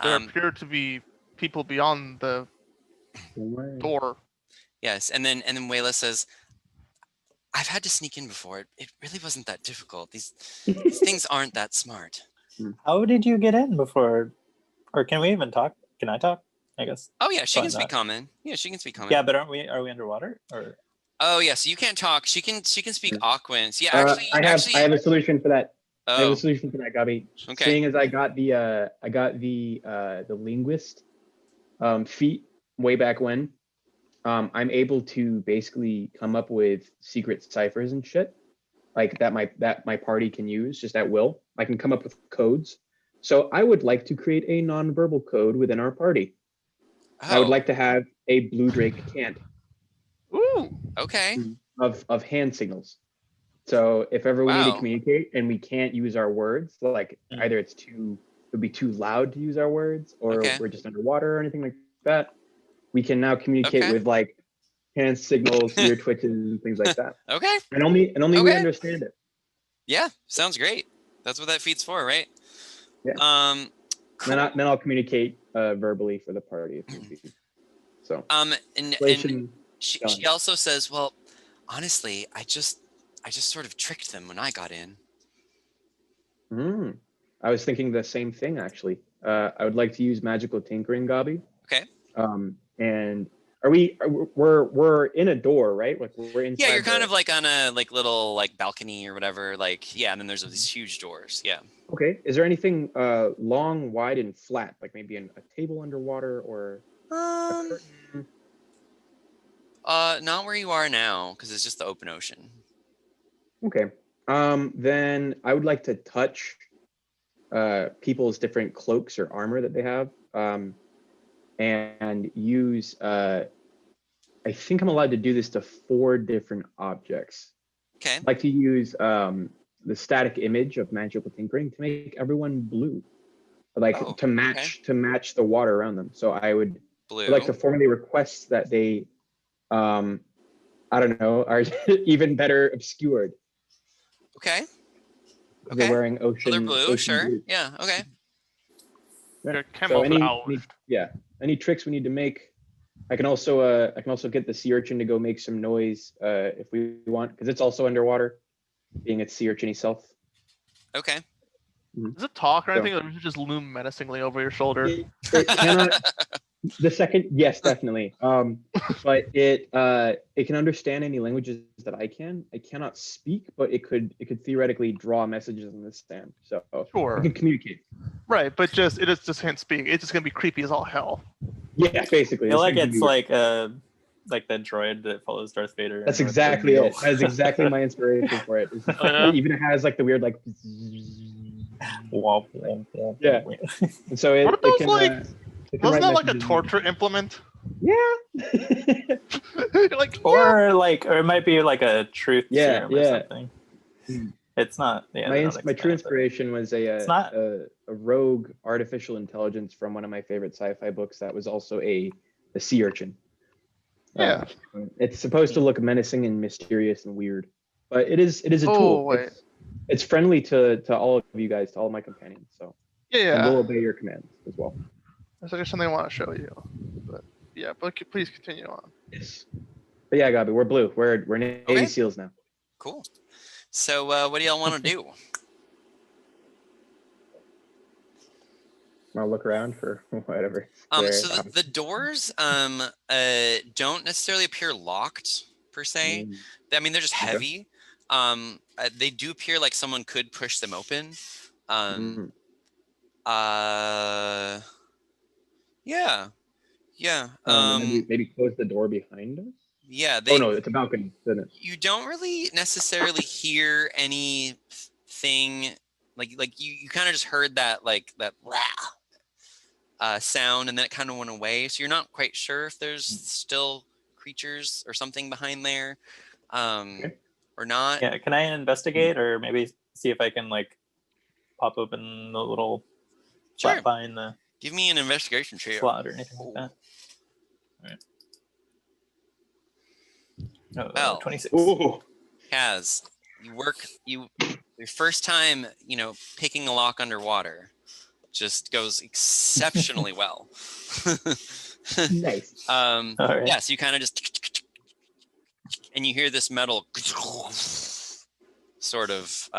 S1: There appear to be people beyond the door.
S2: Yes, and then Wayla says, I've had to sneak in before. It really wasn't that difficult. These things aren't that smart.
S4: How did you get in before? Or can we even talk? Can I talk? I guess.
S2: Oh yeah, she
S4: Why
S2: can speak
S4: not?
S2: common. Yeah, she can speak common.
S4: Yeah, but are we underwater? Or
S2: Oh yeah, so you can't talk. She can speak Aquans. Yeah, actually,
S3: I have a solution for that.
S2: Oh.
S3: I have a solution for that, Gabi.
S2: Okay.
S3: Seeing as I got the linguist feat way back when, I'm able to basically come up with secret ciphers and shit like that my party can use just at will. I can come up with codes. So I would like to create a nonverbal code within our party. I would like to have a blue drake cant.
S1: Ooh.
S2: Okay.
S3: Of hand signals. So if ever we need
S2: Wow.
S3: to communicate and we can't use our words, like either it would be too loud to use our words, or we're just underwater or anything like that, we can now communicate with like hand signals, ear twitches, and things like that.
S2: Okay.
S3: And only we understand it.
S2: Yeah, sounds great. That's what that feat's for, right?
S3: Yeah.
S2: Cool.
S3: Then I'll communicate verbally for the party if need be. So.
S2: And she also says, well, honestly, I just sort of tricked them when I got in.
S3: I was thinking the same thing actually. I would like to use magical tinkering, Gabi.
S2: Okay.
S3: And we're in a door, right? Like we're inside.
S2: Yeah, you're kind of like on a like little like balcony or whatever. Like, yeah, and then there's these huge doors. Yeah.
S3: Okay. Is there anything long, wide, and flat, like maybe a table underwater or a curtain?
S2: Not where you are now, because it's just the open ocean.
S3: Okay. Then I would like to touch people's different cloaks or armor that they have, and use. I think I'm allowed to do this to 4 different objects.
S2: Okay.
S3: I'd like to use the static image of magical tinkering to make everyone blue, like to match the water around them. So I would like to formally request that they, I don't know, are even better obscured.
S2: Okay.
S3: They're wearing ocean.
S2: So they're blue,
S3: ocean
S2: sure.
S3: boots.
S2: Yeah. Okay.
S1: They're camouflaged.
S3: Any tricks we need to make? I can also get the sea urchin to go make some noise if we want, because it's also underwater, being its sea urchin-y self.
S2: Okay.
S1: Does it talk or anything, or does it just loom menacingly over your shoulder?
S3: It cannot. The second, yes, definitely. But it can understand any languages that I can. I cannot speak, but it could theoretically draw messages in the sand. So
S1: Sure.
S3: it can communicate.
S1: Right, but it just can't speak. It's just gonna be creepy as all hell.
S3: Yeah, basically.
S4: I feel like it's like the droid that follows Darth Vader.
S3: That's exactly it. That is exactly my inspiration for it. It even has like the weird like. Yeah. And so it,
S1: What are those
S3: can,
S1: like? Wasn't that like a
S3: messages.
S1: torture implement?
S3: Yeah.
S1: Like,
S4: or it might be like a truth
S3: Yeah,
S4: serum or something. It's not. Yeah,
S3: my true inspiration was
S4: It's not-
S3: a rogue artificial intelligence from one of my favorite sci-fi books that was also a sea urchin.
S1: Yeah.
S3: It's supposed to look menacing and mysterious and weird, but it is a
S1: Oh,
S3: tool.
S1: wait.
S3: It's friendly to all of you guys, to all my companions. So
S1: Yeah.
S3: and we'll obey your commands as well.
S1: That's like something I want to show you. But yeah, but please continue on.
S3: Yes. But yeah, Gabi, we're blue. We're Navy SEALs now.
S2: Cool. So what do y'all want to do?
S3: I'll look around for whatever.
S2: So the doors don't necessarily appear locked per se. I mean, they're just heavy. They do appear like someone could push them open. Yeah.
S3: Maybe close the door behind us.
S2: Yeah.
S3: Oh no, it's a balcony, isn't it?
S2: You don't really necessarily hear anything like you kind of just heard that like that sound, and then it kind of went away. So you're not quite sure if there's still creatures or something behind there, or not.
S4: Yeah. Can I investigate, or maybe see if I can like pop open the little flap behind the
S2: Give me an investigation check.
S4: slot or anything like that? All right. Oh,
S2: Well,
S4: 26.
S2: Kaz, your first time, picking a lock underwater just goes exceptionally well.
S3: Nice.
S4: All right.
S2: Yeah, so you kind of just, and you hear this metal sort of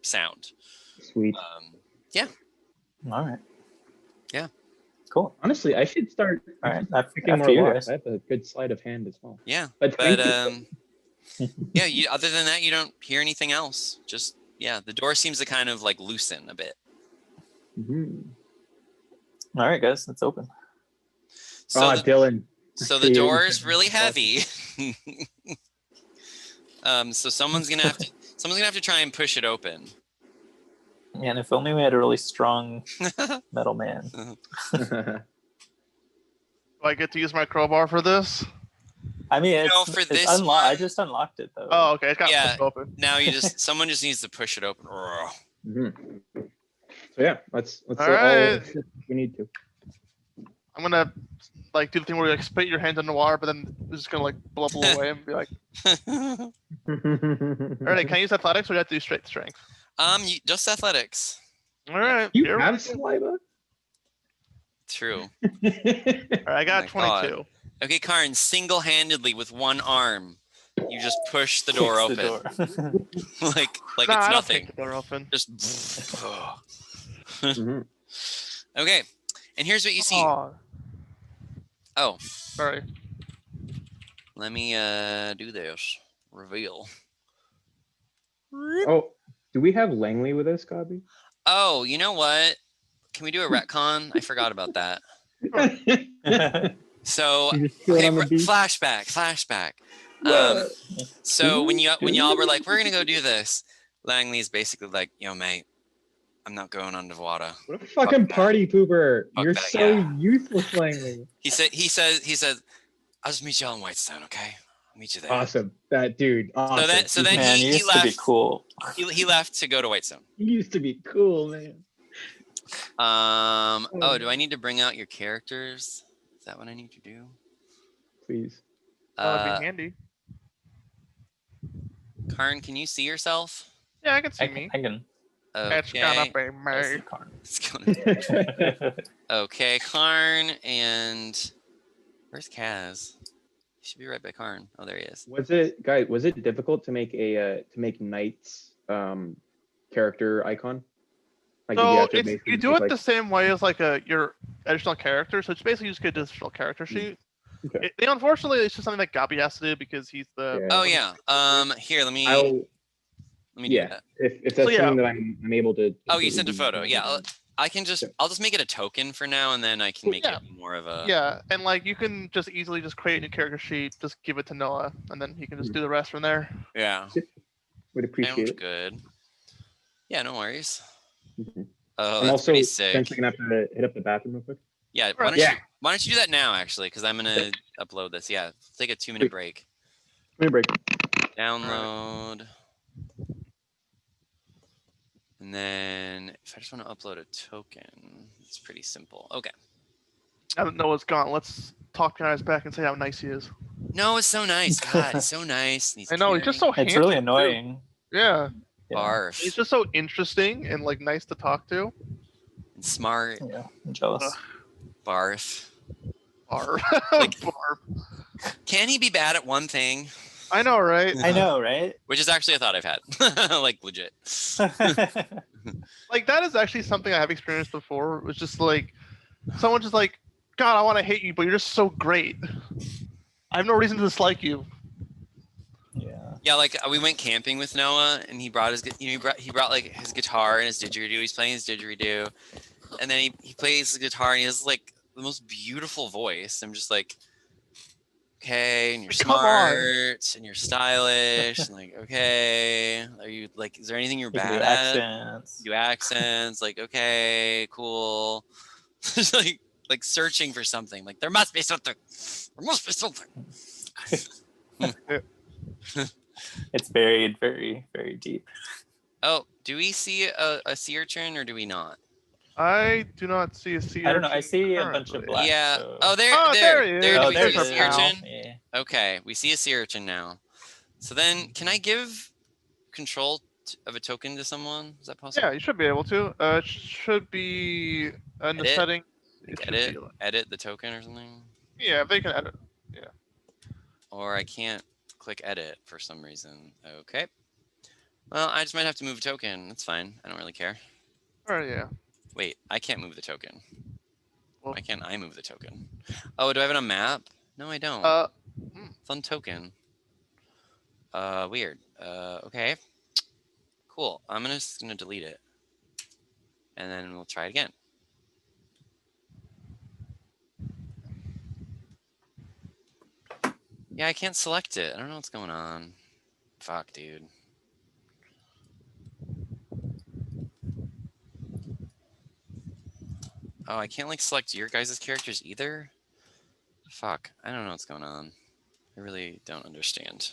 S2: sound.
S3: Sweet.
S2: Yeah.
S4: All right.
S2: Yeah.
S4: Cool.
S3: Honestly, I should start
S4: All right.
S3: picking more
S4: After you
S3: locks.
S4: guys.
S3: I have a good sleight of hand as well.
S2: Yeah.
S3: But thank you.
S2: Yeah, other than that, you don't hear anything else. Just, the door seems to kind of like loosen a bit.
S4: All right, guys, it's open.
S2: So
S3: Dylan.
S2: So the door is really heavy. So someone's gonna have to try and push it open.
S4: And if only we had a really strong metal man.
S1: Do I get to use my crowbar for this?
S4: I mean,
S2: for
S4: it's
S2: this
S4: unlocked.
S2: one-
S4: I just unlocked it though.
S1: Oh, okay. It's got
S2: Yeah.
S1: pushed open.
S2: Now someone just needs to push it open.
S3: So yeah, let's
S1: All
S3: all
S1: right.
S3: if we need to.
S1: I'm gonna like do the thing where you like spit your hand in the water, but then it's just gonna like bubble away and be like, all right, can I use athletics or do I have to do straight strength?
S2: Just athletics.
S1: All right.
S3: You
S1: here we
S3: have
S1: go.
S3: saliva?
S2: True.
S1: All right, I got
S2: Oh my
S1: 22.
S2: Okay, Karin, single-handedly with one arm, you just push the door
S4: Kicks
S2: open,
S4: the door.
S2: like
S1: Nah,
S2: it's
S1: I don't
S2: nothing.
S1: kick the door open.
S2: Just. Okay, and here's what you see.
S1: Aw,
S2: Oh,
S1: sorry.
S2: let me do this. Reveal.
S3: Oh, do we have Langley with us, Cobby?
S2: Oh, you know what? Can we do a retcon? I forgot about that. So,
S3: You just chilling
S2: okay,
S3: on the beach?
S2: flashback.
S3: What?
S2: So when y'all were like, we're gonna go do this, Langley's basically like, yo, mate, I'm not going on to water.
S3: What a fucking party pooper!
S2: Fuck
S3: You're
S2: that,
S3: so
S2: yeah.
S3: useless, Langley.
S2: He said, I'll just meet y'all in Whitestone, okay? I'll meet you there.
S3: Awesome, that dude. Awesome.
S2: So then
S4: Man, you
S2: he
S4: used to be
S2: left.
S4: cool.
S2: He left to go to Whitestone.
S3: He used to be cool, man.
S2: Oh, do I need to bring out your characters? Is that what I need to do?
S3: Please.
S1: That'd be handy.
S2: Karn, can you see yourself?
S1: Yeah, I can see
S4: I
S1: me.
S4: can.
S1: It's gonna
S2: Okay.
S1: be
S4: I see
S1: me.
S4: Karn.
S2: It's gonna- Okay, Karn and where's Kaz? He should be right by Karn. Oh, there he is.
S3: Was it difficult to make Knight's character icon? Like, did you
S1: So
S3: have to
S1: it's,
S3: basically
S1: you do
S3: make,
S1: it
S3: like,
S1: the same way as like your additional character. So it's basically just get a additional character sheet.
S3: Okay.
S1: Unfortunately, it's just something that Gabi has to do because he's the.
S3: Yeah.
S2: Oh yeah. Here, let me
S3: I'll
S2: do
S3: yeah.
S2: that.
S3: If
S1: So,
S3: that's
S1: yeah.
S3: something that I'm able to.
S2: Oh, you
S3: completely
S2: sent a
S3: do,
S2: photo.
S3: then-
S2: Yeah, I'll just make it a token for now, and then I can make
S1: Yeah.
S2: it more of a.
S1: Yeah, and like you can just easily just create a new character sheet, just give it to Noah, and then he can just do the rest from there.
S2: Yeah.
S3: Would appreciate
S2: Sounds
S3: it.
S2: good. Yeah, no worries.
S3: Mhm.
S2: Oh,
S3: I'm
S2: that's
S3: also
S2: pretty sick.
S3: potentially gonna have to hit up the bathroom real quick.
S2: Yeah,
S1: Right.
S2: why don't you do that now, actually? Because I'm gonna upload this. Yeah, take a 2-minute
S3: Sweet.
S2: break.
S3: Give me a break.
S2: Download. And then if I just want to upload a token, it's pretty simple. Okay.
S1: Now that Noah's gone, let's talk guys back and say how nice he is.
S2: No, it's so nice. God, he's so nice. And he's
S1: I know he's just
S2: caring.
S1: so
S4: It's
S1: handsome.
S4: really
S1: too.
S4: annoying.
S1: Yeah,
S4: Yeah.
S2: Barf.
S1: he's just so interesting and like nice to talk to.
S2: And smart.
S4: Yeah, I'm jealous.
S2: Barf.
S1: Barb.
S2: Like-
S1: Barb.
S2: Can he be bad at one thing?
S1: I know, right?
S4: I know, right?
S2: Which is actually a thought I've had. Like, legit.
S1: Like that is actually something I have experienced before. It was just like someone just like, God, I want to hate you, but you're just so great. I have no reason to dislike you.
S4: Yeah.
S2: Yeah, like we went camping with Noah, and he brought his, he brought like his guitar and his didgeridoo. He's playing his didgeridoo, and then he plays the guitar, and he has like the most beautiful voice. I'm just like, okay, and you're
S1: Come on.
S2: smart, and you're stylish, and like, okay, are you like, is there anything you're
S4: You can
S2: bad
S4: do
S2: at?
S4: accents.
S2: Do accents, like, okay, cool. Just like searching for something. Like there must be something. There must be something.
S4: It's buried very, very deep.
S2: Oh, do we see a sea urchin or do we not?
S1: I do not see a sea
S4: I don't know. I
S1: urchin
S4: see a bunch of
S1: currently.
S4: black.
S2: Yeah.
S4: So...
S2: Oh, there
S1: Oh, there he is.
S2: do
S4: Oh,
S2: we
S4: there's
S2: see a
S1: our
S2: sea
S1: pal.
S2: urchin?
S4: Yeah.
S2: Okay, we see a sea urchin now. So then, can I give control of a token to someone? Is that possible?
S1: Yeah, you should be able to. It should be in the
S2: Edit?
S1: setting.
S2: Like
S1: It should
S2: edit,
S1: be like-
S2: edit the token or something?
S1: yeah, they can edit.
S2: Or I can't click edit for some reason. Okay. Well, I just might have to move a token. That's fine. I don't really care.
S1: Oh yeah.
S2: Wait, I can't move the token.
S1: Well-
S2: Why can't I move the token? Oh, do I have it on map? No, I don't. It's on token. Weird. Okay. Cool. I'm just gonna delete it. And then we'll try it again. Yeah, I can't select it. I don't know what's going on. Fuck, dude. Oh, I can't like select your guys' characters either? Fuck, I don't know what's going on. I really don't understand.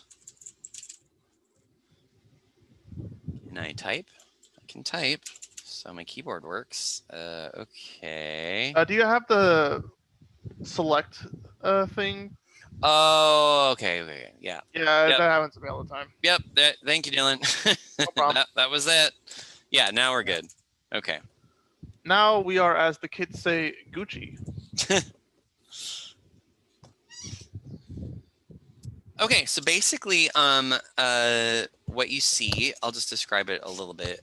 S2: Can I type? I can type. So my keyboard works. Okay.
S1: Do you have the select thing?
S2: Oh, okay. Yeah.
S1: Yeah,
S2: Yep.
S1: that happens to me all the time.
S2: Yep. Thank you, Dylan.
S1: No problem.
S2: that was it. Yeah, now we're good. Okay.
S1: Now we are, as the kids say, Gucci.
S2: Okay, so basically, what you see, I'll just describe it a little bit.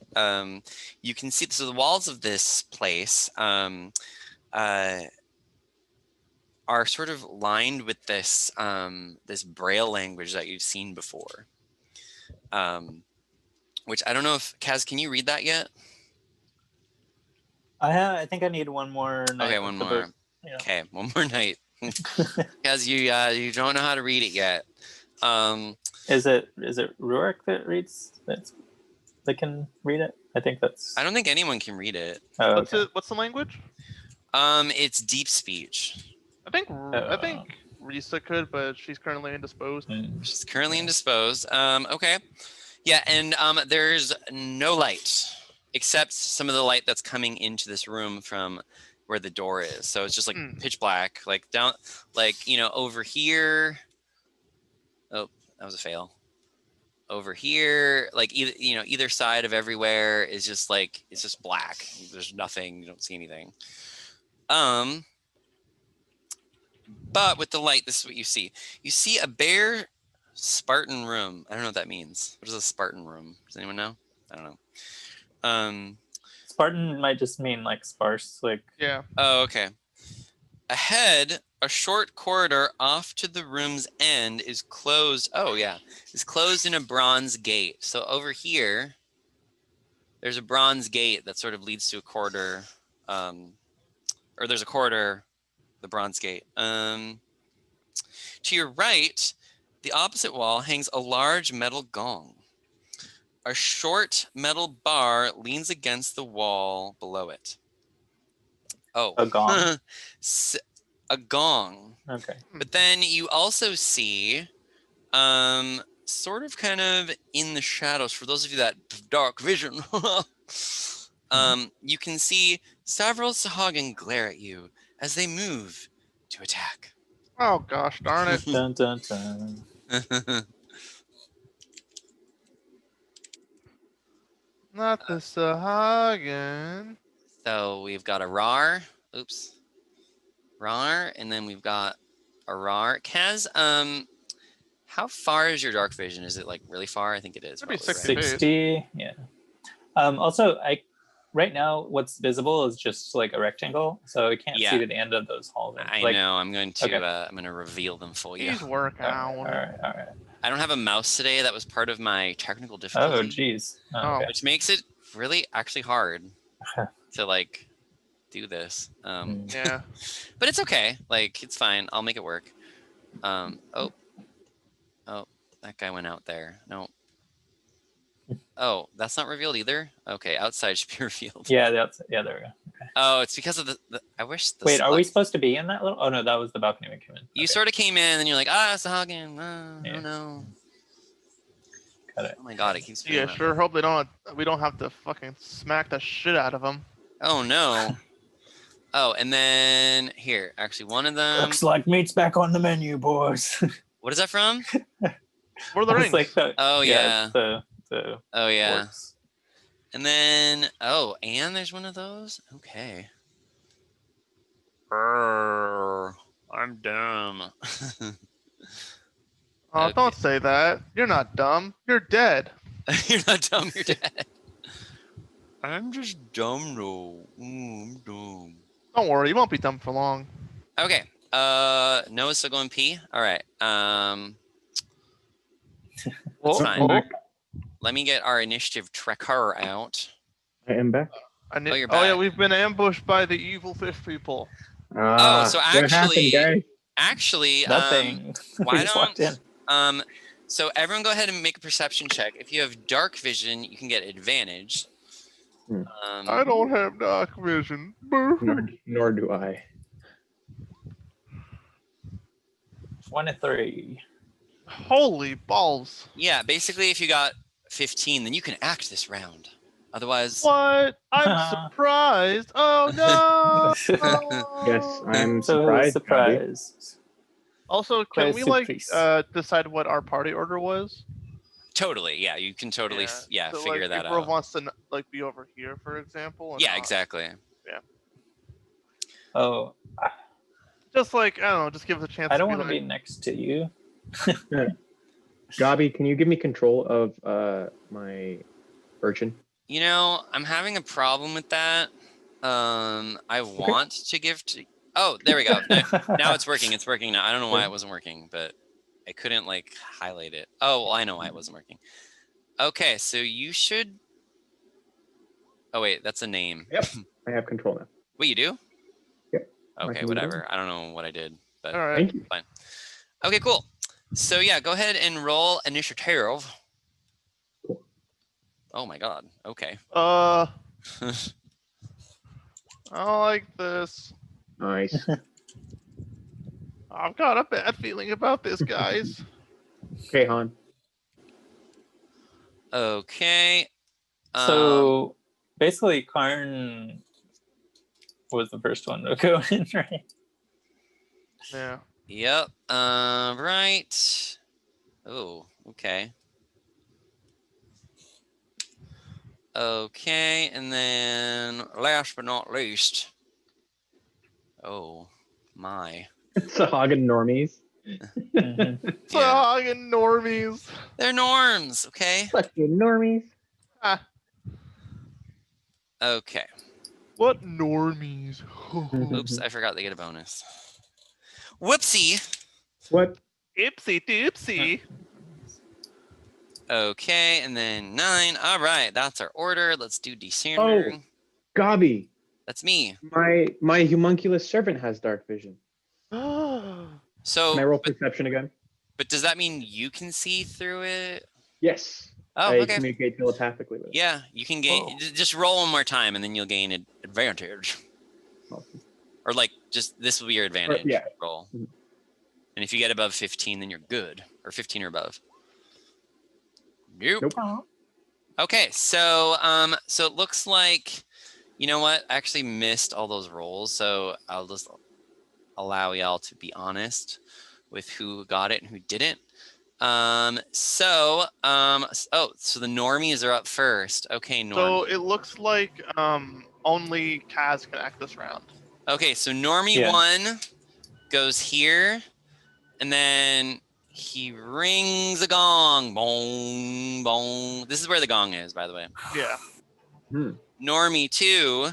S2: You can see, so the walls of this place are sort of lined with this this Braille language that you've seen before. Which I don't know if, Kaz, can you read that yet?
S4: I think I need one more night.
S2: Okay, one
S4: with the
S2: more.
S4: book. Yeah.
S2: Okay, one more night. Kaz, you don't know how to read it yet.
S4: Is it Ruark that reads that can read it? I think that's.
S2: I don't think anyone can read it.
S4: Oh,
S1: What's
S4: okay.
S1: it? What's the language?
S2: It's deep speech.
S1: I think Risa could, but she's currently indisposed.
S2: She's currently indisposed. Okay. Yeah, and there's no light except some of the light that's coming into this room from where the door is. So it's just like pitch black, like down, like, you know, over here. Oh, that was a fail. Over here, like either side of everywhere is just like, it's just black. There's nothing. You don't see anything. But with the light, this is what you see. You see a bare Spartan room. I don't know what that means. What is a Spartan room? Does anyone know? I don't know.
S4: Spartan might just mean like sparse, like.
S1: Yeah.
S2: Oh, okay. Ahead, a short corridor off to the room's end is closed. Oh, yeah. Is closed in a bronze gate. So over here, there's a bronze gate that sort of leads to a corridor. Or there's a corridor, the bronze gate. To your right, the opposite wall hangs a large metal gong. A short metal bar leans against the wall below it. Oh.
S4: A gong?
S2: A gong.
S4: Okay.
S2: But then you also see, sort of kind of in the shadows, for those of you that have dark vision, you can see several Sahaugin glare at you as they move to attack.
S1: Oh gosh, darn it!
S4: Dun dun dun.
S1: Not the Sahaugin.
S2: So we've got a rar. Oops. Rar, and then we've got a rar. Kaz, how far is your dark vision? Is it like really far? I think it is.
S1: It'd be
S2: Probably,
S1: 60
S2: right?
S4: 60. Yeah. Also, right now what's visible is just like a rectangle, so I can't see to the end of those halls.
S2: I
S4: like,
S2: know. I'm going to
S4: okay.
S2: I'm going to reveal them for you.
S1: He's working out.
S4: All right.
S2: I don't have a mouse today. That was part of my technical difficulty.
S4: Oh, geez.
S1: Oh.
S4: Okay.
S2: Which makes it really actually hard to like do this.
S1: Yeah.
S2: But it's okay. Like, it's fine. I'll make it work. Oh, that guy went out there. No. Oh, that's not revealed either. Okay, outside should be revealed.
S4: Yeah, there we go. Okay.
S2: Oh, it's because of the I wish.
S4: Wait, are we supposed to be in that little? Oh no, that was the balcony we came in.
S2: You sort of came in and you're like, Sahaugin.
S4: Yeah.
S2: Oh no.
S4: Got it.
S2: Oh my god, it keeps.
S1: Yeah, sure. Hope we don't have to fucking smack the shit out of him.
S2: Oh no. Oh, and then here, actually, one of them.
S4: Looks like meat's back on the menu, boys.
S2: What is that from?
S1: What are the rings?
S4: Like
S2: Oh yeah.
S4: it's the
S2: Oh yeah.
S4: orcs.
S2: And then and there's one of those. Okay. I'm dumb.
S1: Oh,
S2: Okay.
S1: don't say that. You're not dumb. You're dead.
S2: You're not dumb. You're dead. I'm just dumb though. I'm dumb.
S1: Don't worry, you won't be dumb for long.
S2: Okay. Noah's still going pee. All right. That's fine. Let me get our initiative tracker out.
S3: I am back.
S2: You're
S1: Oh yeah,
S2: back.
S1: we've been ambushed by the evil fish people.
S2: So
S3: what happened, guys?
S2: actually,
S4: Nothing.
S2: why
S4: We just walked in.
S2: So everyone go ahead and make a perception check. If you have dark vision, you can get advantage.
S1: I don't have dark vision.
S3: Nor do I.
S4: 23.
S1: Holy balls.
S2: Yeah, basically, if you got 15, then you can act this round. Otherwise,
S1: What? I'm surprised. Oh no.
S3: Yes, I'm
S4: So
S3: surprised.
S4: surprised.
S1: Also, can
S4: Quite
S1: we like
S4: surprised.
S1: decide what our party order was?
S2: totally. Yeah, you can totally.
S1: So,
S2: figure
S1: like,
S2: that
S1: if Rove
S2: out.
S1: wants to like be over here, for example. and
S2: Yeah,
S1: not-
S2: exactly.
S4: Oh,
S1: Just like I don't know, just give us a chance.
S4: I don't
S1: to
S4: want to
S1: like,
S4: be next to you.
S3: Gabi, can you give me control of my urchin?
S2: You know, I'm having a problem with that. I want to give to. Oh, there we go. Now it's working. It's working now. I don't know why it wasn't working, but I couldn't like highlight it. Oh, well, I know why it wasn't working. Okay, so you should. Oh wait, that's a name.
S3: Yep, I have control now.
S2: Wait, you do?
S3: Yep.
S2: Okay, whatever. I don't know what I did, but
S1: All right.
S3: Thank you.
S2: fine. Okay, cool. So yeah, go ahead and roll initiative.
S3: Cool.
S2: Oh my god. Okay.
S1: I don't like this.
S3: Nice.
S1: I've got a bad feeling about this, guys.
S3: Okay, Han.
S2: Okay.
S4: So basically, Karn was the first one to go in, right?
S1: Yeah.
S2: Yep. Right. Oh, okay. Okay, and then last but not least. Oh my.
S3: Sahaugin normies.
S4: Mhm.
S1: Sahaugin normies.
S2: They're norms, okay?
S3: Fucking normies.
S1: Ah,
S2: Okay.
S1: what normies?
S2: Oops, I forgot they get a bonus. Whoopsie.
S3: What?
S1: Ipsy doopsy.
S2: Okay, and then 9. All right, that's our order. Let's do Descender.
S3: Oh. Gabi,
S2: That's me.
S3: my homunculus servant has dark vision.
S2: So,
S3: Can I roll perception again?
S2: but does that mean you can see through it?
S3: Yes.
S2: Oh,
S3: I
S2: okay.
S3: communicate telepathically with it.
S2: Yeah, you can gain.
S1: Whoa.
S2: Just roll one more time, and then you'll gain an advantage.
S3: Awesome.
S2: Or like, just this will be your advantage.
S3: yeah.
S2: Roll.
S3: Mhm.
S2: And if you get above 15, then you're good. Or 15 or above. Nope.
S3: Nope.
S2: Okay, so so it looks like, you know what? I actually missed all those rolls, so I'll just allow y'all to be honest with who got it and who didn't. Oh, so the normies are up first. Okay,
S1: So
S2: normie.
S1: it looks like only Kaz can act this round.
S2: Okay, so normie
S4: Yeah.
S2: 1 goes here, and then he rings a gong. Bong, bong. This is where the gong is, by the way.
S1: Yeah.
S3: Hmm.
S2: Normie 2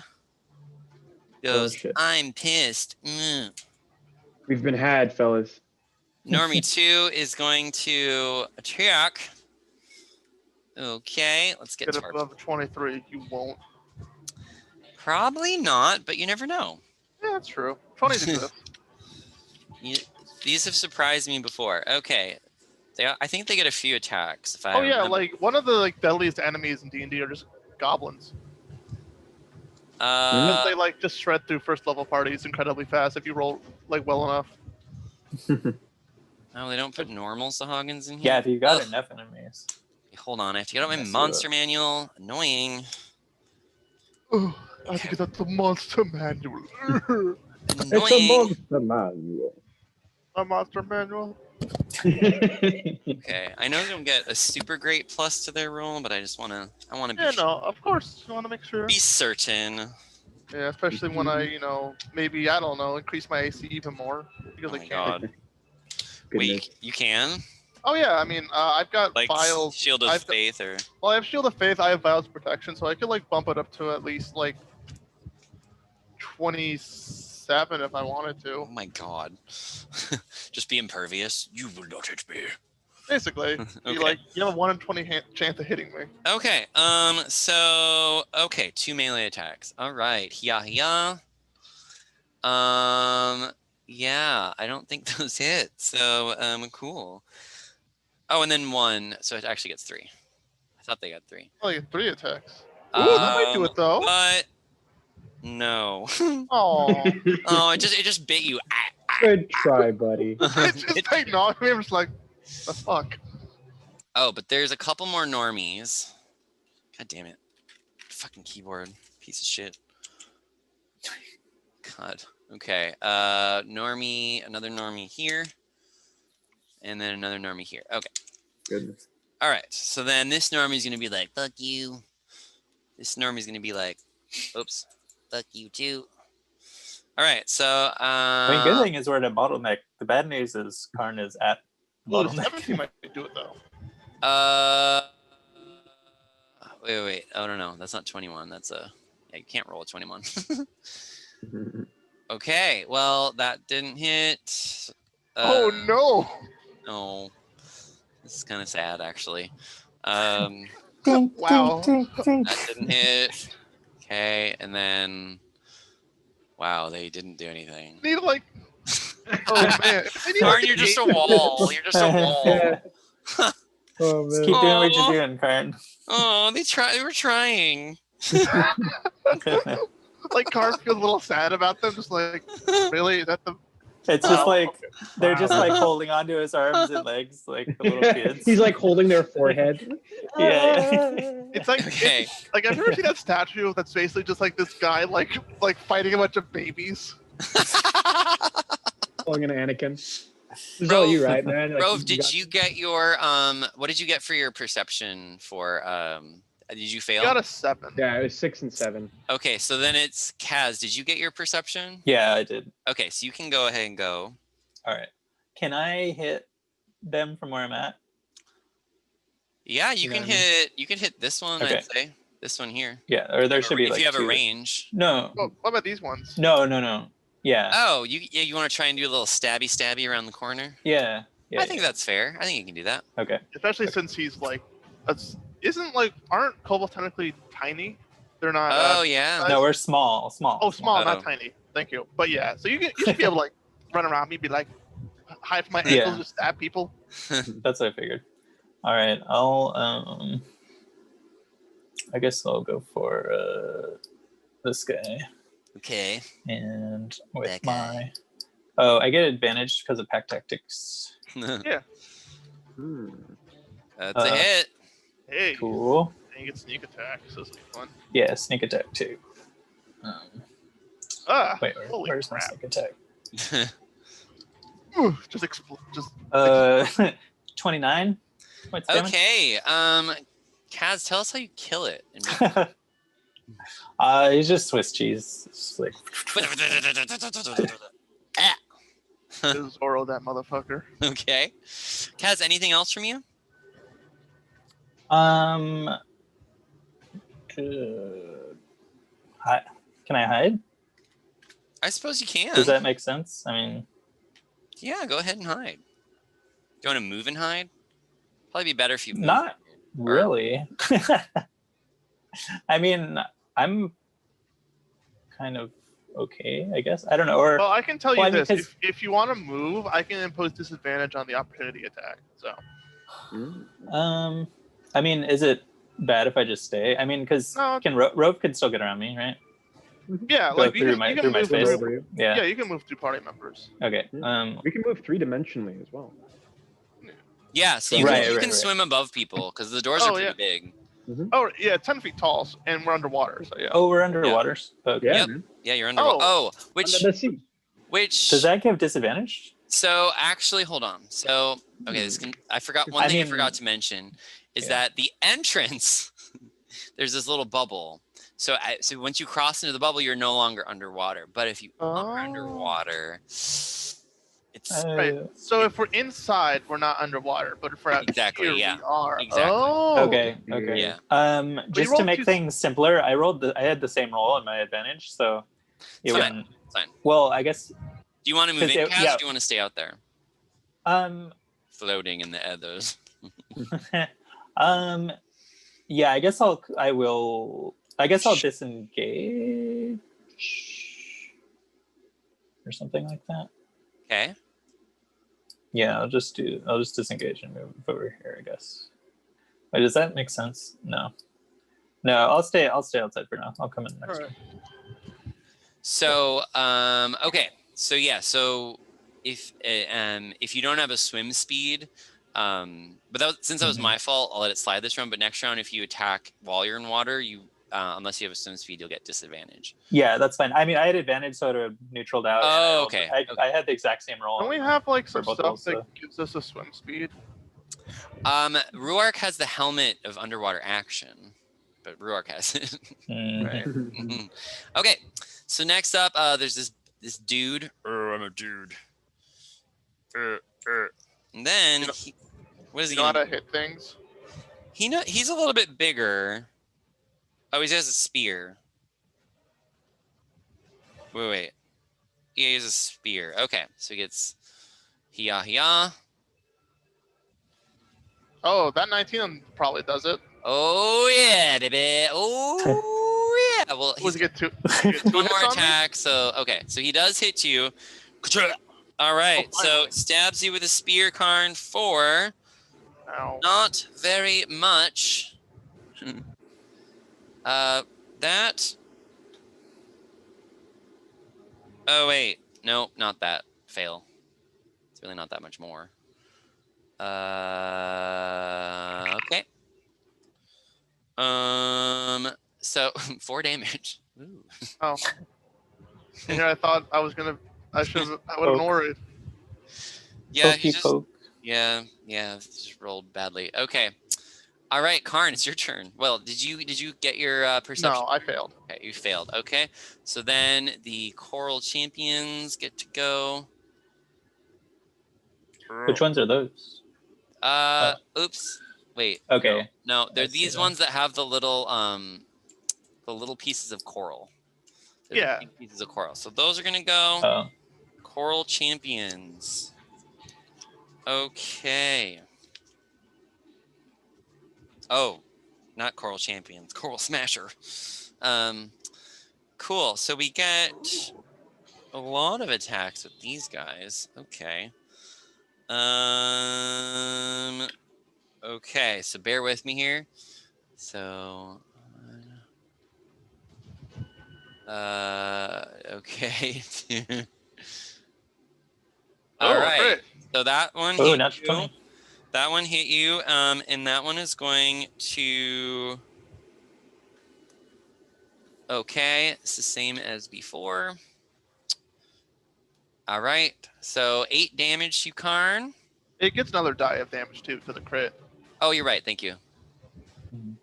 S2: goes,
S3: shit.
S2: I'm pissed.
S3: We've been had, fellas.
S2: Normie 2 is going to attack. Okay, let's get
S1: Get
S2: to our...
S1: above 23, you won't.
S2: Probably not, but you never know.
S1: Yeah, that's true. 20 exists.
S2: These have surprised me before. Okay, I think they get a few attacks. If I
S1: Oh yeah,
S2: remember.
S1: like one of the like deadliest enemies in D&D are just goblins. They like just shred through first level parties incredibly fast if you roll like well enough.
S2: Oh, they don't put normal Sahaugins in here?
S4: Yeah, if you got
S2: Ugh.
S4: enough enemies.
S2: Hold on, I have to get out my
S4: Mess you
S2: monster
S4: up.
S2: manual. Annoying.
S1: Oh, I have to get out the monster manual.
S3: It's a
S2: Annoying.
S3: monster manual.
S1: A monster manual.
S2: Okay, I know they don't get a super great plus to their roll, but I want to be,
S1: Yeah, no, of course. You want to make sure.
S2: be certain.
S1: Yeah, especially when I, maybe, I don't know, increase my AC even more. Because
S2: Oh
S1: I
S2: my
S1: can.
S2: god.
S3: Goodness.
S2: Wait, you can?
S1: Oh yeah, I mean, I've got
S2: Like
S1: vials.
S2: Shield of Faith or...
S1: Well, I have Shield of Faith, I have Vials of Protection, so I could like bump it up to at least like 27 if I wanted
S2: Oh
S1: to.
S2: my god. Just be impervious. You will not hit me.
S1: Basically,
S2: Okay.
S1: you have a 1 in 20 chance of hitting me.
S2: Okay, okay, 2 melee attacks. All right, yeah. Yeah, I don't think those hit, so, cool. Oh, and then 1, so it actually gets 3. I thought they got 3.
S1: Oh, you get 3 attacks. Ooh, that might do it though.
S2: But, no.
S1: Oh,
S2: Oh, it just bit you.
S3: Good try, buddy.
S1: it's just like no. I'm just like, the fuck.
S2: Oh, but there's a couple more normies. God damn it. Fucking keyboard. Piece of shit. God. Okay. Normie, another normie here. And then another normie here. Okay.
S3: Goodness.
S2: All right. So then this normie's going to be like, fuck you. This normie's going to be like, oops, fuck you too. All right. So,
S4: I mean, good thing is we're at a bottleneck. The bad news is Karn is at
S1: Ooh, the
S4: bottleneck.
S1: 17 might do it though.
S2: Wait. Oh no, that's not 21. That's a. Yeah, you can't roll a 21. Okay, well that didn't hit.
S1: Oh no!
S2: No, this is kind of sad actually.
S4: Ding,
S1: Wow.
S2: That didn't hit. Okay, and then. Wow, they didn't do anything.
S1: Need like. Oh man! They need,
S2: Karn,
S1: like,
S2: you're just a
S1: 8.
S2: wall. You're just a wall.
S3: Oh
S4: Just
S3: man.
S4: keep doing what
S2: Aw.
S4: you're doing, Karn.
S2: Oh, they were trying.
S1: Like Carp feels a little sad about them. Just like, really? Is that the?
S4: It's just
S1: Oh,
S4: like
S1: okay.
S4: they're
S1: Wow.
S4: just like holding onto his arms and legs like the little kids.
S3: He's like holding their forehead.
S4: Yeah.
S1: It's like
S2: Okay.
S1: like I've never seen that statue that's basically just like this guy like fighting a bunch of babies.
S3: Calling an Anakin. This is all you, right, man? Like,
S2: Rove, did
S3: got-
S2: you get your what did you get for your perception for did you fail?
S1: Got a 7.
S3: Yeah, it was 6 and 7.
S2: Okay, so then it's Kaz. Did you get your perception?
S4: Yeah, I did.
S2: Okay, so you can go ahead and go.
S4: All right. Can I hit them from where I'm at?
S2: Yeah, you
S4: You know
S2: can
S4: what I mean?
S2: hit you can hit this one,
S4: Okay.
S2: I'd say. This one here.
S4: Yeah, or there should be
S2: if
S4: like
S2: you have a
S4: two.
S2: range.
S4: No,
S1: Oh, what about these ones?
S4: no. Yeah,
S2: Oh, you want to try and do a little stabby around the corner?
S4: yeah.
S2: I think that's fair. I think you can do that.
S4: Okay.
S1: Especially since he's like, aren't kobolds technically tiny? They're not.
S2: Oh yeah.
S4: No, we're small.
S1: Oh, small,
S2: Oh.
S1: not tiny. Thank you. But yeah, so you should be able to like run around me, be like, hide from my
S4: Yeah.
S1: ankles, just stab people.
S4: That's what I figured. All right, I guess I'll go for this guy,
S2: Okay.
S4: and with
S2: That guy.
S4: I get advantage because of pack tactics.
S2: That's
S3: Hmm.
S2: a hit.
S1: Hey,
S4: Cool.
S1: and you get sneak attack, so this will be fun.
S4: Yeah, sneak attack too. Wait,
S1: Holy
S4: where's my
S1: crap.
S4: sneak attack?
S1: Ooh, just
S4: 29 points damage.
S2: Okay. Kaz, tell us how you kill it.
S4: He's just Swiss cheese. It's just like
S1: Just Oro that motherfucker.
S2: Okay. Kaz, anything else from you?
S4: Can I hide?
S2: I suppose you can.
S4: Does that make sense? I mean,
S2: Yeah, go ahead and hide. Do you want to move and hide? Probably be better if you move.
S4: not really. I mean, I'm kind of okay, I guess. I don't know. Or
S1: Well, I can tell you
S4: Well, I mean,
S1: this:
S4: 'cause-
S1: if you want to move, I can impose disadvantage on the opportunity attack. So
S4: I mean, is it bad if I just stay? I mean, because
S1: No.
S4: Rove can still get around me, right?
S1: yeah,
S4: Go
S1: like
S4: through my
S1: you can move
S4: space.
S1: through,
S3: Over you.
S4: Yeah.
S1: yeah, you can move through party members.
S4: Okay.
S3: We can move 3-dimensionally as well.
S2: Yeah, so you
S4: Right,
S2: can, you
S4: right,
S2: can
S4: right.
S2: swim above people because the doors
S1: Oh,
S2: are pretty
S1: yeah.
S2: big.
S1: Oh yeah, 10 feet tall, and we're underwater. So yeah.
S4: Oh, we're underwater. Okay.
S3: Yeah,
S2: Yep.
S3: man.
S2: Yeah, you're under.
S1: Oh.
S2: Oh, which
S3: Under the sea.
S4: Does that give disadvantage?
S2: So actually, hold on. So okay, I forgot one
S4: I
S2: thing I
S4: mean,
S2: forgot to mention is
S4: yeah.
S2: that the entrance there's this little bubble. So so once you cross into the bubble, you're no longer underwater. But if you are underwater, it's
S1: Right. So if we're inside, we're not underwater, but if we're out
S2: Exactly,
S1: here,
S2: yeah.
S1: we are.
S2: Exactly.
S1: Oh.
S4: Okay.
S2: yeah.
S4: Just to
S1: rolled
S4: make
S1: two-
S4: things simpler, I had the same roll in my advantage, so it
S2: Fine.
S4: wouldn't.
S2: Fine.
S4: Well, I guess.
S2: Do you want to move
S4: 'Cause
S2: in,
S4: it-
S2: Kaz,
S4: yeah.
S2: or do you want to stay out there, floating in the ethers?
S4: Yeah, I guess I'll disengage or something like that.
S2: Okay.
S4: Yeah, I'll just disengage and move over here, I guess. Wait, does that make sense? No, I'll stay outside for now. I'll come in next
S1: Alright.
S4: turn.
S2: So okay. So yeah. So if you don't have a swim speed, but since that was my fault, I'll let it slide this round. But next round, if you attack while you're in water, you unless you have a swim speed, you'll get disadvantage.
S4: Yeah, that's fine. I mean, I had advantage, so it neutraled out. and
S2: Oh,
S4: I
S2: okay.
S4: I had the exact same roll.
S1: Don't we have like some
S4: For both
S1: stuff
S4: rolls,
S1: that
S4: so-
S1: gives us a swim speed?
S2: Ruark has the helmet of underwater action, but Ruark has it.
S4: Mhm.
S1: Right.
S2: Okay, so next up, there's this dude. I'm a dude. And then
S1: You know-
S2: what is he
S1: You know how
S2: gonna
S1: to hit things?
S2: He's a little bit bigger. Oh, he has a spear. Wait. He has a spear. Okay, so he gets hiya.
S1: Oh, that 19 probably does it.
S2: Oh yeah, baby. Oh yeah. Well,
S1: Was
S2: he's
S1: it get two? You get two
S2: one
S1: hits
S2: more
S1: on me?
S2: attack. So okay, so he does hit you. All right, so
S1: finally.
S2: stabs you with a spear, Karn, for
S1: Ow.
S2: not very much. That. Oh wait, no, not that. Fail. It's really not that much more. Okay. So 4 damage. Ooh.
S1: Oh. And here I thought I would have
S4: Poke.
S1: worried.
S2: Yeah,
S4: Pokey poke.
S2: yeah, just rolled badly. Okay. All right, Karn, it's your turn. Well, did you get your perception?
S1: No, I failed.
S2: Okay, you failed. Okay. So then the Coral Champions get to go.
S4: Which ones are those?
S2: Oops. Wait.
S4: Okay.
S2: No, they're
S4: I see
S2: these
S4: them.
S2: ones that have the little pieces of coral. They're the
S1: Yeah.
S2: pink pieces of coral. So those are gonna go.
S4: Oh.
S2: Coral Champions. Okay. Oh, not Coral Champions. Coral Smasher. Cool. So we get a lot of attacks with these guys. Okay. Okay, so bear with me here. So okay. All
S1: Oh,
S2: right.
S1: great.
S2: So that one
S4: Oh,
S2: hit
S4: not
S2: you.
S4: 20.
S2: That one hit you. And that one is going to. Okay, it's the same as before. All right. So 8 damage to Karn.
S1: It gets another die of damage too for the crit.
S2: Oh, you're right. Thank you.
S4: Mhm.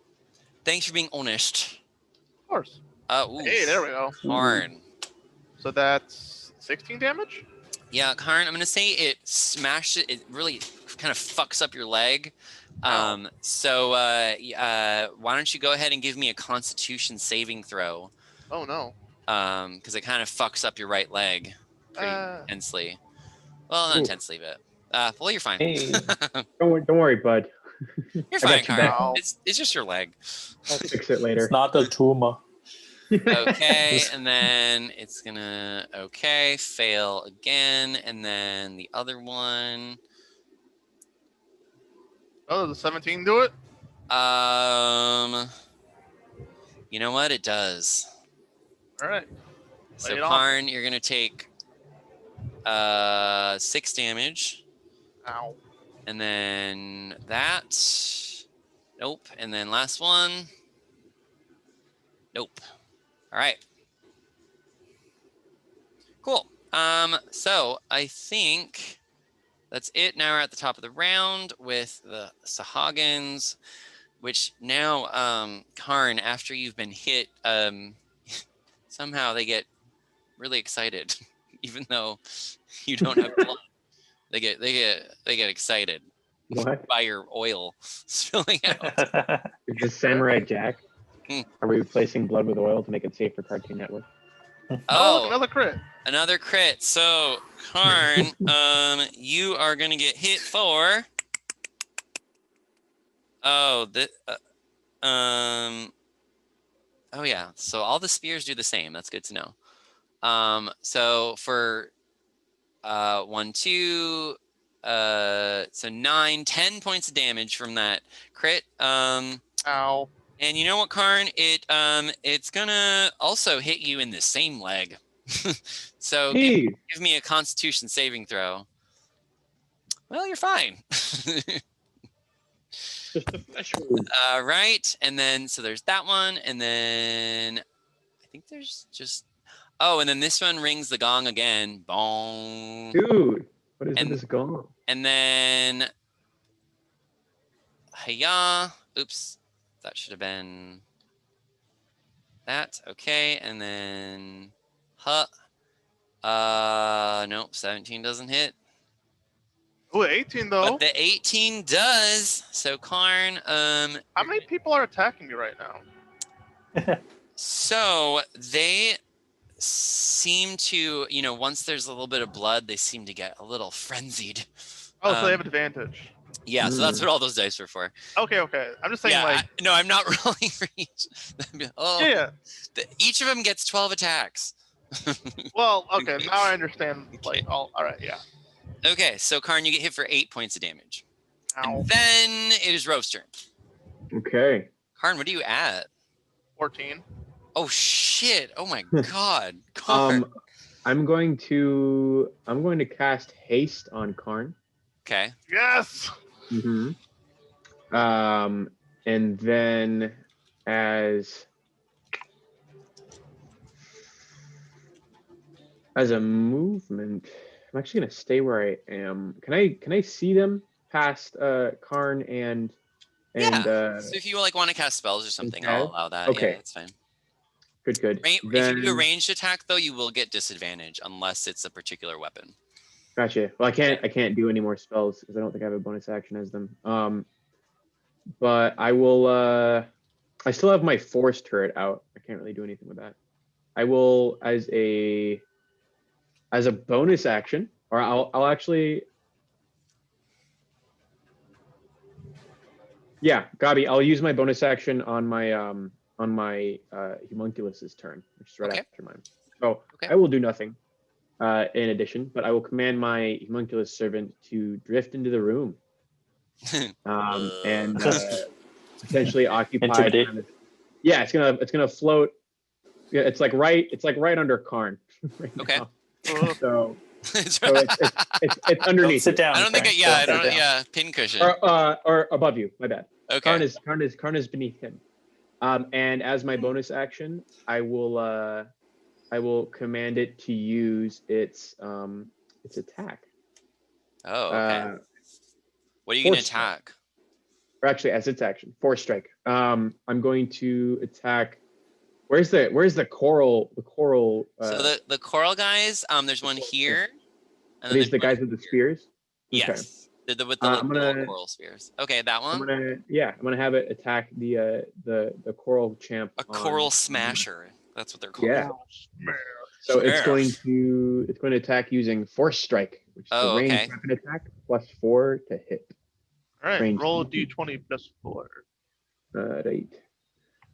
S2: Thanks for being honest.
S1: Of course.
S2: Ooh,
S1: Hey, there we go.
S2: Karn.
S1: So that's 16 damage?
S2: Yeah, Karn, I'm going to say it smashed it. It really kind of fucks up your leg.
S1: Ow.
S2: So why don't you go ahead and give me a Constitution saving throw?
S1: Oh, no.
S2: Because it kind of fucks up your right leg pretty intensely. Well, not
S3: Ooh.
S2: intensely, but well, you're fine.
S4: Hey.
S3: Don't worry, bud.
S2: You're
S3: I
S2: fine,
S3: got you
S2: Karn.
S3: back.
S1: Ow.
S2: It's just your leg.
S3: I'll fix it later.
S4: It's not a tumor.
S2: Okay, and then it's gonna fail again, and then the other one.
S1: Oh, does the 17 do it?
S2: You know what? It does.
S1: All right.
S2: So
S1: Lay it on.
S2: Karn, you're gonna take 6 damage,
S1: Ow.
S2: and then that. Nope. And then last one. Nope. All right. Cool. So I think that's it. Now we're at the top of the round with the Sahaugins, which now, Karn, after you've been hit, somehow they get really excited, even though you don't have blood. They get excited
S3: What?
S2: by your oil spilling out.
S3: Is this Samurai Jack?
S2: Hmm.
S3: Are we replacing blood with oil to make it safe for Cartoon Network?
S1: Oh, look, another crit.
S2: Another crit. So, Karn, you are gonna get hit for. Oh, oh yeah. So all the spears do the same. That's good to know. So for 1, 2, so 9, 10 points of damage from that crit.
S1: Ow.
S2: And you know what, Karn? It's gonna also hit you in the same leg. So
S3: Hey,
S2: give me a Constitution saving throw. Well, you're fine.
S3: just a flesh wound.
S2: Right, and then so there's that one, and then I think there's just and then this one rings the gong again. Bong.
S3: Dude, what is
S2: And-
S3: with this gong?
S2: And then hiya. Oops, that should have been that. Okay, and then Nope, 17 doesn't hit.
S1: Oh, 18 though.
S2: But the 18 does. So Karn,
S1: How many people are attacking me right now?
S2: so they seem to, once there's a little bit of blood, they seem to get a little frenzied.
S1: Oh, so they have advantage.
S2: Yeah, so that's what all those dice are for.
S1: Okay. I'm just saying,
S2: Yeah, no, I'm not rolling for each. Oh,
S1: yeah.
S2: Each of them gets 12 attacks.
S1: Well, okay, now I understand. Like, all right, yeah.
S2: Okay, so Karn, you get hit for 8 points of damage.
S1: Ow.
S2: And then it is Rove's turn.
S3: Okay.
S2: Karn, what are you at?
S1: 14.
S2: Oh shit! Oh my god, Karn.
S3: I'm going to cast haste on Karn.
S2: Okay.
S1: Yes.
S3: Mm-hmm. And then as a movement, I'm actually gonna stay where I am. Can I see them past Karn and
S2: So if you want to cast spells or something, I'll allow that.
S3: Okay.
S2: Yeah, that's fine.
S3: Good.
S2: If you do a ranged attack though, you will get disadvantage unless it's a particular weapon.
S3: Gotcha. Well, I can't do any more spells because I don't think I have a bonus action as them. But I will. I still have my force turret out. I can't really do anything with that. I will as a bonus action, or I'll actually. Yeah, Gabi, I'll use my bonus action on my homunculus's turn, which is right after mine. So I will do nothing in addition, but I will command my homunculus servant to drift into the room and potentially occupy. Yeah, it's gonna float. Yeah, it's like right under Karn. Right
S2: okay.
S3: Now. So it's underneath.
S4: Sit down.
S2: I don't think. I don't. Yeah, pincushion.
S3: Or above you. My bad.
S2: Okay.
S3: Karn is beneath him. And as my bonus action, I will command it to use its attack.
S2: Oh, okay. What are you going to attack?
S3: Or actually, as its action, force strike. I'm going to attack. Where's the coral?
S2: So the coral guys. There's one here.
S3: And these the guys with the spears.
S2: Yes.
S3: Okay.
S2: With the little coral spears. Okay, that one.
S3: I'm gonna have it attack the coral champ.
S2: A coral smasher. That's what they're called.
S3: Yeah. So it's going to attack using force strike, which is a ranged weapon attack +4 to hit.
S1: All right. Roll a d20 +4.
S3: Right.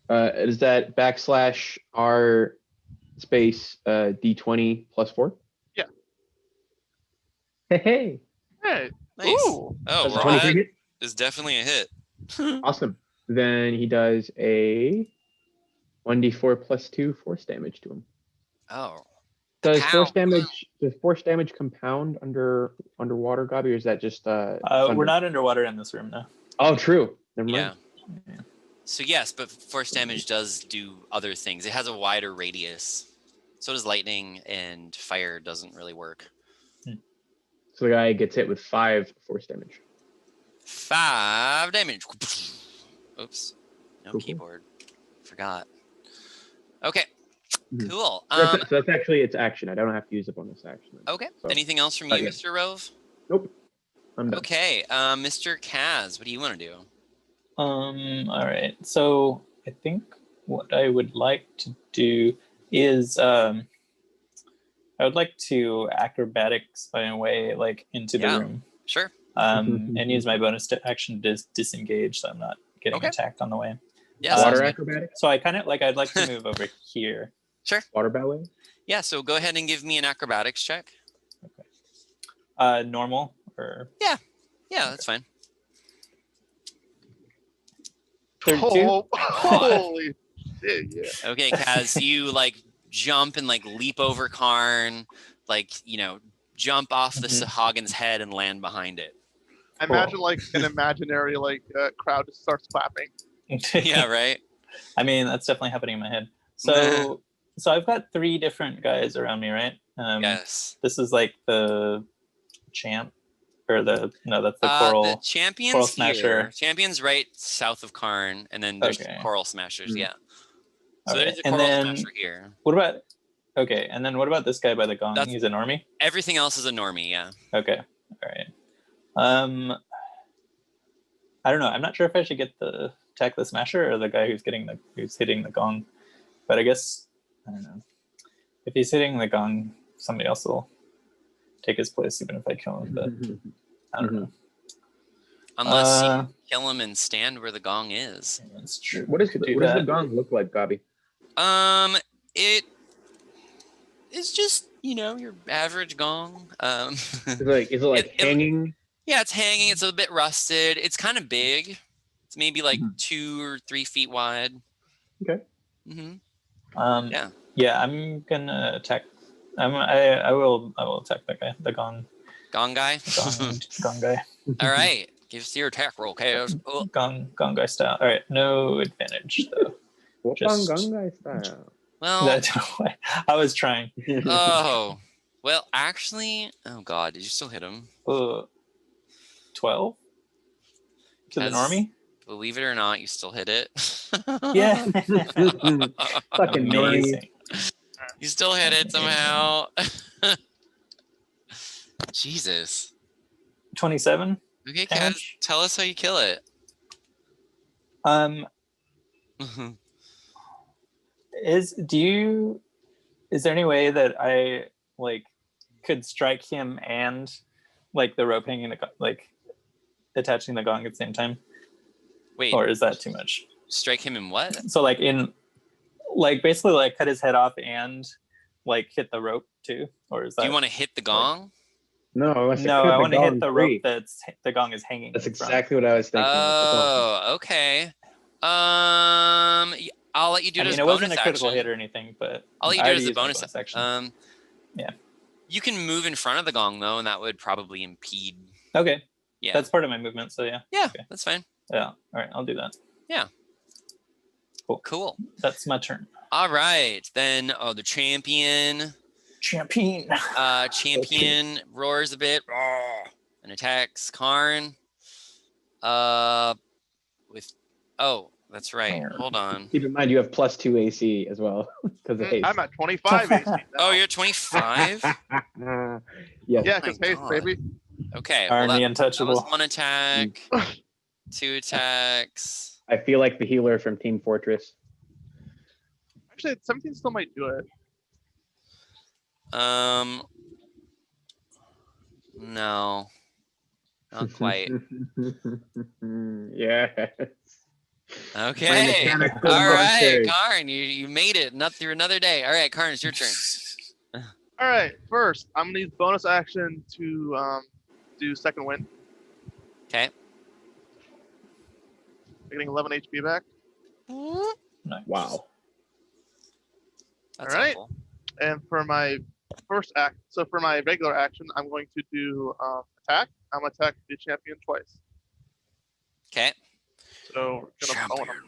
S3: Is that /r space d20 +4?
S1: Yeah.
S3: Hey.
S1: Hey.
S2: Nice.
S1: Ooh.
S2: Oh, well, that is definitely a hit.
S3: Awesome. Then he does a 1d4 +2 force damage to him.
S2: Oh.
S3: Does force damage compound underwater, Gabi, or is that just
S4: we're not underwater in this room now.
S3: Oh, true. Never mind.
S2: Yeah. So yes, but force damage does do other things. It has a wider radius. So does lightning, and fire doesn't really work.
S3: So the guy gets hit with 5 force damage.
S2: 5 damage. Oops. No
S3: Cool.
S2: Keyboard. Forgot. Okay. Cool.
S3: So that's actually its action. I don't have to use a bonus action.
S2: Okay.
S3: So,
S2: Anything else from you, Mr. Rove?
S3: Nope. I'm done.
S2: Okay. Mr. Kaz, what do you want to do?
S4: All right. So I think what I would like to do is I would like to acrobatics my way into the room.
S2: Sure.
S4: And use my bonus action to disengage, so I'm not getting attacked on the way.
S2: Yeah.
S3: Water acrobatics.
S4: So I kind of I'd like to move over here.
S2: Sure.
S3: Water ballet.
S2: Yeah. So go ahead and give me an acrobatics check.
S4: Okay. Normal or?
S2: Yeah. Yeah, that's fine.
S4: 32.
S1: Oh, holy shit! Yeah.
S2: Okay, Kaz, you jump and leap over Karn, jump off the Sahaugin's head and land behind it.
S1: I imagine an imaginary crowd just starts clapping.
S2: Yeah, right.
S4: I mean, that's definitely happening in my head. So I've got 3 different guys around me, right?
S2: Yes.
S4: This is the champ, or that's the coral.
S2: The champion's
S4: coral smasher.
S2: here. Champion's right south of Karn, and then there's coral smashers. Yeah. So there's a coral smasher here.
S4: What about this guy by the gong? He's a normie?
S2: Everything else is a normie, yeah.
S4: Okay. All right. I don't know. I'm not sure if I should get the attack the smasher or the guy who's hitting the gong. But I guess I don't know. If he's hitting the gong, somebody else will take his place, even if I kill him. But I don't know.
S2: Unless you kill him and stand where the gong is.
S4: That's true.
S3: What does the gong look like, Gabi?
S2: It is just, your average gong.
S3: Is it like hanging?
S2: Yeah, it's hanging. It's a bit rusted. It's kind of big. It's maybe like 2 or 3 feet wide.
S3: Okay.
S2: Yeah.
S4: Yeah, I'm gonna attack. I will attack that guy, the gong.
S2: Gong guy.
S4: Gong guy.
S2: All right. Give us your attack roll, Chaos. Oh.
S4: Gong guy style. All right, no advantage though.
S3: Gong guy style.
S2: Well,
S4: I was trying.
S2: Oh, well, actually, oh god, did you still hit him?
S4: 12 to the normie.
S2: Believe it or not, you still hit it.
S4: Yeah.
S3: Fucking
S4: amazing.
S2: You still hit it somehow. Jesus.
S4: 27.
S2: Okay, Kaz, tell us how you kill it.
S4: Is there any way that I could strike him and the rope hanging attaching the gong at the same time?
S2: Wait.
S4: Or is that too much?
S2: Strike him in what?
S4: So basically cut his head off and hit the rope too? Or is that?
S2: Do you want to hit the gong?
S3: No, I
S4: want to hit the rope that's the gong is hanging.
S3: That's exactly what I was thinking.
S2: Oh, okay. I'll let you do it as a bonus action. It wasn't a critical
S4: hit or anything, but
S2: I'll let you do it as a bonus
S4: action. Yeah.
S2: You can move in front of the gong though, and that would probably impede.
S4: Okay.
S2: Yeah.
S4: That's part of my movement, so yeah.
S2: Yeah,
S4: okay.
S2: That's fine.
S4: Yeah. All right, I'll do that.
S2: Yeah. Cool.
S4: That's my turn.
S2: All right, then. The champion.
S4: Champion
S2: roars a bit and attacks Karn. That's right. Hold on.
S3: Keep in mind you have +2 AC as well because of haste.
S1: I'm at 25 AC. Now.
S2: Oh, you're 25?
S3: Yes.
S1: Yeah, because haste, baby.
S2: Okay.
S4: The untouchable.
S2: That was 1 attack. 2 attacks.
S3: I feel like the healer from Team Fortress.
S1: Actually, 17 still might do it.
S2: No. Not quite.
S3: Yes.
S2: Okay. All right, Karn, you made it. Not through another day. All right, Karn, it's your turn.
S1: All right, first, I'm going to use bonus action to do second wind.
S2: Okay.
S1: Getting 11 HP back.
S4: Nice.
S3: Wow.
S2: That's
S1: all right.
S2: helpful.
S1: And for my first act, so for my regular action, I'm going to do attack. I'm going to attack the champion twice.
S2: Okay.
S1: So we're going to phone him.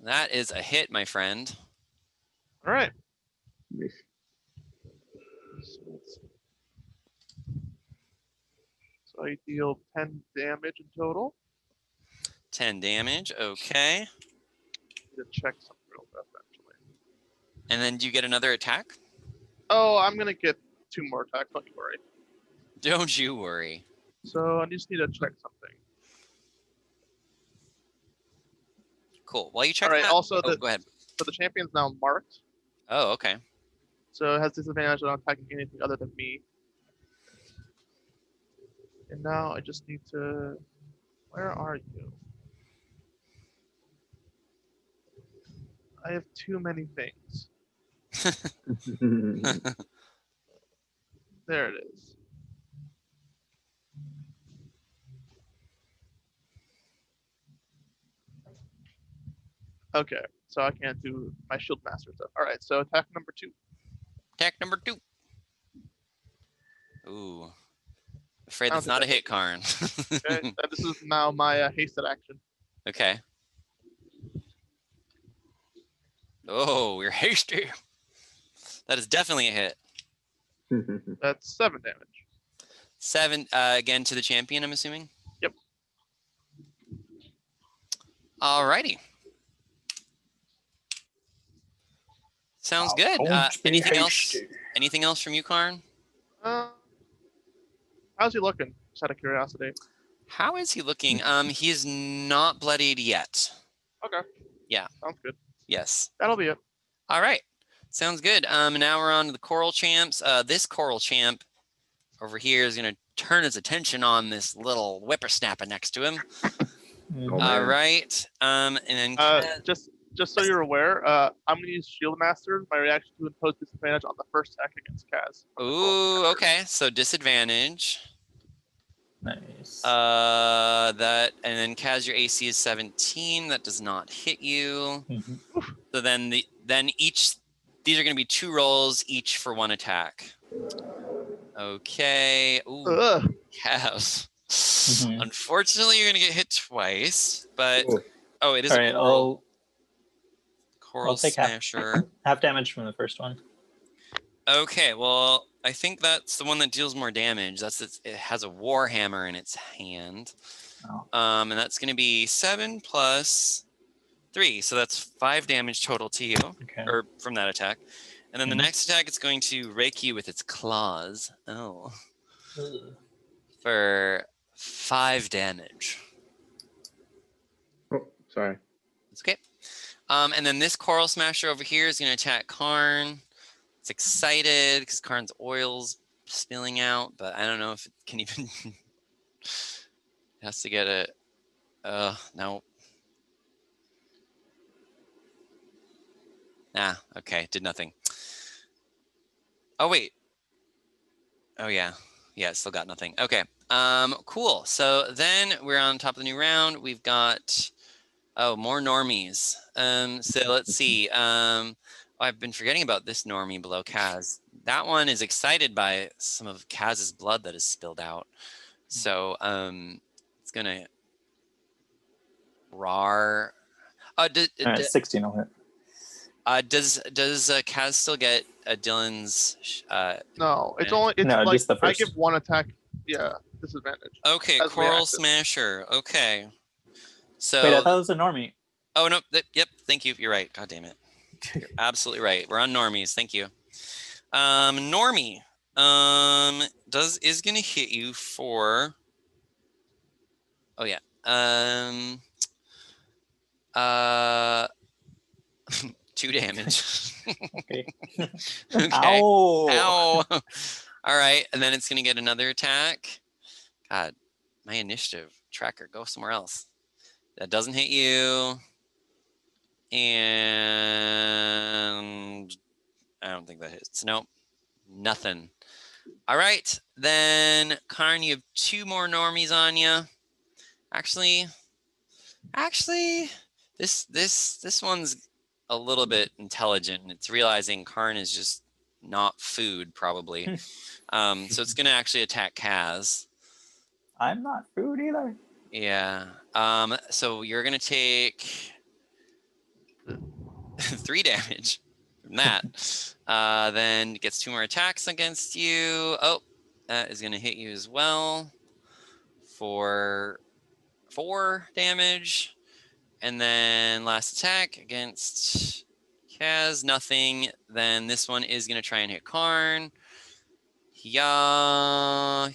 S2: That is a hit, my friend.
S1: All right. So I deal 10 damage in total.
S2: 10 damage, okay.
S1: Need to check something real fast, actually.
S2: And then do you get another attack?
S1: Oh, I'm going to get 2 more attacks, don't you worry.
S2: Don't you worry.
S1: So I just need to check something.
S2: Cool. While you check
S1: all right,
S2: that,
S1: also
S2: go ahead.
S1: So the champion's now marked.
S2: Oh, okay.
S1: So it has disadvantage on attacking anything other than me. And now I just need to... Where are you? I have too many things. There it is. Okay, so I can't do my shield master stuff. All right, so attack number 2.
S2: Attack number 2. Ooh. Afraid that's not a hit, Karn.
S1: Okay, this is now my hasted action.
S2: Okay. Oh, you're hasty. That is definitely a hit.
S1: That's 7 damage.
S2: 7, again to the champion, I'm assuming?
S1: Yep.
S2: Alrighty. Sounds good. Anything else? Anything else from you, Karn?
S1: How's he looking? Just out of curiosity.
S2: How is he looking? He is not bloodied yet.
S1: Okay.
S2: Yeah.
S1: Sounds good.
S2: Yes.
S1: That'll be it.
S2: All right. Sounds good. Now we're on to the coral champs. This coral champ over here is going to turn his attention on this little whippersnapper next to him.
S3: Oh,
S2: All
S3: man.
S2: right. And then
S1: Just so you're aware, I'm gonna use Shield Master. My reaction to impose disadvantage on the first attack against Kaz.
S2: ooh, okay. So disadvantage.
S4: Nice.
S2: And then Kaz, your AC is 17. That does not hit you.
S4: Mhm.
S2: So then these are going to be 2 rolls each for 1 attack. Okay. Ooh,
S1: Ugh.
S2: Kaz.
S4: Mhm.
S2: Unfortunately, you're going to get hit twice, but
S3: Ooh.
S2: it is
S4: All
S2: a
S4: right,
S2: coral
S4: I'll take
S2: smasher.
S4: half damage from the first one.
S2: Okay, well, I think that's the one that deals more damage. It has a war hammer in its hand.
S4: Oh.
S2: And that's going to be 7 plus 3, so that's 5 damage total to you,
S4: Okay.
S2: or from that attack. And then the
S4: Mhm.
S2: next attack, it's going to rake you with its claws. Oh,
S4: Ugh.
S2: for 5 damage.
S3: Oh, sorry.
S2: It's okay. And then this coral smasher over here is going to attack Karn. It's excited because Karn's oil's spilling out, but I don't know if it can even. It has to get it. No. Nah, okay, did nothing. Oh, wait. Oh, yeah. Yeah, still got nothing. Okay, cool. So then we're on top of the new round. We've got, more normies. So let's see. I've been forgetting about this normie below Kaz. That one is excited by some of Kaz's blood that is spilled out. So, it's gonna roar.
S4: All right, 16 will hit.
S2: Does Kaz still get Dylan's?
S1: No, it's
S2: Yeah.
S1: only it's
S4: No,
S1: like
S4: just the
S1: I
S4: first.
S1: give 1 attack. Yeah, disadvantage.
S2: Okay,
S1: As
S2: coral
S1: reactive.
S2: smasher. Okay. So.
S4: Wait, I thought it was a normie.
S2: Oh no! Yep. Thank you. You're right. God damn it. You're absolutely right. We're on normies. Thank you. Normie. Is gonna hit you for. Oh yeah. 2 damage.
S4: Okay.
S2: Okay.
S4: Ow.
S2: Ow. All right, and then it's gonna get another attack. God, my initiative tracker, go somewhere else. That doesn't hit you. And I don't think that hits. Nope. Nothing. All right, then Karn, you have 2 more normies on you. Actually, this one's a little bit intelligent, and it's realizing Karn is just not food, probably. So it's gonna actually attack Kaz.
S4: I'm not food either.
S2: Yeah. So you're gonna take 3 damage from that. Then gets 2 more attacks against you. Oh, that is gonna hit you as well for 4 damage. And then last attack against Kaz, nothing. Then this one is gonna try and hit Karn. Yeah.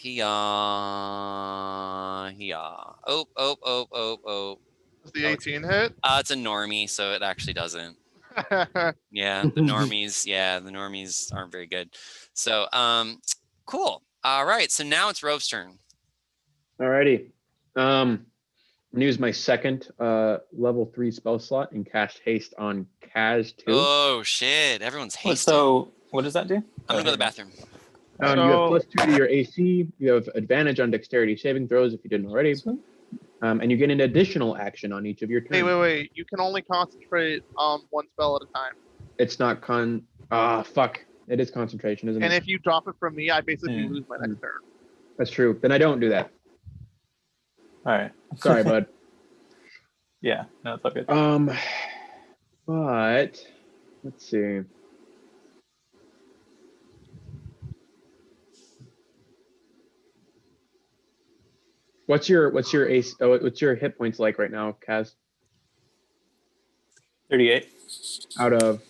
S2: Oh.
S1: Does the 18 hit?
S2: It's a normie, so it actually doesn't. Yeah, the normies aren't very good. So, cool. All right, so now it's Rove's turn.
S3: Alrighty. I'm gonna use my second level 3 spell slot and cast haste on Kaz too.
S2: Oh shit! Everyone's hasted.
S4: So what does that do?
S2: I'm gonna go to the bathroom.
S3: You have +2 to your AC. You have advantage on dexterity saving throws if you didn't already. And you get an additional action on each of your turns.
S1: Wait. You can only concentrate on 1 spell at a time.
S3: It's not fuck. It is concentration, isn't
S1: And
S3: it?
S1: if you drop it from me, I basically lose my next turn.
S3: That's true. Then I don't do that.
S4: All right.
S3: Sorry, bud.
S4: Yeah, no, it's all good.
S3: But let's see. What's your ace? Oh, what's your hit points like right now, Kaz?
S4: 38,
S3: Out of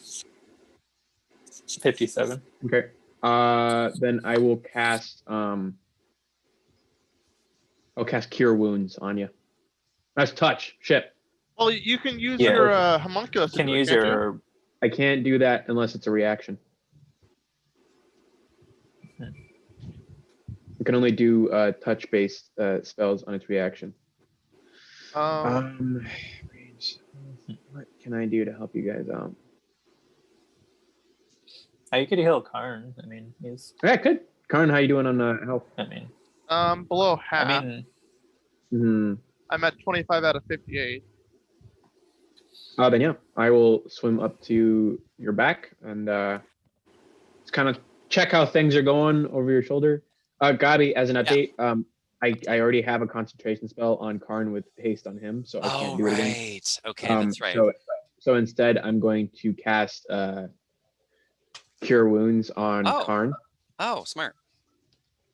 S4: 57.
S3: okay. Then I will cast I'll cast Cure Wounds on you. That's touch. Shit.
S1: Well, you can use
S4: Yeah.
S1: your homunculus.
S4: Can
S1: to
S4: you
S1: do it,
S4: use
S1: can't you?
S4: your?
S3: I can't do that unless it's a reaction.
S4: Hmm.
S3: I can only do touch-based spells on its reaction.
S1: Um,
S3: What can I do to help you guys out?
S4: You could heal Karn. I mean, he's.
S3: Yeah, good. Karn, how you doing on health?
S4: I mean.
S1: below half.
S4: I mean.
S1: I'm at 25 out of 58.
S3: Then yeah, I will swim up to your back and just kind of check how things are going over your shoulder. Gabi, as an update, I already have a concentration spell on Karn with haste on him, so I can't do it again.
S2: Right. Okay, that's right.
S3: So instead, I'm going to cast Cure Wounds on
S2: Oh.
S3: Karn.
S2: Oh, smart.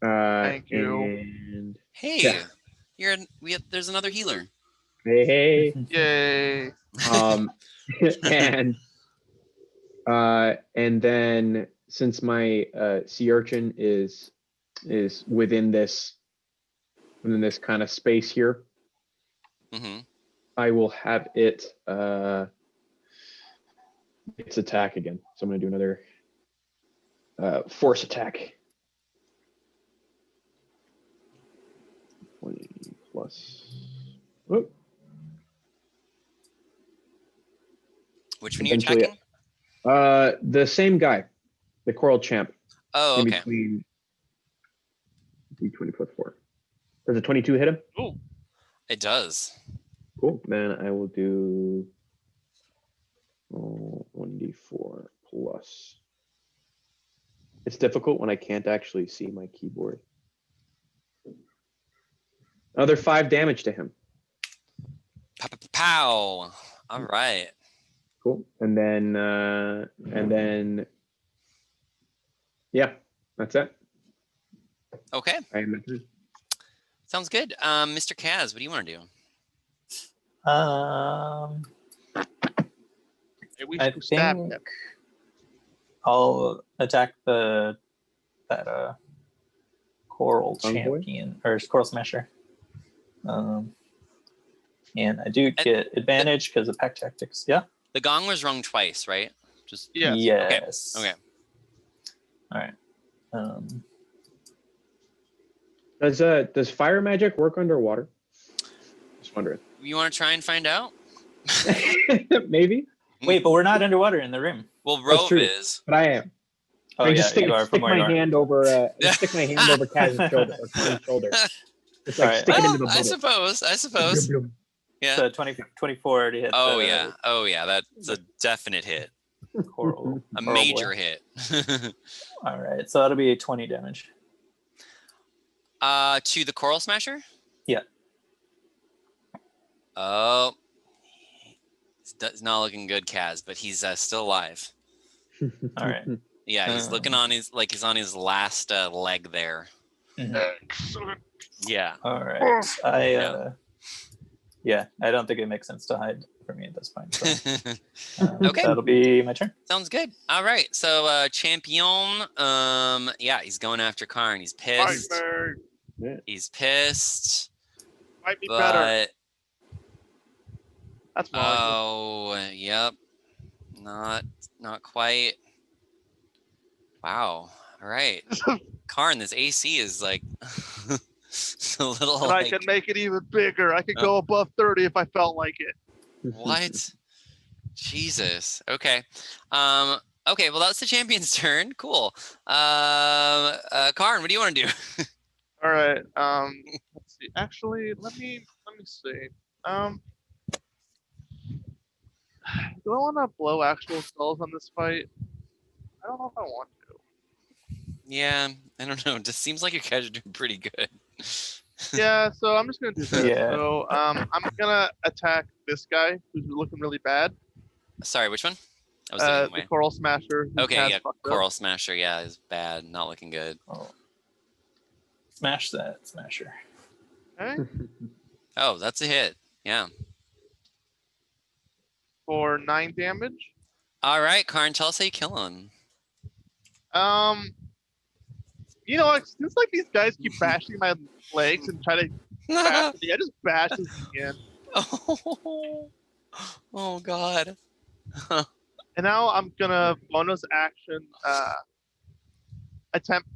S1: Thank you.
S3: And
S2: Hey,
S3: yeah.
S2: there's another healer.
S3: Hey.
S1: Yay.
S3: And then since my sea urchin is within this kind of space here,
S2: Mm-hmm.
S3: I will have it its attack again. So I'm going to do another force attack. 20 plus. Whoop.
S2: Which one are you
S3: Essentially,
S2: attacking?
S3: the same guy, the coral champ.
S2: Oh,
S3: In
S2: okay.
S3: between d20 plus 4. Does a 22 hit him?
S1: Ooh.
S2: It does.
S3: Cool. Then I will do 1d4 plus. It's difficult when I can't actually see my keyboard. Another 5 damage to him.
S2: Pow. All right.
S3: Cool. And then yeah, that's it.
S2: Okay.
S3: I am at 3.
S2: Sounds good. Mr. Kaz, what do you want to do?
S1: We
S4: I
S1: should stab
S4: think
S1: him.
S4: I'll attack that coral
S3: Envoy?
S4: champion or coral smasher. And I do get advantage because of pack tactics. Yeah.
S2: The gong was rung twice, right? Just
S1: Yes.
S4: Yes.
S2: Okay.
S4: All right.
S3: Does fire magic work underwater? Just wondering.
S2: You want to try and find out?
S3: Maybe.
S4: Wait, but we're not underwater in the room.
S2: Well,
S3: That's
S2: Rove
S3: true.
S2: is.
S3: But I am.
S4: Oh
S3: I
S4: yeah,
S3: just
S4: you are
S3: stick
S4: from where you
S3: my
S4: are.
S3: hand over stick my hand over Kaz's shoulder or Connor's shoulder. Just like
S4: All right.
S3: stick it into the
S2: Well,
S3: bubble.
S2: I suppose. Yeah.
S4: So 24 to hit.
S2: Oh
S4: the
S2: yeah. That's a definite hit.
S4: Coral.
S2: A
S4: coral
S2: major
S4: boy.
S2: hit.
S4: All right, so that'll be 20 damage.
S2: To the coral smasher?
S4: Yeah.
S2: Oh. It's not looking good, Kaz, but he's still alive.
S4: All right.
S2: Yeah, he's looking on he's on his last leg there.
S4: Mhm.
S1: Excellent.
S2: Yeah.
S4: All right. I don't think it makes sense to hide for me at this point. So.
S2: Okay.
S4: That'll be my turn.
S2: Sounds good. All right. So Champion, he's going after Karn. He's pissed. He's pissed.
S1: Might be better.
S2: But
S1: That's wrong.
S2: oh, yep. Not quite. Wow. All right. Karn, this AC is like a little
S1: And I could make it even bigger. I could go above 30 if I felt like it.
S2: What? Jesus. Okay. Okay, well that's the champion's turn. Cool. Karn, what do you want to do?
S1: All right. Let's see. Actually, let me see. Do I want to blow actual skulls on this fight? I don't know if I want to.
S2: Yeah, I don't know. It just seems like your guys are doing pretty good.
S1: Yeah, so I'm just gonna do this.
S4: Yeah.
S1: So I'm gonna attack this guy who's looking really bad.
S2: Sorry, which one? I was looking
S1: The
S2: away.
S1: Coral Smasher. who
S2: Okay,
S1: has
S2: yeah,
S1: fucked up.
S2: Coral Smasher, yeah, is bad, not looking good.
S4: Oh. Smash that smasher.
S1: Okay.
S2: Oh, that's a hit. Yeah.
S1: For 9 damage.
S2: All right, Karn, tell us how you kill him.
S1: You know, like, since like these guys keep bashing my legs and try to bash me, I just bash his knee in.
S2: Oh God.
S1: And now I'm gonna bonus action attempt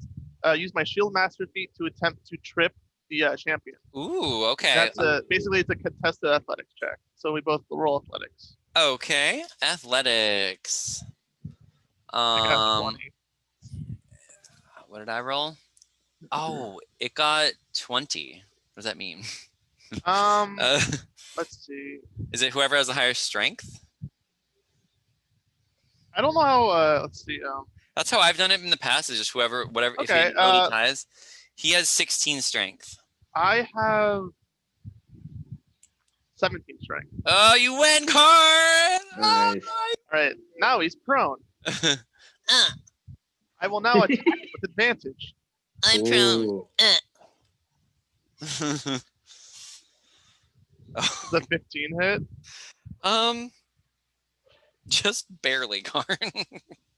S1: use my shield master feat to attempt to trip the champion.
S2: Ooh, okay.
S1: That's basically it's a contested athletics check. So we both roll athletics.
S2: Okay, athletics.
S1: I got 20.
S2: What did I roll? Oh, it got 20. What does that mean?
S1: Let's see.
S2: Is it whoever has the higher strength?
S1: I don't know how. Let's see.
S2: That's how I've done it in the past. Is just whoever, whatever.
S1: Okay,
S2: if he ability ties, he has 16 strength.
S1: I have 17 strength.
S2: Oh, you win, Karn!
S3: Nice.
S1: All right, now he's prone. I will now attack with advantage.
S2: I'm prone.
S3: Ooh.
S1: The 15 hit.
S2: Just barely, Karn.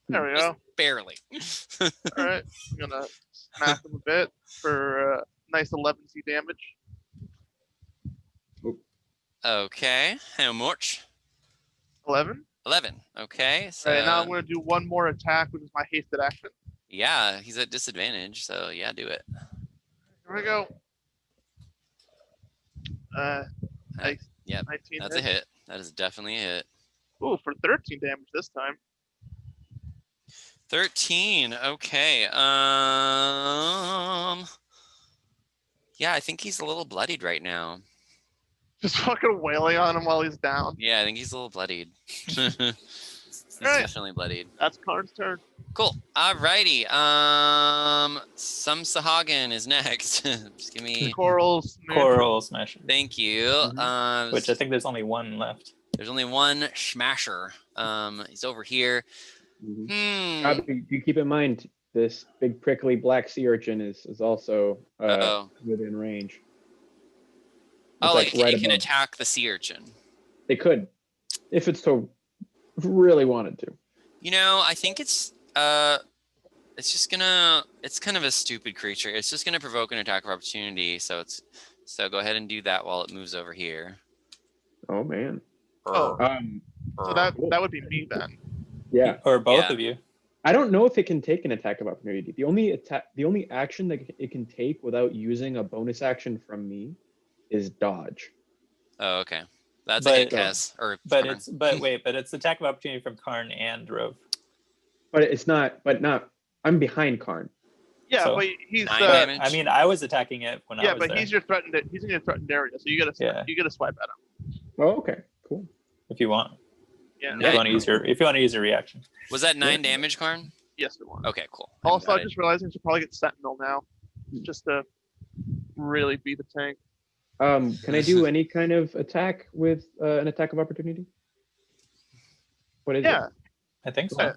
S1: There we go.
S2: Barely.
S1: All right, I'm gonna smack him a bit for nice 11c damage.
S2: Okay, how much?
S1: 11.
S2: 11. Okay, so
S1: All right, now I'm gonna do one more attack, which is my hasted action.
S2: yeah, he's at disadvantage, so yeah, do it.
S1: Here we go. Nice.
S2: Yep,
S1: 19
S2: that's a hit. That is definitely a hit.
S1: Ooh, for 13 damage this time.
S2: 13. Okay. Yeah, I think he's a little bloodied right now.
S1: Just fucking wailing on him while he's down.
S2: Yeah, I think he's a little bloodied. He's
S1: Right.
S2: definitely bloodied.
S1: That's Karn's turn.
S2: Cool. Alrighty. Some Sahaugin is next. Just give me.
S1: Coral Smash.
S4: Coral Smasher.
S2: Thank you.
S3: Mhm.
S4: Which I think there's only one left.
S2: There's only one smasher. He's over here.
S3: Mhm. You keep in mind this big prickly black sea urchin is also within range.
S2: Oh, like
S3: right
S2: it can
S3: above.
S2: attack the sea urchin.
S3: They could, if it's so really wanted to.
S2: You know, I think it's just gonna. It's kind of a stupid creature. It's just gonna provoke an attack of opportunity. So go ahead and do that while it moves over here.
S3: Oh man.
S1: Oh. So that
S3: Cool.
S1: would be me then.
S3: Yeah.
S4: Or both
S2: Yeah.
S4: of you.
S3: I don't know if it can take an attack of opportunity. The only action that it can take without using a bonus action from me is dodge.
S2: Oh, okay. That's
S4: But-
S2: a hit, Kaz. Or
S4: But
S2: Karn.
S4: it's attack of opportunity from Karn and Rove.
S3: But it's not. I'm behind Karn.
S1: Yeah,
S4: So,
S1: but he's
S2: 9
S1: the
S2: damage.
S4: I mean, I was attacking it when I
S1: yeah,
S4: was
S1: but
S4: there.
S1: he's your threatened. He's in your threatened area, so you gotta swipe at him.
S3: Oh, okay. Cool.
S4: If you want,
S1: Yeah.
S4: if you want to use your reaction.
S2: Was that 9 damage, Karn?
S1: Yes, it was.
S2: Okay, cool.
S1: Also,
S2: got
S1: I
S2: it.
S1: just realized I should probably get Sentinel now, just to really beat the tank.
S3: Can I do any kind of attack with an attack of opportunity? What is
S1: Yeah,
S3: it?
S4: I think so.
S1: Yeah.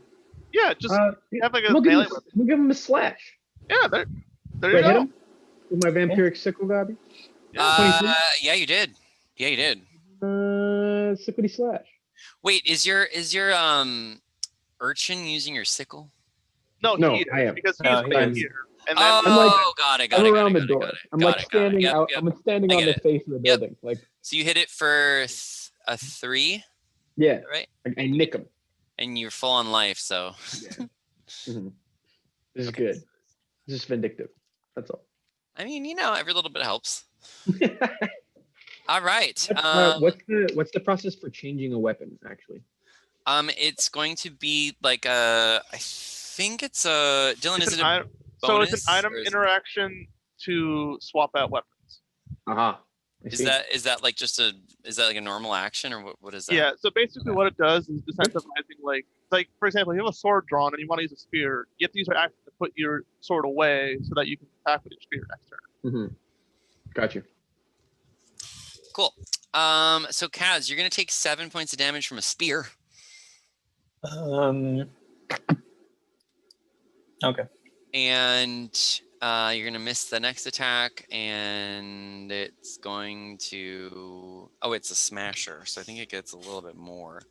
S1: yeah, just have like a
S3: We'll give
S1: melee
S3: him,
S1: weapon.
S3: we'll give him a slash.
S1: Yeah, there
S3: Do
S1: you
S3: I hit
S1: go.
S3: him with my vampiric sickle gobby?
S2: Yeah, you did. Yeah, you did.
S3: Sickly slash.
S2: Wait, is your urchin using your sickle?
S1: No,
S3: No,
S1: he is,
S3: I am.
S1: because he's
S4: No, he
S1: right
S4: is.
S1: here. And then
S2: Oh, got it.
S3: I'm around the
S2: got it,
S3: door.
S2: got it,
S3: I'm
S2: got
S3: like
S2: it, got it.
S3: standing
S2: Yep,
S3: out.
S2: yep.
S3: I'm standing
S2: I
S3: on
S2: get
S3: the
S2: it.
S3: face of the
S2: Yep.
S3: building. Like,
S2: So you hit it for a 3,
S3: yeah,
S2: right?
S3: I nick him.
S2: And you're full on life, so.
S3: Yeah. Mhm. This is good. This is vindictive. That's all.
S2: I mean, you know, every little bit helps. All right.
S3: What's the process for changing a weapon actually?
S2: It's going to be like I think it's a Dylan.
S1: it's
S2: Is it
S1: an
S2: a
S1: item, so it's
S2: bonus,
S1: an item
S2: or is it-
S1: interaction to swap out weapons.
S3: Aha.
S2: Is that like just is that like a normal action, or what is that?
S1: Yeah, so basically what it does is decentralizing, like for example, if you have a sword drawn and you want to use a spear, you have to use your action to put your sword away so that you can attack with your spear next turn.
S3: Mm-hmm. Got you.
S2: Cool. So Kaz, you're gonna take 7 points of damage from a spear.
S4: Okay.
S2: And you're gonna miss the next attack, and it's going to. Oh, it's a smasher, so I think it gets a little bit more.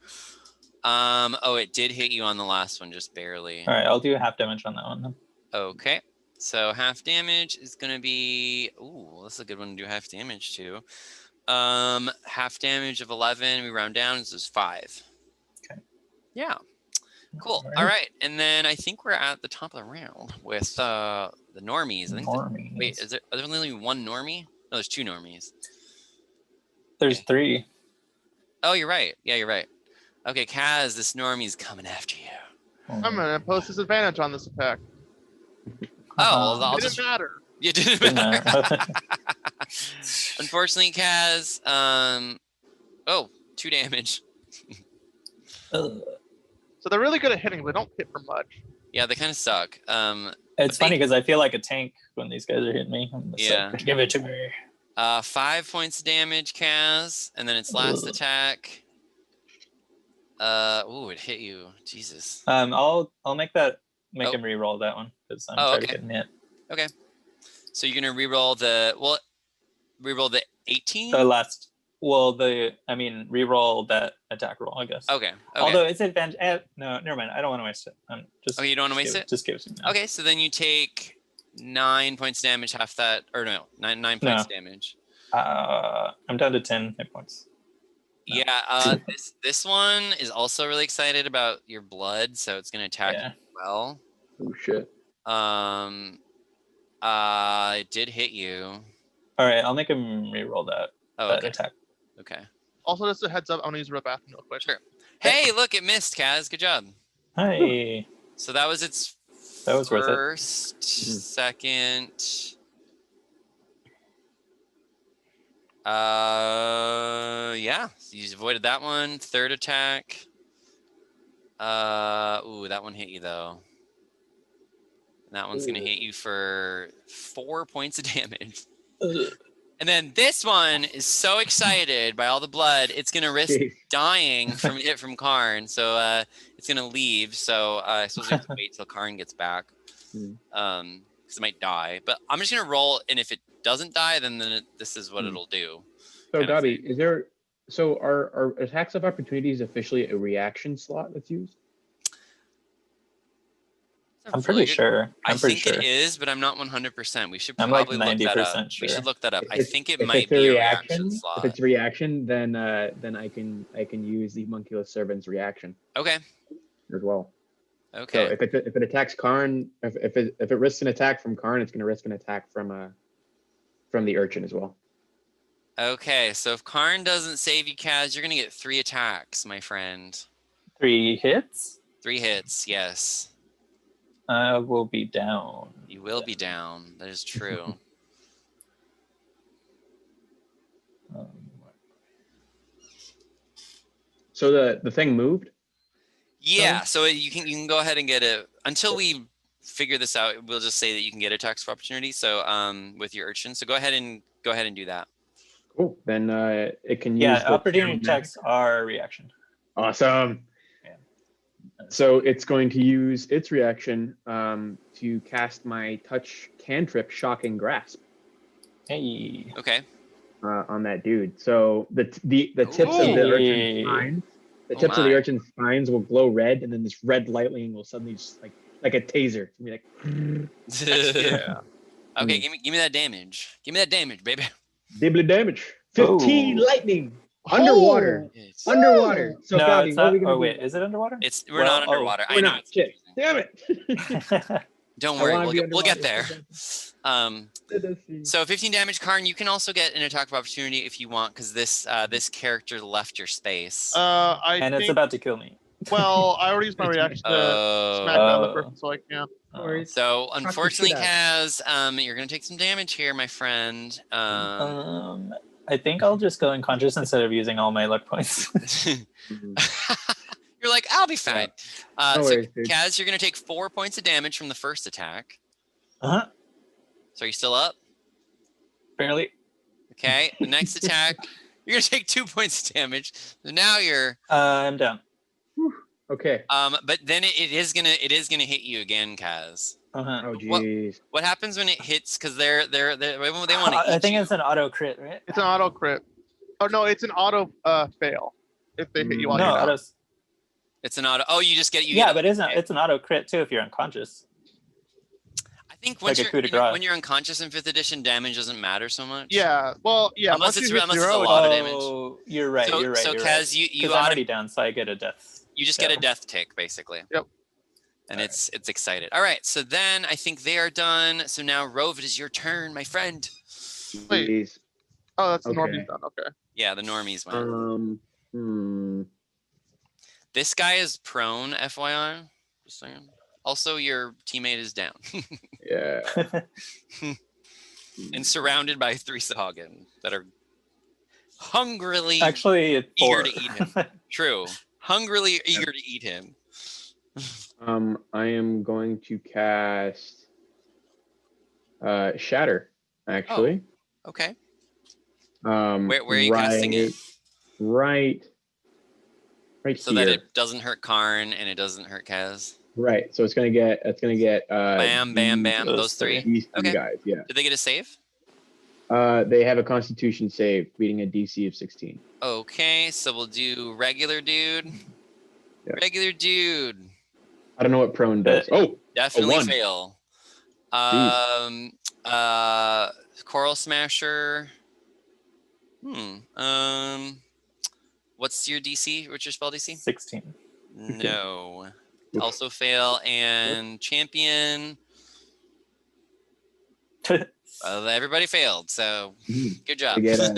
S2: Oh, it did hit you on the last one, just barely.
S4: All right, I'll do half damage on that one then.
S2: Okay. So half damage is gonna be. Ooh, that's a good one to do half damage to. Half damage of 11. We round down. This is 5.
S4: Okay.
S2: Yeah. Cool. All right, and then I think we're at the top of the round with the normies. I think.
S4: Normies.
S2: Wait, are there only one normie? No, there's 2 normies.
S4: There's
S2: Okay.
S4: 3.
S2: Oh, you're right. Yeah, you're right. Okay, Kaz, this normie's coming after you.
S1: I'm gonna impose disadvantage on this attack.
S2: Oh, well, I'll
S1: It
S2: just.
S1: didn't matter.
S2: You didn't
S4: Didn't
S2: matter.
S4: matter.
S2: Unfortunately, Kaz. Oh, 2 damage.
S4: Ugh.
S1: So they're really good at hitting, but they don't hit for much.
S2: Yeah, they kind of suck.
S4: It's funny because I feel like a tank when these guys are hitting me. I'm just
S2: Yeah.
S4: like, give it to me.
S2: 5 points of damage, Kaz, and then its last attack. Ooh, it hit you. Jesus.
S4: I'll make
S2: Oh.
S4: him re-roll that one because I'm
S2: Oh,
S4: tired
S2: okay.
S4: of getting hit.
S2: Okay. So you're gonna reroll the 18.
S4: Re-roll that attack roll, I guess.
S2: Okay.
S4: Although it's advantage. No, never mind. I don't want to waste it. Just.
S2: Oh, you don't want to waste it?
S4: Just give it to me now.
S2: Okay, so then you take 9 points damage, half that, or no, 9 points damage.
S4: I'm down to 10 hit points. No.
S2: Yeah. This one is also really excited about your blood, so it's gonna attack you well.
S3: Oh shit.
S2: It did hit you.
S4: All right, I'll make him re-roll that attack.
S2: Okay.
S1: Also, just a heads up, I'm gonna use the bathroom real quick.
S2: Sure. Hey, look, it missed, Kaz. Good job.
S4: Hi.
S2: So that was its
S4: That was worth it.
S2: first, second. Yeah, you avoided that one. Third attack. Ooh, that one hit you though. That one's gonna hit you for 4 points of damage. And then this one is so excited by all the blood, it's gonna risk dying from Karn. So it's gonna leave. So I suppose we have to wait till Karn gets back. Because it might die. But I'm just gonna roll, and if it doesn't die, then this is what it'll do.
S3: So Gabi, is there? So are attacks of opportunities officially a reaction slot that's used?
S4: I'm pretty sure.
S2: I think it is, but I'm not 100%. We should
S4: I'm
S2: probably
S4: like
S2: look that up.
S4: 90% sure.
S2: We should look that up. I think it
S3: if
S2: might
S3: it's a
S2: be a
S3: reaction
S2: reaction slot.
S3: If it's reaction, then I can use the Homunculus Servant's reaction.
S2: Okay.
S3: As well.
S2: Okay.
S3: So if it attacks Karn, if it risks an attack from Karn, it's going to risk an attack from the Urchin as well.
S2: Okay, so if Karn doesn't save you, Kaz, you're gonna get 3 attacks, my friend.
S4: 3 hits?
S2: 3 hits, yes.
S4: I will be down.
S2: You will be down. That is true.
S3: So the thing moved?
S2: Yeah, so you can go ahead and get it until we figure this out. We'll just say that you can get attacks of opportunity. So with your Urchin. So go ahead and do that.
S3: Cool. Then it can use.
S4: Yeah, opportunity attacks are reaction.
S3: Awesome.
S4: Yeah.
S3: So it's going to use its reaction to cast my touch cantrip, Shocking Grasp.
S4: Hey.
S2: Okay.
S3: On that dude. So the tips of the urchin's spines, of the urchin's spines will glow red, and then this red lightning will suddenly just like a taser. It's gonna be like,
S1: Yeah.
S2: Okay, give me that damage. Give me that damage, baby.
S3: Dibbly damage. 15 lightning. Underwater.
S2: It's,
S3: Underwater. So
S4: No,
S3: Gabi,
S4: it's
S3: what are
S4: not.
S3: we gonna
S4: Oh wait,
S3: do?
S4: is it underwater?
S2: we're not underwater. I
S3: We're
S2: know
S3: not.
S2: it's
S3: Shit.
S2: confusing.
S3: Damn it.
S2: Don't
S3: I
S2: worry,
S3: wanna be
S2: we'll get there.
S3: underwater.
S2: So 15 damage, Karn. You can also get an attack of opportunity if you want, because this character left your space.
S4: And it's about to kill me.
S1: Well, I already used my reaction to smack down the person, so I can't.
S2: So unfortunately,
S3: shit
S2: Kaz, you're gonna take some damage here, my friend.
S4: I think I'll just go unconscious instead of using all my luck points.
S2: You're like, I'll be fine.
S3: No
S2: So
S3: worries, dude.
S2: Kaz, you're gonna take 4 points of damage from the first attack.
S4: Uh-huh.
S2: So are you still up?
S4: Barely.
S2: Okay. The next attack, you're gonna take 2 points of damage. So now you're.
S4: I'm down.
S3: Okay.
S2: But then it is gonna hit you again, Kaz.
S4: Uh-huh.
S3: Oh jeez.
S2: What happens when it hits? Because they want to.
S4: I think it's an auto crit, right?
S1: It's an auto crit. Oh no, it's an auto fail if they hit you while
S4: No,
S1: you're down.
S4: autos.
S2: It's an auto. Oh, you just get you.
S4: Yeah,
S2: get
S4: but it's an auto crit too if you're unconscious.
S2: think
S4: Like a coup de grace.
S2: when you're unconscious in 5th edition, damage doesn't matter so much.
S1: Yeah. Well, yeah.
S2: Unless
S1: once
S2: it's
S1: you hit
S2: unless it's a
S1: 0,
S2: lot of damage.
S4: Oh, you're right.
S2: So-
S4: you're right.
S2: so
S4: you're
S2: Kaz,
S4: right.
S2: you
S4: Because I'm
S2: auto-
S4: already down, so I get a death.
S2: You just get a death tick, basically.
S1: Yep.
S2: And it's excited. All right, so then I think they are done. So now Rove, it is your turn, my friend.
S1: Wait.
S3: Jeez.
S1: Oh, that's the
S3: Okay.
S1: normie done. Okay.
S2: Yeah, the normies went. This guy is prone, FYI. Just saying. Also, your teammate is down
S3: Yeah.
S2: and surrounded by 3 Sahaugin that are hungrily
S4: Actually, it's
S2: eager
S4: 4.
S2: to eat him. True. Hungrily eager to eat him.
S3: I am going to cast Shatter, actually.
S2: Okay.
S3: Where
S2: are you casting it?
S3: Right
S2: So
S3: here.
S2: that it doesn't hurt Karn and it doesn't hurt Kaz.
S3: Right. So it's gonna get
S2: Bam, bam, bam.
S4: those
S2: Those 3.
S3: these 3
S2: Okay.
S3: guys, yeah.
S2: Did they get a save?
S3: They have a Constitution save, beating a DC of 16.
S2: Okay, so we'll do regular dude.
S3: Yeah.
S2: Regular dude.
S3: I don't know what prone does. Oh,
S2: Definitely
S3: 1.
S2: fail. Coral Smasher. What's your DC? What's your spell DC?
S4: 16.
S2: No.
S3: Oof.
S2: Also fail. And champion. Everybody failed. So good job.
S3: They get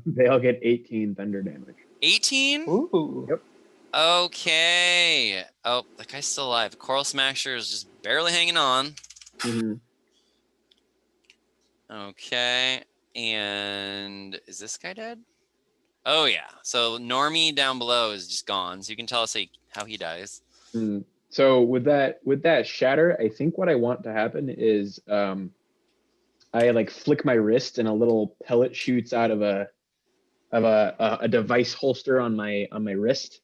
S3: they all get 18 thunder damage.
S2: 18?
S4: Ooh.
S3: Yep.
S2: Okay. Oh, that guy's still alive. Coral Smasher is just barely hanging on.
S3: Mhm.
S2: Okay. And is this guy dead? Oh yeah. So Normie down below is just gone. So you can tell us how he dies.
S3: So with that shatter, I think what I want to happen is I like flick my wrist and a little pellet shoots out of a device holster on my wrist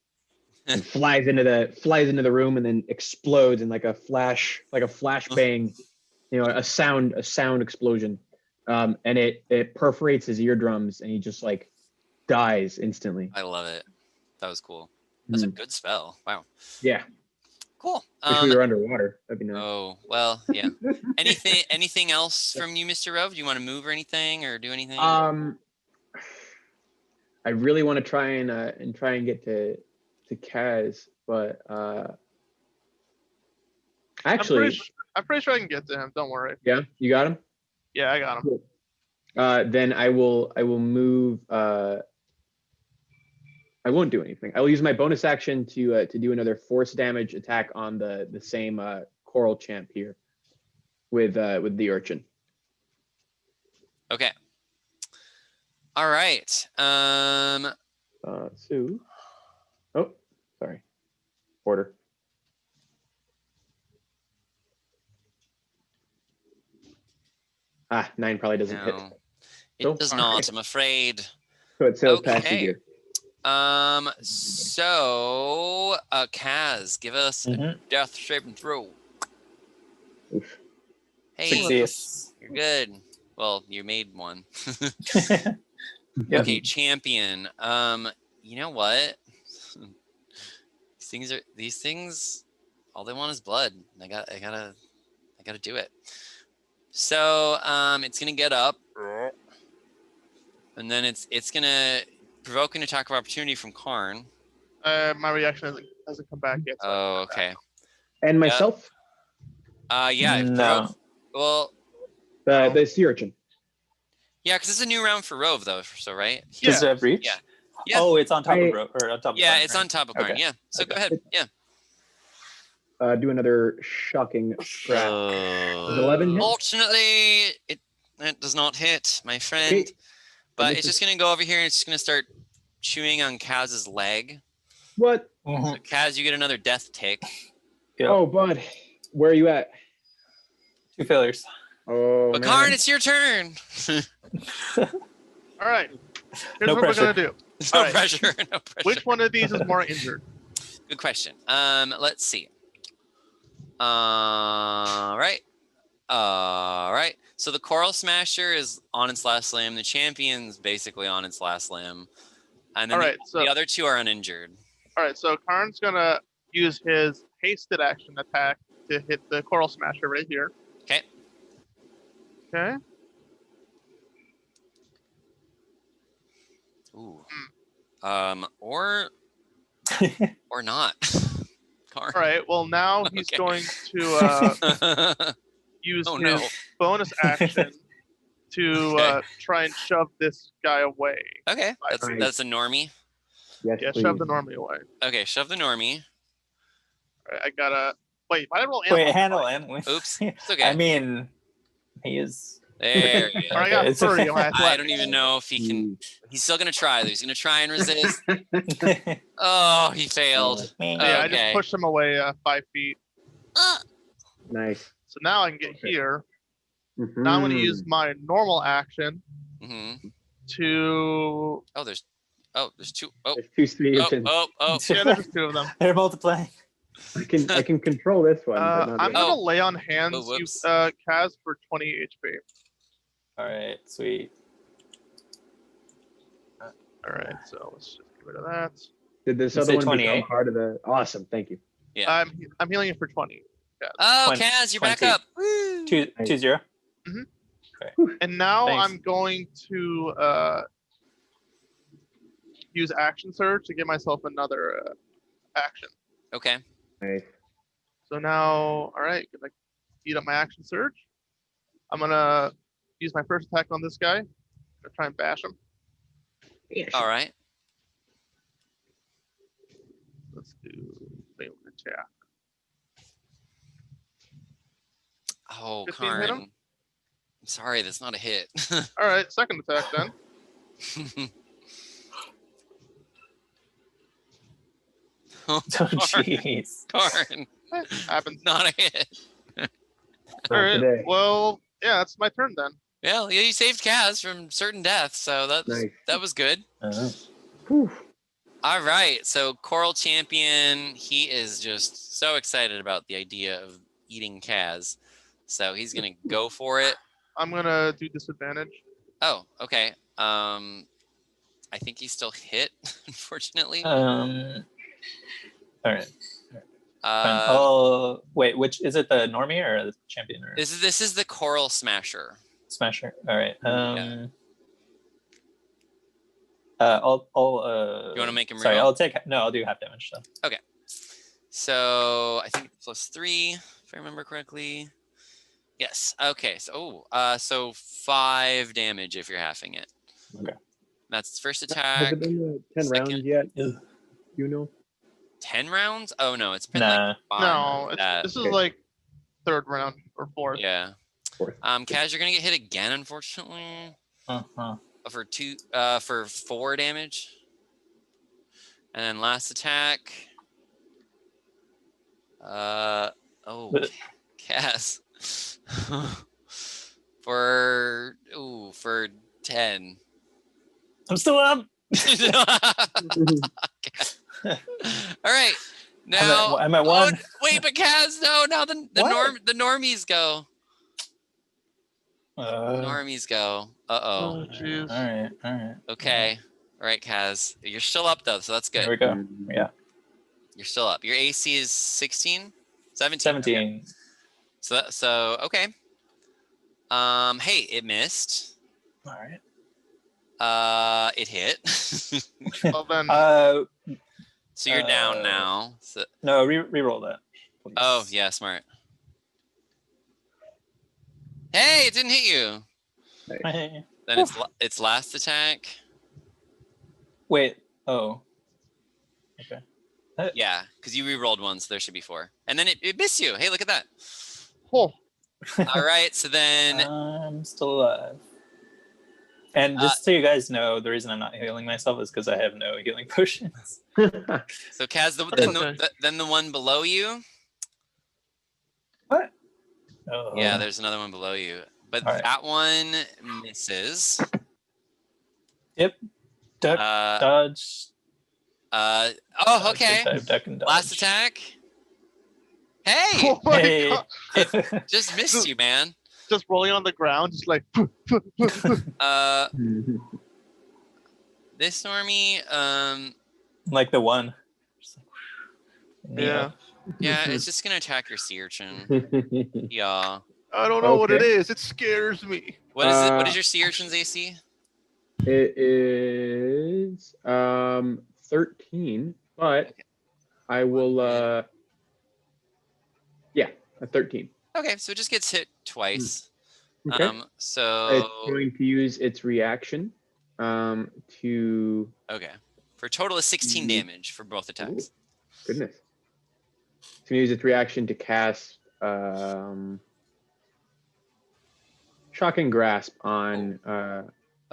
S3: and flies into the room and then explodes in like a flash bang, a sound explosion. And it perforates his eardrums and he just like dies instantly.
S2: I love it. That was cool. That's a good spell. Wow.
S3: Yeah.
S2: Cool.
S3: Wish we were underwater. That'd be nice.
S2: Oh, well, yeah. Anything else from you, Mr. Rove? Do you want to move or anything or do anything?
S3: I really want to try and get to Kaz, but actually,
S1: I'm pretty sure I can get to him. Don't worry.
S3: yeah, you got him.
S1: Yeah, I got him.
S3: Cool. Then I will move. I won't do anything. I will use my bonus action to do another force damage attack on the same coral champ here with the urchin.
S2: Okay. All right.
S3: Sue. Oh, sorry. Order. Ah, 9 probably doesn't hit.
S2: No, it
S3: So,
S2: does
S3: all
S2: not.
S3: right.
S2: I'm afraid.
S3: So it sails past you
S2: Okay.
S3: here.
S2: So, Kaz, give us a death saving throw.
S3: Oof.
S2: Hey,
S4: Success.
S2: you're good. Well, you made one.
S4: Yep.
S2: Okay, champion. You know what? These things. All they want is blood. I gotta do it. So, it's gonna get up, and then it's gonna provoke an attack of opportunity from Karn.
S1: My reaction hasn't come back yet. So
S2: Oh, okay.
S3: And myself,
S2: Yeah.
S4: No.
S2: Well,
S3: the sea urchin.
S2: yeah, because it's a new round for Rove, though. So, right?
S4: Does it have reach?
S2: Yeah. Yeah.
S4: Oh, it's on top of Rove, or on top of
S2: Yeah,
S4: Karn,
S2: it's
S4: right?
S2: on top of Karn.
S4: Okay.
S2: Yeah. So go
S4: Okay.
S2: ahead. Yeah.
S3: Do another shocking scrap. Does 11 hit?
S2: Fortunately, it does not hit, my friend.
S3: Okay.
S2: But
S3: this
S2: it's just
S3: is-
S2: gonna go over here and it's just gonna start chewing on Kaz's leg.
S3: What?
S2: So Kaz, you get another death tick.
S4: Yep.
S3: Oh, bud. Where are you at?
S4: 2 failures.
S3: Oh,
S2: But
S3: man.
S2: Karn, it's your turn.
S1: all right. Here's
S4: No
S1: what
S4: pressure.
S1: we're gonna do.
S2: No
S1: All right.
S2: pressure. No pressure.
S1: Which one of these is more injured?
S2: Good question. Let's see. All right. So the Coral Smasher is on its last limb. The Champion's basically on its last limb. And then
S1: All right,
S2: the other 2 are uninjured.
S1: All right. So Karn's gonna use his hasted action attack to hit the Coral Smasher right here.
S2: Okay.
S1: Okay.
S2: Ooh. Or not. Karn.
S1: All right. Well, now he's
S2: Okay.
S1: going to use
S2: Oh,
S1: his
S2: no.
S1: bonus action to
S2: Okay.
S1: try and shove this guy away.
S2: Okay,
S3: Right.
S2: that's a normie.
S3: Yes,
S1: Yeah,
S3: please.
S1: shove the normie away.
S2: Okay, shove the normie.
S1: All right, I gotta wait. Why did I roll
S4: Wait,
S1: animal?
S4: handle animal.
S2: Oops, it's okay.
S4: I mean, he is.
S2: There you
S1: All right, I
S2: go.
S1: got
S4: It's
S1: 30 on my
S2: I
S1: athletics.
S2: don't even know if he can. He's still gonna try. He's gonna try and resist.
S4: okay.
S2: Oh, he failed.
S1: Yeah, I just
S2: Okay.
S1: pushed him away 5 feet.
S3: Nice.
S1: So now I can get
S3: Okay.
S1: here. Now I'm going to use my normal action
S2: Mm-hmm.
S1: to.
S2: Oh, there's two. Oh,
S3: There's 2 solutions.
S2: oh.
S1: Yeah, there's just 2 of them.
S4: They're multiplying.
S3: I can control this one. but not
S1: I'm
S3: the
S1: going to
S2: Oh.
S1: lay on hands
S2: Oh,
S1: you,
S2: whoops.
S1: Kaz, for 20 HP.
S4: All right, sweet.
S1: All right, so let's just get rid of that.
S3: Did this
S4: You
S3: other
S4: say
S3: one
S4: 28?
S3: become part of the? Awesome, thank you.
S2: Yeah.
S1: I'm healing it for 20.
S2: Oh,
S4: 20.
S2: Kaz, you're back
S4: 20.
S2: up. Woo.
S4: 2-0.
S1: And now
S4: Thanks.
S1: I'm going to use action surge to give myself another action.
S2: Okay.
S3: Nice.
S1: So now, all right, gonna eat up my action surge. I'm gonna use my first attack on this guy. Gonna try and bash him.
S2: All right.
S1: Let's do melee attack.
S2: Oh,
S1: 15 hit
S2: Karn.
S1: him?
S2: I'm sorry, that's not a hit.
S1: All right, second attack then.
S2: Oh,
S4: Oh, jeez.
S2: Karn.
S1: Happens.
S2: Not a hit.
S1: All
S3: Not
S1: right.
S3: today.
S1: Well, yeah, that's my turn then.
S2: Well, yeah, you saved Kaz from certain death, so
S3: Nice.
S2: that was good.
S3: Whew.
S2: All right, so Coral Champion, he is just so excited about the idea of eating Kaz, so he's gonna go for it.
S1: I'm gonna do disadvantage.
S2: Oh, okay. I think he's still hit, unfortunately.
S4: All right. Fine.
S2: Uh,
S4: Oh, wait. Which is it? The normie or the champion or
S2: this is the Coral Smasher.
S4: smasher? All right.
S2: Yeah.
S4: I'll.
S2: You want to make him
S4: Sorry,
S2: reroll?
S4: I'll do half damage. So.
S2: So I think +3, if I remember correctly. Yes. Okay. So so 5 damage if you're halving it.
S4: Okay.
S2: That's first
S3: Has
S2: attack.
S3: it been 10
S2: second-
S3: rounds yet?
S4: Ugh.
S3: You know?
S2: 10 rounds? Oh no, it's been
S4: Nah.
S2: like 5.
S1: No,
S2: that.
S1: this is like 3rd round or 4th.
S2: Yeah.
S3: Fourth.
S2: Kaz, you're gonna get hit again, unfortunately.
S4: Uh-huh.
S2: For 4 damage. And then last attack. Kaz. for 10.
S4: I'm still up.
S2: All right. Now
S4: I'm at 1.
S2: wait, but Kaz, no, now the
S4: What?
S2: normies go.
S4: All
S2: Normies go. Uh-oh.
S1: Jeez.
S4: right.
S2: Okay. All right, Kaz. You're still up though, so that's good.
S4: There we go. Yeah.
S2: You're still up. Your AC is 16? 17.
S4: 17.
S2: Okay. So okay. Hey, it missed.
S4: All right.
S2: It hit.
S1: Well then,
S2: So you're down now. So,
S4: No, re-roll that. Please.
S2: oh yeah, smart. Hey, it didn't hit you.
S4: Hey.
S2: Then it's last attack.
S4: Wait. Oh. Okay.
S2: Yeah, because you re-rolled one, so there should be 4. And then it missed you. Hey, look at that.
S1: oh,
S2: All right, so then
S4: I'm still alive. And just so you guys know, the reason I'm not healing myself is because I have no healing potions.
S2: so Kaz,
S1: okay.
S2: then the one below you.
S4: What? Oh.
S2: Yeah, there's another one below you, but
S4: All right.
S2: that one misses.
S4: Yep. Duck, dodge.
S2: Oh,
S4: dodge,
S2: okay.
S4: dive, duck, and dodge.
S2: Last attack. Hey,
S1: oh my
S4: Hey.
S1: God.
S2: just missed you, man.
S1: Just rolling on the ground, just like.
S2: This normie,
S4: Like the one. Just like,
S1: Yeah.
S2: yeah, it's just gonna attack your sea urchin. Yeah.
S1: I don't know what it
S3: Okay.
S1: is. It scares me.
S2: What is it? What is your sea urchin's AC?
S3: It is 13, but
S2: Okay.
S3: I will yeah, a 13.
S2: Okay, so it just gets hit twice.
S3: Okay.
S2: So
S3: It's going to use its reaction to
S2: okay, for a total of 16 damage for both attacks.
S3: Ooh, goodness. It's going to use its reaction to cast Shocking Grasp on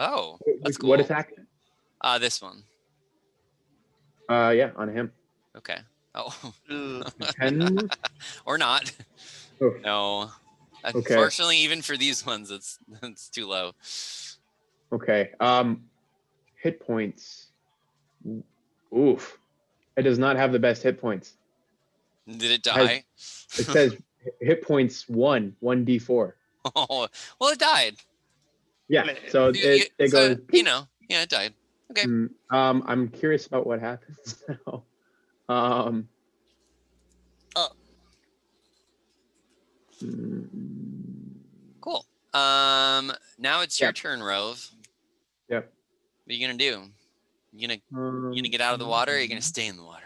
S2: Oh, that's cool.
S3: what attack?
S2: This one.
S3: Yeah, on him.
S2: Okay. Oh.
S1: Ugh.
S3: 10.
S2: Or not.
S3: Oh,
S2: No.
S3: Okay.
S2: Unfortunately, even for these ones, it's too low.
S3: okay. Hit points. Oof. It does not have the best hit points.
S2: Did it die?
S3: It says hit points 1d4.
S2: Oh, well, it died.
S3: Yeah. So it
S2: So,
S3: goes.
S2: yeah, it died. Okay.
S3: I'm curious about what happens now.
S2: Oh. Cool. Now it's your turn, Rove.
S3: Yep.
S2: What are you gonna do? You gonna get out of the water, or are you gonna stay in the water?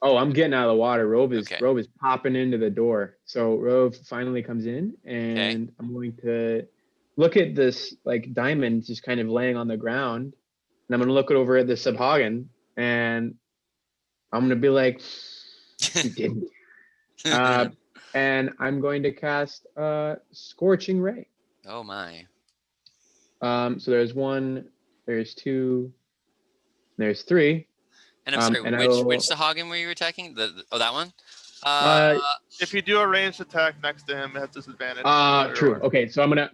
S3: Oh, I'm getting out of the water. Rove is
S2: Okay.
S3: Rove is popping into the door. So Rove finally comes in, and I'm going to look at this like diamond just kind of laying on the ground, and I'm going to look over at the Sahaugin, and I'm going to be like, "You didn't." And I'm going to cast Scorching Ray.
S2: Oh my.
S3: So there's 1, there's 2, there's 3.
S2: And I'm sorry,
S3: and I
S2: which
S3: will-
S2: Sahaugin were you attacking? That one?
S1: If you do a ranged attack next to him, it has disadvantage.
S3: True. Okay, so I'm gonna.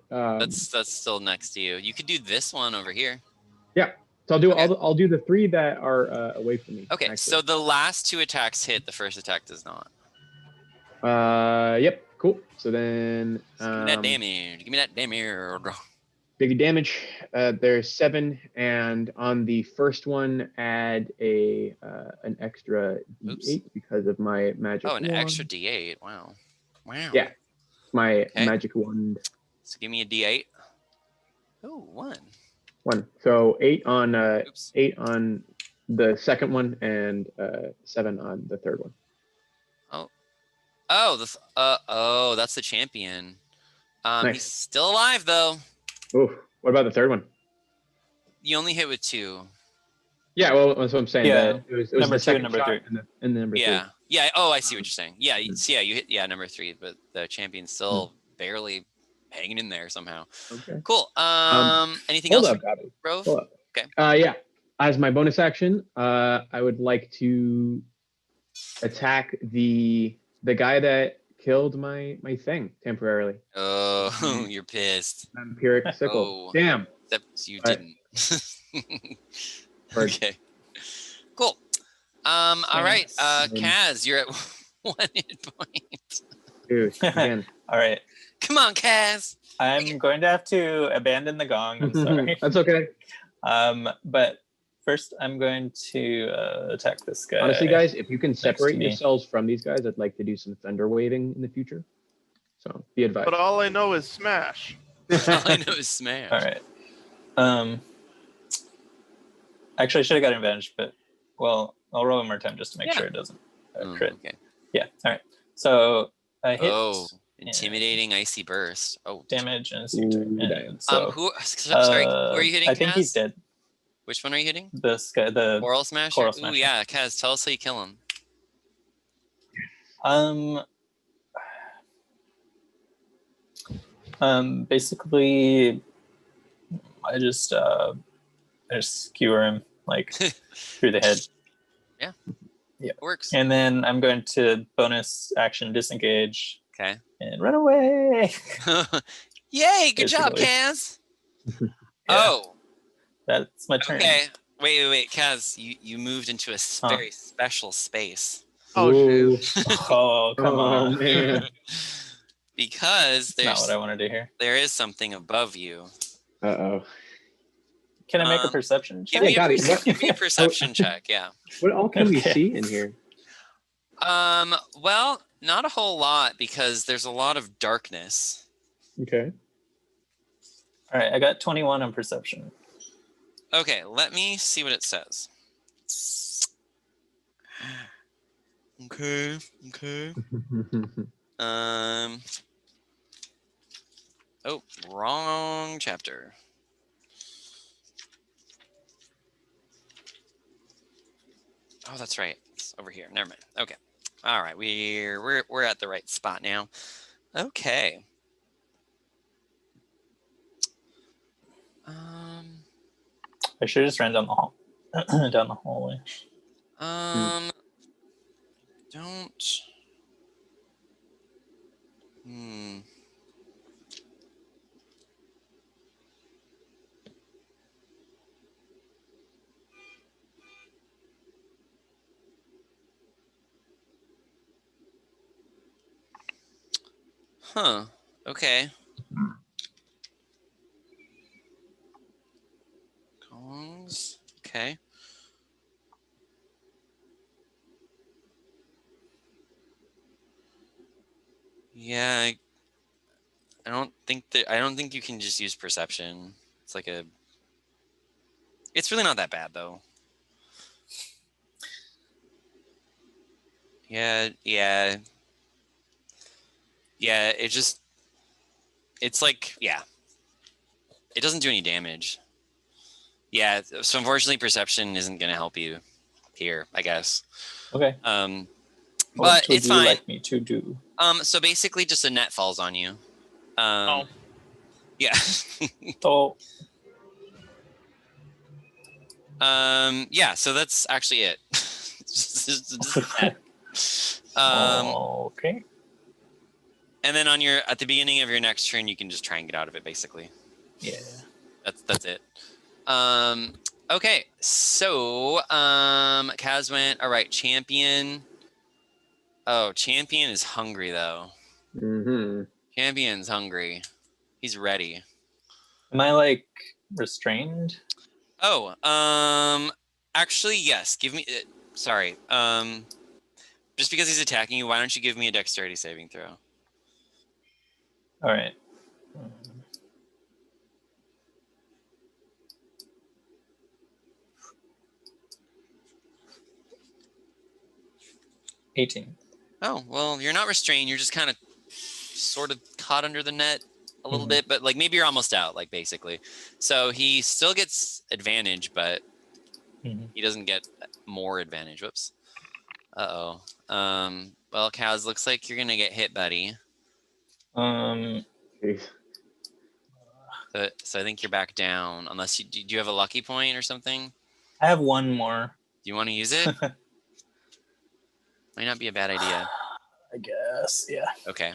S2: That's still next to you. You could do this one over here.
S3: Yeah. So I'll do
S2: Okay.
S3: I'll do the 3 that are away from me.
S2: Okay,
S3: actually.
S2: so the last 2 attacks hit. The first attack does not.
S3: Yep. Cool. So then.
S2: So give me that damage. Give me that damage.
S3: Big damage. There's 7, and on the first one, add an extra D8
S2: Oops.
S3: because of my magic.
S2: Oh, an
S3: wand.
S2: extra D8. Wow. Wow.
S3: Yeah. My
S2: Okay.
S3: magic wand.
S2: So give me a D8. Oh, 1.
S3: 1. So 8 on
S2: Oops.
S3: 8 on the second one, and 7 on the third one.
S2: Oh, that's the champion.
S3: Nice.
S2: He's still alive though.
S3: Ooh. What about the third one?
S2: You only hit with 2.
S3: Yeah, well, that's what I'm saying.
S4: Yeah,
S3: It was
S4: number
S3: the
S4: 2
S3: second
S4: and number
S3: shot
S4: 3.
S3: and the number 3.
S2: Yeah. Yeah. Oh, I see what you're saying. Yeah. You hit number 3, but the champion's still barely hanging in there somehow.
S3: Okay.
S2: Cool. Anything
S3: Hold
S2: else,
S3: up, Gabby.
S2: Rove?
S3: Hold up.
S2: Okay.
S3: Yeah. As my bonus action, I would like to attack the guy that killed my thing temporarily.
S2: Oh, you're pissed.
S3: Vampiric sickle.
S2: Oh.
S3: Damn.
S2: Except you
S3: Right.
S2: didn't.
S3: Word.
S2: Okay. Cool. All right. Kaz, you're at 1 hit point.
S3: Dude, again.
S4: All right.
S2: Come on, Kaz.
S4: I'm going to have to abandon the gong. I'm sorry.
S3: That's okay.
S4: But first, I'm going to attack this guy.
S3: Honestly, guys, if you can separate
S4: to me.
S3: yourselves from these guys, I'd like to do some thunder waving in the future. So be advised.
S1: But all I know is smash.
S2: All I know is smash.
S4: All right. Actually, I should have got advantage, but well, I'll roll one more time just to make sure it doesn't crit.
S2: Okay.
S4: Yeah. All right. So I hit.
S2: Oh, intimidating icy burst. Oh,
S4: damage and
S3: damn.
S4: so
S2: sorry, who are you hitting?
S4: I think
S2: Kaz?
S4: he's dead.
S2: Which one are you hitting?
S4: This guy, the
S2: Coral Smasher?
S4: Coral
S2: Ooh,
S4: Smasher.
S2: yeah, Kaz, tell us how you kill him.
S4: Basically, I just skewer him like through the head.
S2: Yeah.
S4: Yeah.
S2: It works.
S4: And then I'm going to bonus action disengage
S2: Okay.
S4: and run away.
S2: Yay, good job,
S4: Basically.
S2: Kaz.
S4: Yeah.
S2: Oh,
S4: That's my turn.
S2: okay. Wait, Kaz, you moved into a very special space.
S1: Oh,
S3: Ooh.
S1: shit.
S4: Oh, come on.
S3: Man.
S2: Because
S4: That's not what I wanted to hear.
S2: there is something above you.
S3: Uh-oh.
S4: Can I make a perception check?
S2: Give me,
S3: got it.
S2: give me a perception check, yeah.
S3: What all can we
S4: Okay.
S3: see in here?
S2: Well, Not a whole lot because there's a lot of darkness.
S3: Okay.
S4: All right, I got 21 on perception.
S2: Okay, let me see what it says. Okay. Oh, wrong chapter. Oh, that's right. It's over here. Never mind. Okay. All right. We're at the right spot now. Okay.
S4: I should have just ran down the hall, down the hallway.
S2: Don't. Huh. Okay. Gongs. Okay. Yeah. I don't think you can just use perception. It's like a. It's really not that bad though. Yeah. It's like, yeah. It doesn't do any damage. Yeah, so unfortunately perception isn't going to help you here, I guess.
S4: Okay.
S2: But
S4: What would
S2: it's
S4: you
S2: fine.
S4: like me to do?
S2: So basically just a net falls on you. Yeah.
S4: Oh,
S2: Yeah, so that's actually it. Just a net.
S4: okay.
S2: And then at the beginning of your next turn, you can just try and get out of it, basically.
S4: Yeah.
S2: That's it. Okay, so Kaz went. All right, Champion. Oh, Champion is hungry though. Champion's hungry. He's ready.
S4: Am I like restrained?
S2: Oh, actually, yes. Give me. Sorry. Just because he's attacking you, why don't you give me a dexterity saving throw?
S4: All right. 18.
S2: Oh, well, you're not restrained. You're just kind of sort of caught under the net a little bit, but like maybe you're almost out, like basically. So he still gets advantage, but he doesn't get more advantage. Whoops. Uh-oh. Well, Kaz, looks like you're going to get hit, buddy. So I think you're back down, unless do you have a lucky point or something?
S4: I have one more.
S2: Do you want to use it? Might not be a bad idea.
S4: I guess, yeah.
S2: Okay.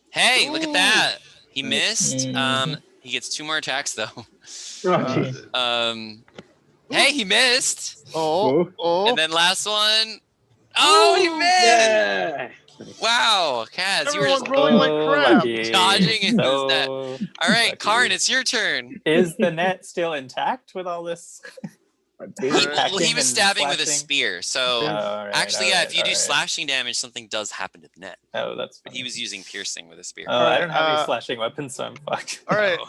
S2: Hey, look at that. He missed. He gets 2 more attacks though. Hey, he missed.
S1: Oh.
S2: And then last one. Oh, he missed.
S3: Yeah.
S2: Wow, Kaz, you were
S1: Everyone's
S2: just
S1: rolling like crap.
S2: dodging into his net.
S4: So
S2: All right,
S4: lucky.
S2: Karn, it's your turn.
S4: Is the net still intact with all this?
S2: He
S4: Hacking
S2: was
S4: and
S2: stabbing with a
S4: slashing?
S2: spear, so actually, yeah, if you do slashing damage, something does happen to the net.
S4: Oh, that's
S2: But
S4: funny.
S2: he was using piercing with a spear.
S4: Oh, I don't have any slashing weapons, so I'm fucked.
S1: All right,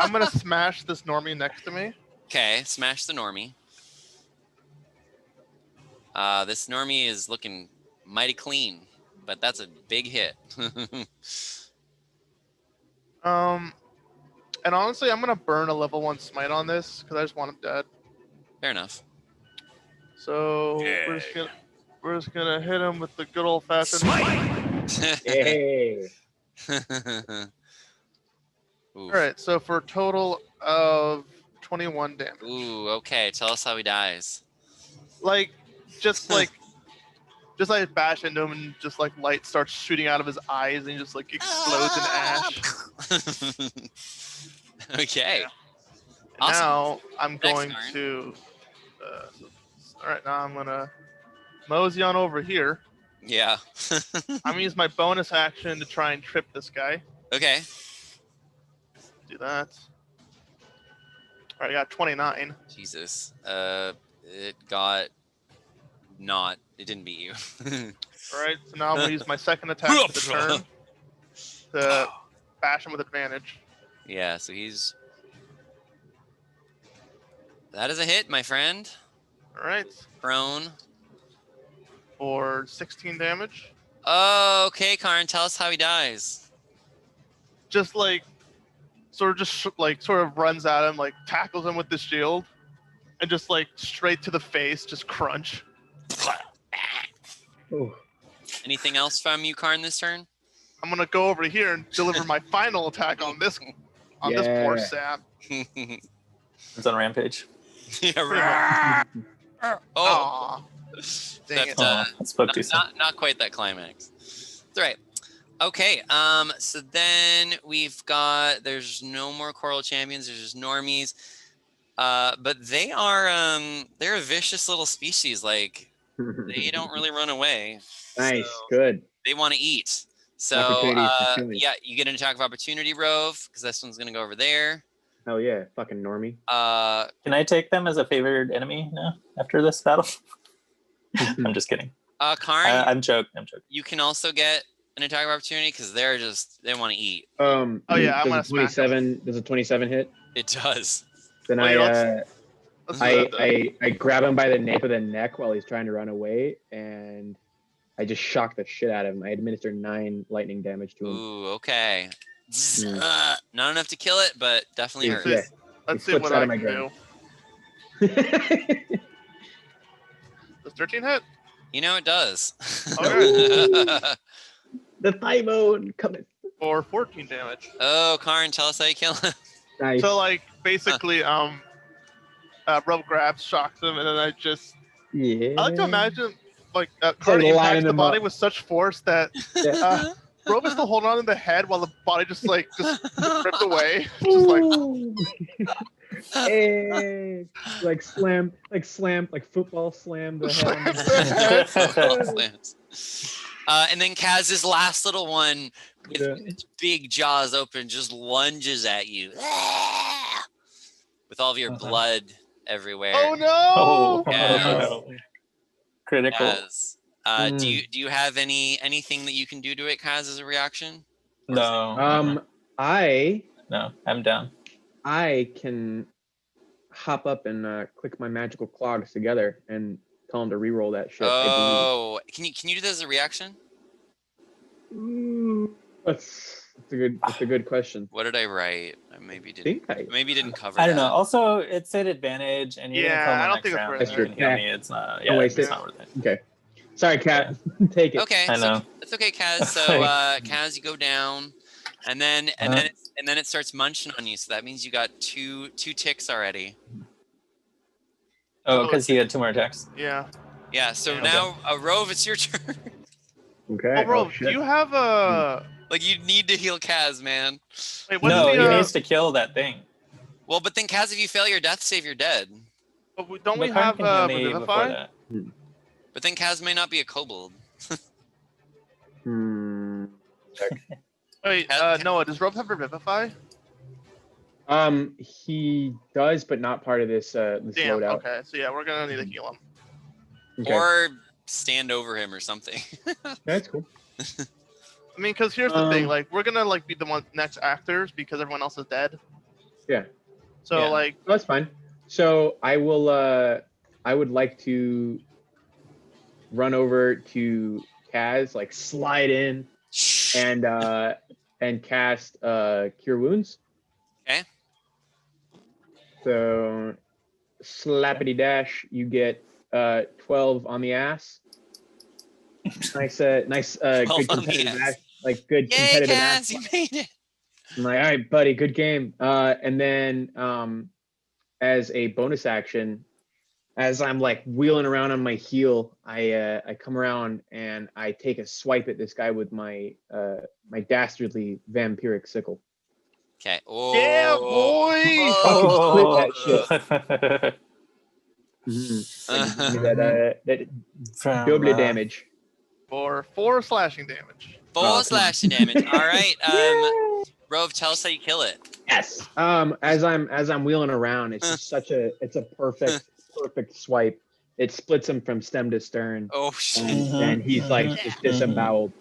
S1: I'm gonna smash this normie next to me.
S2: Okay, smash the normie. This normie is looking mighty clean, but that's a big hit.
S1: And honestly, I'm gonna burn a level 1 smite on this because I just want him dead.
S2: Fair enough.
S1: So we're just gonna hit him with the good old fashioned smite.
S3: Yay.
S1: All right, so for a total of 21 damage.
S2: Ooh, okay. Tell us how he dies.
S1: Like, just like bash into him and just like light starts shooting out of his eyes and he just like explodes in ash.
S2: Okay.
S1: Yeah.
S2: Awesome.
S1: Now I'm going
S2: Next
S1: to. All right, now I'm gonna mosey on over here.
S2: Yeah.
S1: I'm gonna use my bonus action to try and trip this guy.
S2: Okay.
S1: Do that. All right, I got 29.
S2: Jesus. It got It didn't beat you.
S1: All right, so now I'm gonna use my second attack for the turn to bash him with advantage.
S2: Yeah, so he's... That is a hit, my friend.
S1: All right,
S2: Prone.
S1: for 16 damage.
S2: Oh, okay, Karn, tell us how he dies.
S1: Just like, sort of runs at him, like tackles him with the shield, and just like straight to the face, just crunch.
S3: Ooh.
S2: Anything else from you, Karn, this turn?
S1: I'm gonna go over here and deliver my final attack on this poor sap.
S4: It's on Rampage.
S2: Yeah, oh,
S1: Aw. Dang it.
S4: That spoke too soon.
S2: not quite that climax. It's all right. Okay, so then we've got, there's no more Coral Champions, there's just normies. But they are, they're a vicious little species, like, they don't really run away.
S3: Nice,
S2: So
S3: good.
S2: they want to eat. So,
S3: Opportunities for killing.
S2: yeah, you get an attack of opportunity, Rove, because this one's going to go over there.
S3: Hell yeah, fucking normie.
S4: Can I take them as a favored enemy now after this battle? I'm just kidding.
S2: Karn,
S4: I'm joking.
S2: you can also get an attack of opportunity because they want to eat.
S1: Oh, yeah, I'm gonna
S3: does a 27 does a 27 hit?
S2: It does.
S3: Then
S1: Well, let's do that then.
S3: I grab him by the nape of the neck while he's trying to run away, and I just shock the shit out of him. I administer 9 lightning damage to him.
S2: Ooh, okay. Not enough to kill it, but definitely hurt.
S3: Yeah.
S1: Let's
S3: He
S1: see
S3: flips
S1: what
S3: out
S1: I
S3: of my
S1: can
S3: gun.
S1: do. Does 13 hit?
S2: You know it does.
S3: The thigh bone coming.
S1: For 14 damage.
S2: Oh, Karn, tell us how you kill him.
S3: Nice.
S1: So like basically, Rove grabs, shocks him, and then I just
S3: yeah.
S1: I like to imagine like Karn
S3: lining
S1: impacts the
S3: them
S1: body
S3: up.
S1: with such force that Rove is still holding on to the head while the body just ripped away. Just like
S3: Hey, like football slam the head.
S2: Slams. And then Kaz's last little one with its big jaws open just lunges at you with all of your blood everywhere.
S1: oh no!
S2: Yes.
S4: Critical.
S2: Kaz, do you have anything that you can do to it, Kaz, as a reaction?
S4: No. I'm down.
S3: I can hop up and click my magical clogs together and tell him to re-roll that shit.
S2: Oh, can you do that as a reaction?
S3: That's a good question.
S2: What did I write? I maybe didn't cover.
S4: I don't know.
S2: that.
S4: Also, it's at advantage, and you're
S1: Yeah,
S4: gonna
S1: I
S4: kill
S1: don't
S4: me
S1: think
S4: next
S1: it's
S4: round.
S1: worth
S4: You
S3: it.
S4: can heal me. It's not.
S3: Don't
S4: Yeah,
S3: waste
S4: it's
S3: it.
S4: not worth it.
S3: Okay. Sorry, Kat. Take it.
S2: Okay,
S4: I know.
S2: It's okay, Kaz. So Kaz, you go down, and then it starts munching on you. So that means you got two ticks already.
S4: Oh, because he had 2 more attacks.
S1: Yeah.
S2: Yeah. So
S1: Okay.
S2: now, Rove, it's your turn.
S3: Okay.
S1: Oh, Rove, do you have a?
S2: Like you need to heal Kaz, man.
S1: Wait, what's
S4: No, he
S1: the?
S4: needs to kill that thing.
S2: Well, but then Kaz, if you fail your death save, you're dead.
S1: Don't we
S4: But Karn
S1: have
S4: can heal me before
S1: Revivify?
S4: that.
S2: But then Kaz may not be a kobold.
S1: Wait, Noah, does Rove have Revivify?
S3: He does, but not part of this
S1: Damn.
S3: loadout.
S1: Okay, so yeah, we're gonna need to heal him.
S3: Okay.
S2: Or stand over him or something.
S3: That's cool.
S1: I mean, because here's the thing, like we're gonna be the next actors because everyone else is dead.
S3: Yeah.
S1: So
S4: Yeah.
S1: like,
S3: That's fine. So I will. I would like to run over to Kaz, like slide in, and cast Cure Wounds.
S2: Okay.
S3: So slappity dash, you get 12 on the ass. Nice, good
S2: 12 on the
S3: competitive
S2: ass.
S3: ass. Like good
S2: Yay,
S3: competitive
S2: Kaz,
S3: ass.
S2: you made it.
S3: I'm like, all right, buddy, good game. And then as a bonus action, as I'm like wheeling around on my heel, I come around and I take a swipe at this guy with my my dastardly vampiric sickle.
S2: Okay. Oh.
S1: yeah, boy.
S3: Fucking split that shit. Give me that double damage.
S1: For 4 slashing damage.
S2: 4 slashing damage. All right. Rove, tell us how you kill it.
S3: Yes. As I'm wheeling around, it's just it's a perfect swipe. it splits him from stem to stern,
S2: Oh shit.
S3: and he's like just disemboweled.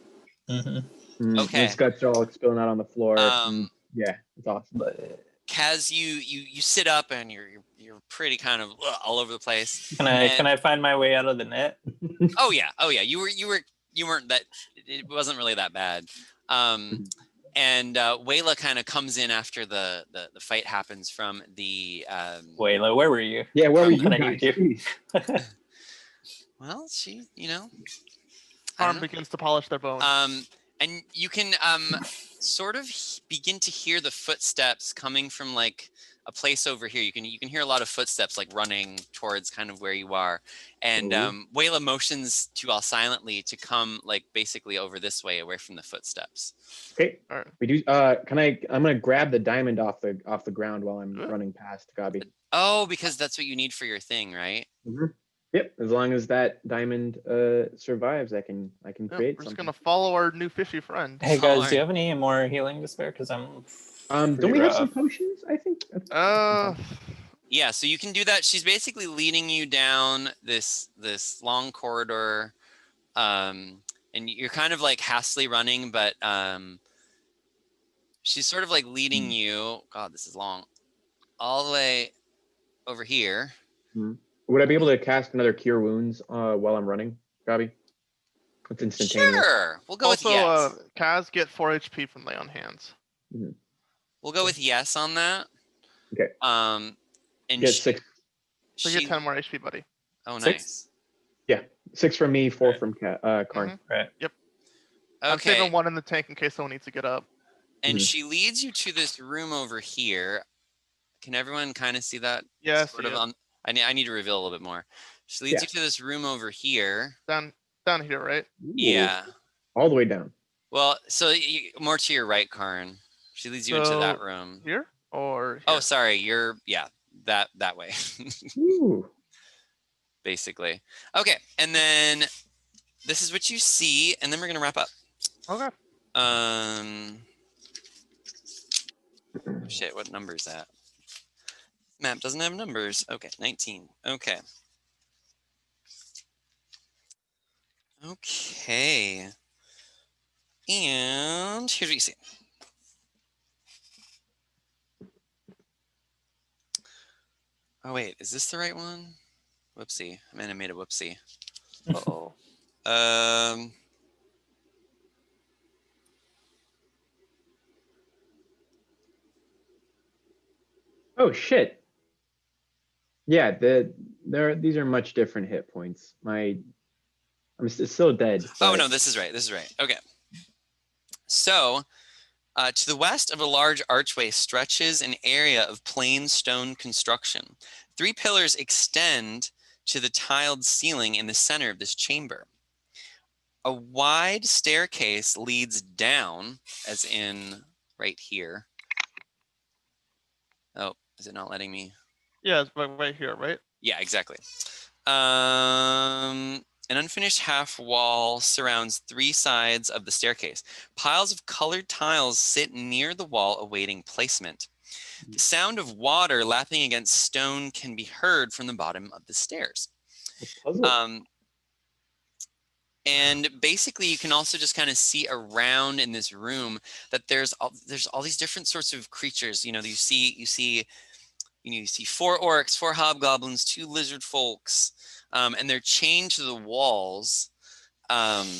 S2: Okay.
S3: His guts are all spilling out on the floor. Yeah, it's awesome.
S4: But
S2: Kaz, you sit up and you're pretty kind of all over the place.
S4: can I find my way out of the net?
S2: Oh yeah. You weren't that. It wasn't really that bad. And Wayla kind of comes in after the fight happens from the.
S4: Wayla, where were you?
S3: Yeah, where were you
S4: I
S3: guys?
S4: need you.
S2: Well, she,
S1: Arm begins to polish their bones.
S2: and you can sort of begin to hear the footsteps coming from like a place over here. You can hear a lot of footsteps like running towards kind of where you are, and Wayla motions to all silently to come like basically over this way, away from the footsteps.
S3: Okay.
S1: All right.
S3: We do. I'm gonna grab the diamond off the ground while I'm running past Gabi.
S2: Oh, because that's what you need for your thing, right?
S3: Yep. As long as that diamond survives, I can create
S1: We're just
S3: something.
S1: gonna follow our new fishy friend.
S4: Hey guys, do you have any more healing to spare? Because I'm.
S3: Don't we have some potions? I think.
S2: Yeah, so you can do that. She's basically leading you down this long corridor, and you're kind of like hastily running, but she's sort of like leading you. God, this is long. All the way over here.
S3: Would I be able to cast another Cure Wounds while I'm running, Gabi? It's instantaneous.
S2: Sure. We'll go with yes.
S1: Kaz, get 4 HP from Lay on Hands.
S2: We'll go with yes on that.
S3: Okay.
S2: And
S3: get 6.
S1: So you get 10 more HP, buddy.
S2: Oh, nice.
S3: 6? Yeah, 6 from me, 4 from Karn.
S4: Right.
S1: Yep.
S2: Okay.
S1: I'm saving 1 in the tank in case someone needs to get up.
S2: And she leads you to this room over here. Can everyone kind of see that?
S1: Yes.
S2: Sort of. I need to reveal a little bit more. She leads you to this room over here.
S1: Down here, right?
S3: Ooh.
S2: Yeah.
S3: All the way down.
S2: Well, so more to your right, Karn. She leads you into that room.
S1: Here or here?
S2: Oh, sorry. You're that way.
S3: Ooh.
S2: Basically. Okay, and then this is what you see, and then we're gonna wrap up.
S1: Okay.
S2: Shit, what number is that? Map doesn't have numbers. Okay, 19. Okay. Okay. And here's what you see. Oh wait, is this the right one? Whoopsie. I mean, I made a whoopsie.
S1: Uh-oh.
S3: Oh shit. Yeah, these are much different hit points. I'm still dead.
S2: Oh no, this is right. This is right. Okay. So, to the west of a large archway stretches an area of plain stone construction. 3 pillars extend to the tiled ceiling in the center of this chamber. A wide staircase leads down, as in right here. Oh, is it not letting me?
S1: Yeah, it's right here, right?
S2: Yeah, exactly. An unfinished half wall surrounds 3 sides of the staircase. Piles of colored tiles sit near the wall awaiting placement. The sound of water lapping against stone can be heard from the bottom of the stairs. And basically, you can also just kind of see around in this room that there's all these different sorts of creatures. You see 4 orcs, 4 hobgoblins, 2 lizard folks, and they're chained to the walls. And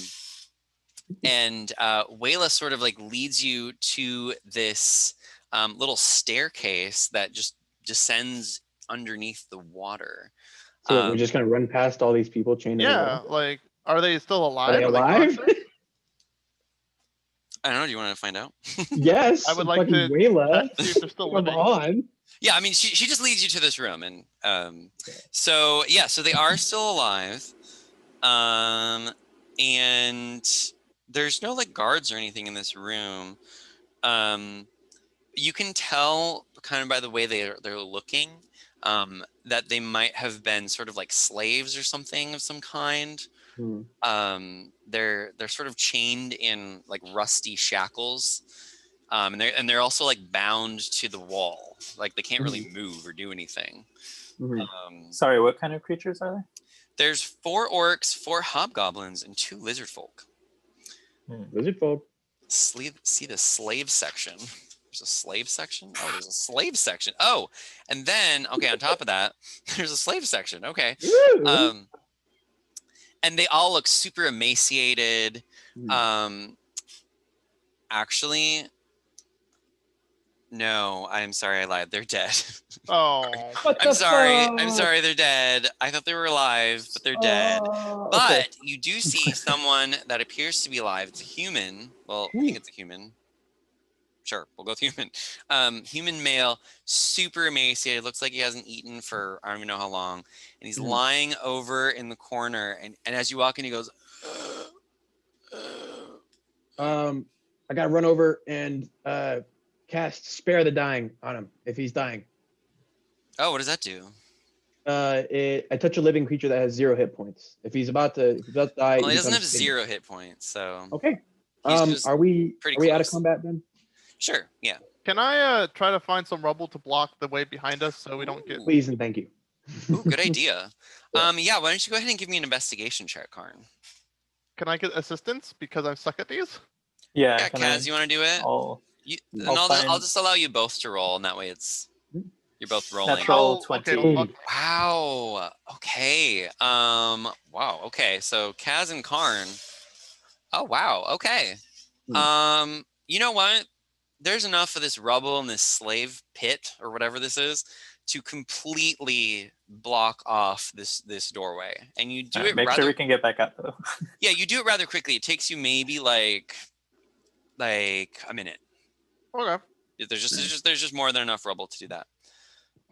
S2: Wayla sort of like leads you to this little staircase that just descends underneath the water.
S3: So we're just gonna run past all these people chained to the wall?
S1: Like, are they still alive?
S3: Are they alive?
S2: I don't know. Do you want to find out?
S3: Yes.
S1: I would like to
S3: Wayla.
S1: see if they're still
S3: Come
S1: living.
S3: on.
S2: Yeah, I mean, she just leads you to this room, and so they are still alive, and there's no like guards or anything in this room. You can tell kind of by the way they're looking that they might have been sort of like slaves or something of some kind. They're sort of chained in like rusty shackles. And they're also like bound to the wall, like they can't really move or do anything.
S4: Sorry, what kind of creatures are
S2: There's 4 orcs, 4 hobgoblins, and 2 lizard folk.
S3: Lizard folk.
S2: See the slave section. There's a slave section. Oh, there's a slave section. Oh, and then okay, on top of that, there's a slave section. Okay. And they all look super emaciated. Actually, no, I'm sorry, I lied. They're dead.
S1: Oh.
S2: I'm sorry, they're dead. I thought they were alive, but they're dead. But you do see someone that appears to be alive. It's a human. Well, I think it's a human. Sure, we'll go with human. Human male, super emaciated. Looks like he hasn't eaten for I don't even know how long. And he's lying over in the corner. And as you walk in, he goes,
S3: I gotta run over and cast Spare the Dying on him if he's dying.
S2: oh, what does that do?
S3: I touch a living creature that has 0 hit points. If he's about to die,
S2: Well, he doesn't have
S3: becomes
S2: 0 hit points, so.
S3: Okay.
S2: He's just
S3: are we
S2: pretty
S3: out of
S2: close.
S3: combat then?
S2: Sure, yeah.
S1: Can I try to find some rubble to block the way behind us so we don't get...
S3: Please and thank you.
S2: Ooh, good idea.
S3: Yeah.
S2: Yeah, why don't you go ahead and give me an investigation check, Karn?
S1: Can I get assistance because I suck at these?
S4: Yeah.
S2: Yeah, Kaz, you want to do it?
S4: I'll
S2: I'll just allow you both to roll, and that way you're both rolling.
S4: natural
S1: Okay,
S4: 20.
S1: well,
S2: Wow. Okay. Wow. Okay. So Kaz and Karn. Oh wow. Okay. You know what? There's enough of this rubble in this slave pit or whatever this is to completely block off this doorway, and you do it.
S4: Make
S2: rather,
S4: sure we can get back up though.
S2: Yeah, you do it rather quickly. It takes you maybe like a minute.
S1: Okay.
S2: There's just more than enough rubble to do that.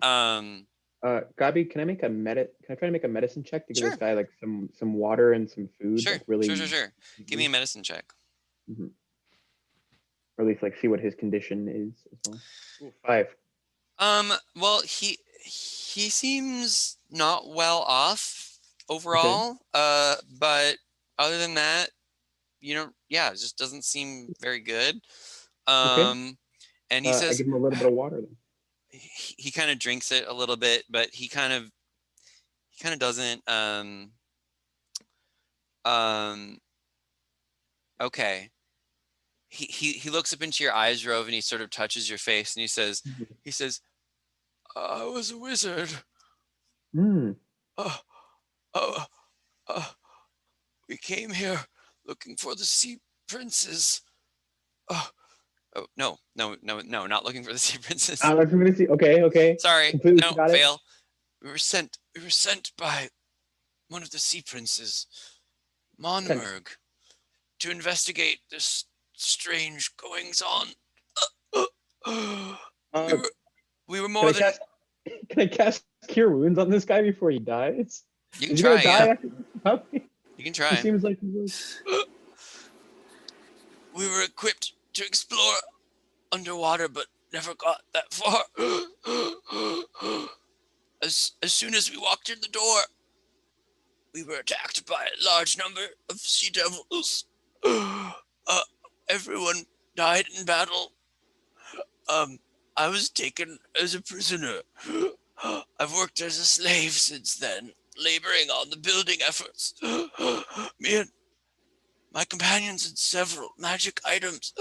S3: Gabi, can I try to make a medicine check to give
S2: Sure.
S3: this guy like some water and some food?
S2: Sure.
S3: Like, really,
S2: Sure. Give me a medicine check.
S3: or at least like see what his condition is as well. Ooh, 5.
S2: Well, he seems not well off overall. But other than that, it just doesn't seem very good. And he
S3: I
S2: says
S3: give him a little bit of water then.
S2: he kind of drinks it a little bit, but he kind of doesn't. Okay. He looks up into your eyes, Rove, and he sort of touches your face, and he says, "I was a wizard. We came here looking for the sea princes. Oh no, not looking for the sea princes.
S3: Okay.
S2: Sorry,
S3: Completely
S2: no,
S3: forgot it.
S2: fail. We were sent by one of the sea princes, Monmerg, to investigate this strange goings on. We were more than.
S3: Can I cast Cure Wounds on this guy before he dies?
S2: You can
S3: Is he gonna
S2: try,
S3: die
S2: yeah.
S3: after this puppy?
S2: You can
S3: He
S2: try.
S3: seems like he was.
S2: We were equipped to explore underwater, but never got that far. As soon as we walked in the door, we were attacked by a large number of sea devils. Everyone died in battle. I was taken as a prisoner. I've worked as a slave since then, laboring on the building efforts. Me and my companions had several magic items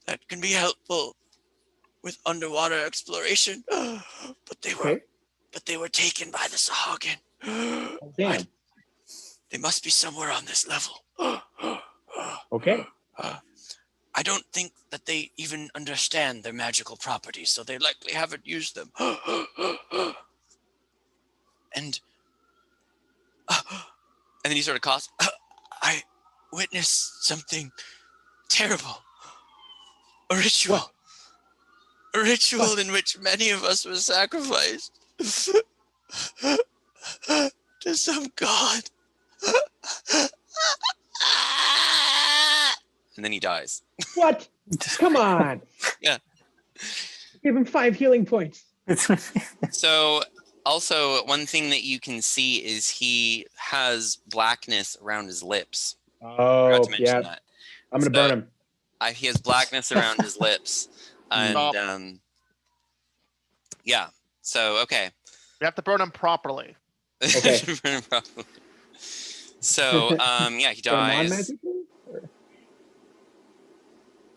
S2: that can be helpful with underwater exploration, but they were taken by the Sahaugin.
S3: Damn.
S2: They must be somewhere on this level.
S3: Okay.
S2: I don't think that they even understand their magical properties, so they likely haven't used them. And then he sort of coughs. I witnessed something terrible. A ritual.
S3: What?
S2: A ritual in which many of us were sacrificed to some god. And then he dies.
S3: What? Come on.
S2: Yeah.
S3: Give him 5 healing points.
S2: So also one thing that you can see is he has blackness around his lips.
S3: Oh,
S2: Forgot to mention
S3: yeah.
S2: that.
S3: I'm gonna burn him.
S2: He has blackness around his lips. And yeah. So okay.
S1: We have to burn them properly.
S3: Okay.
S2: Probably. So, yeah, he
S3: So
S2: dies.
S3: non-magical?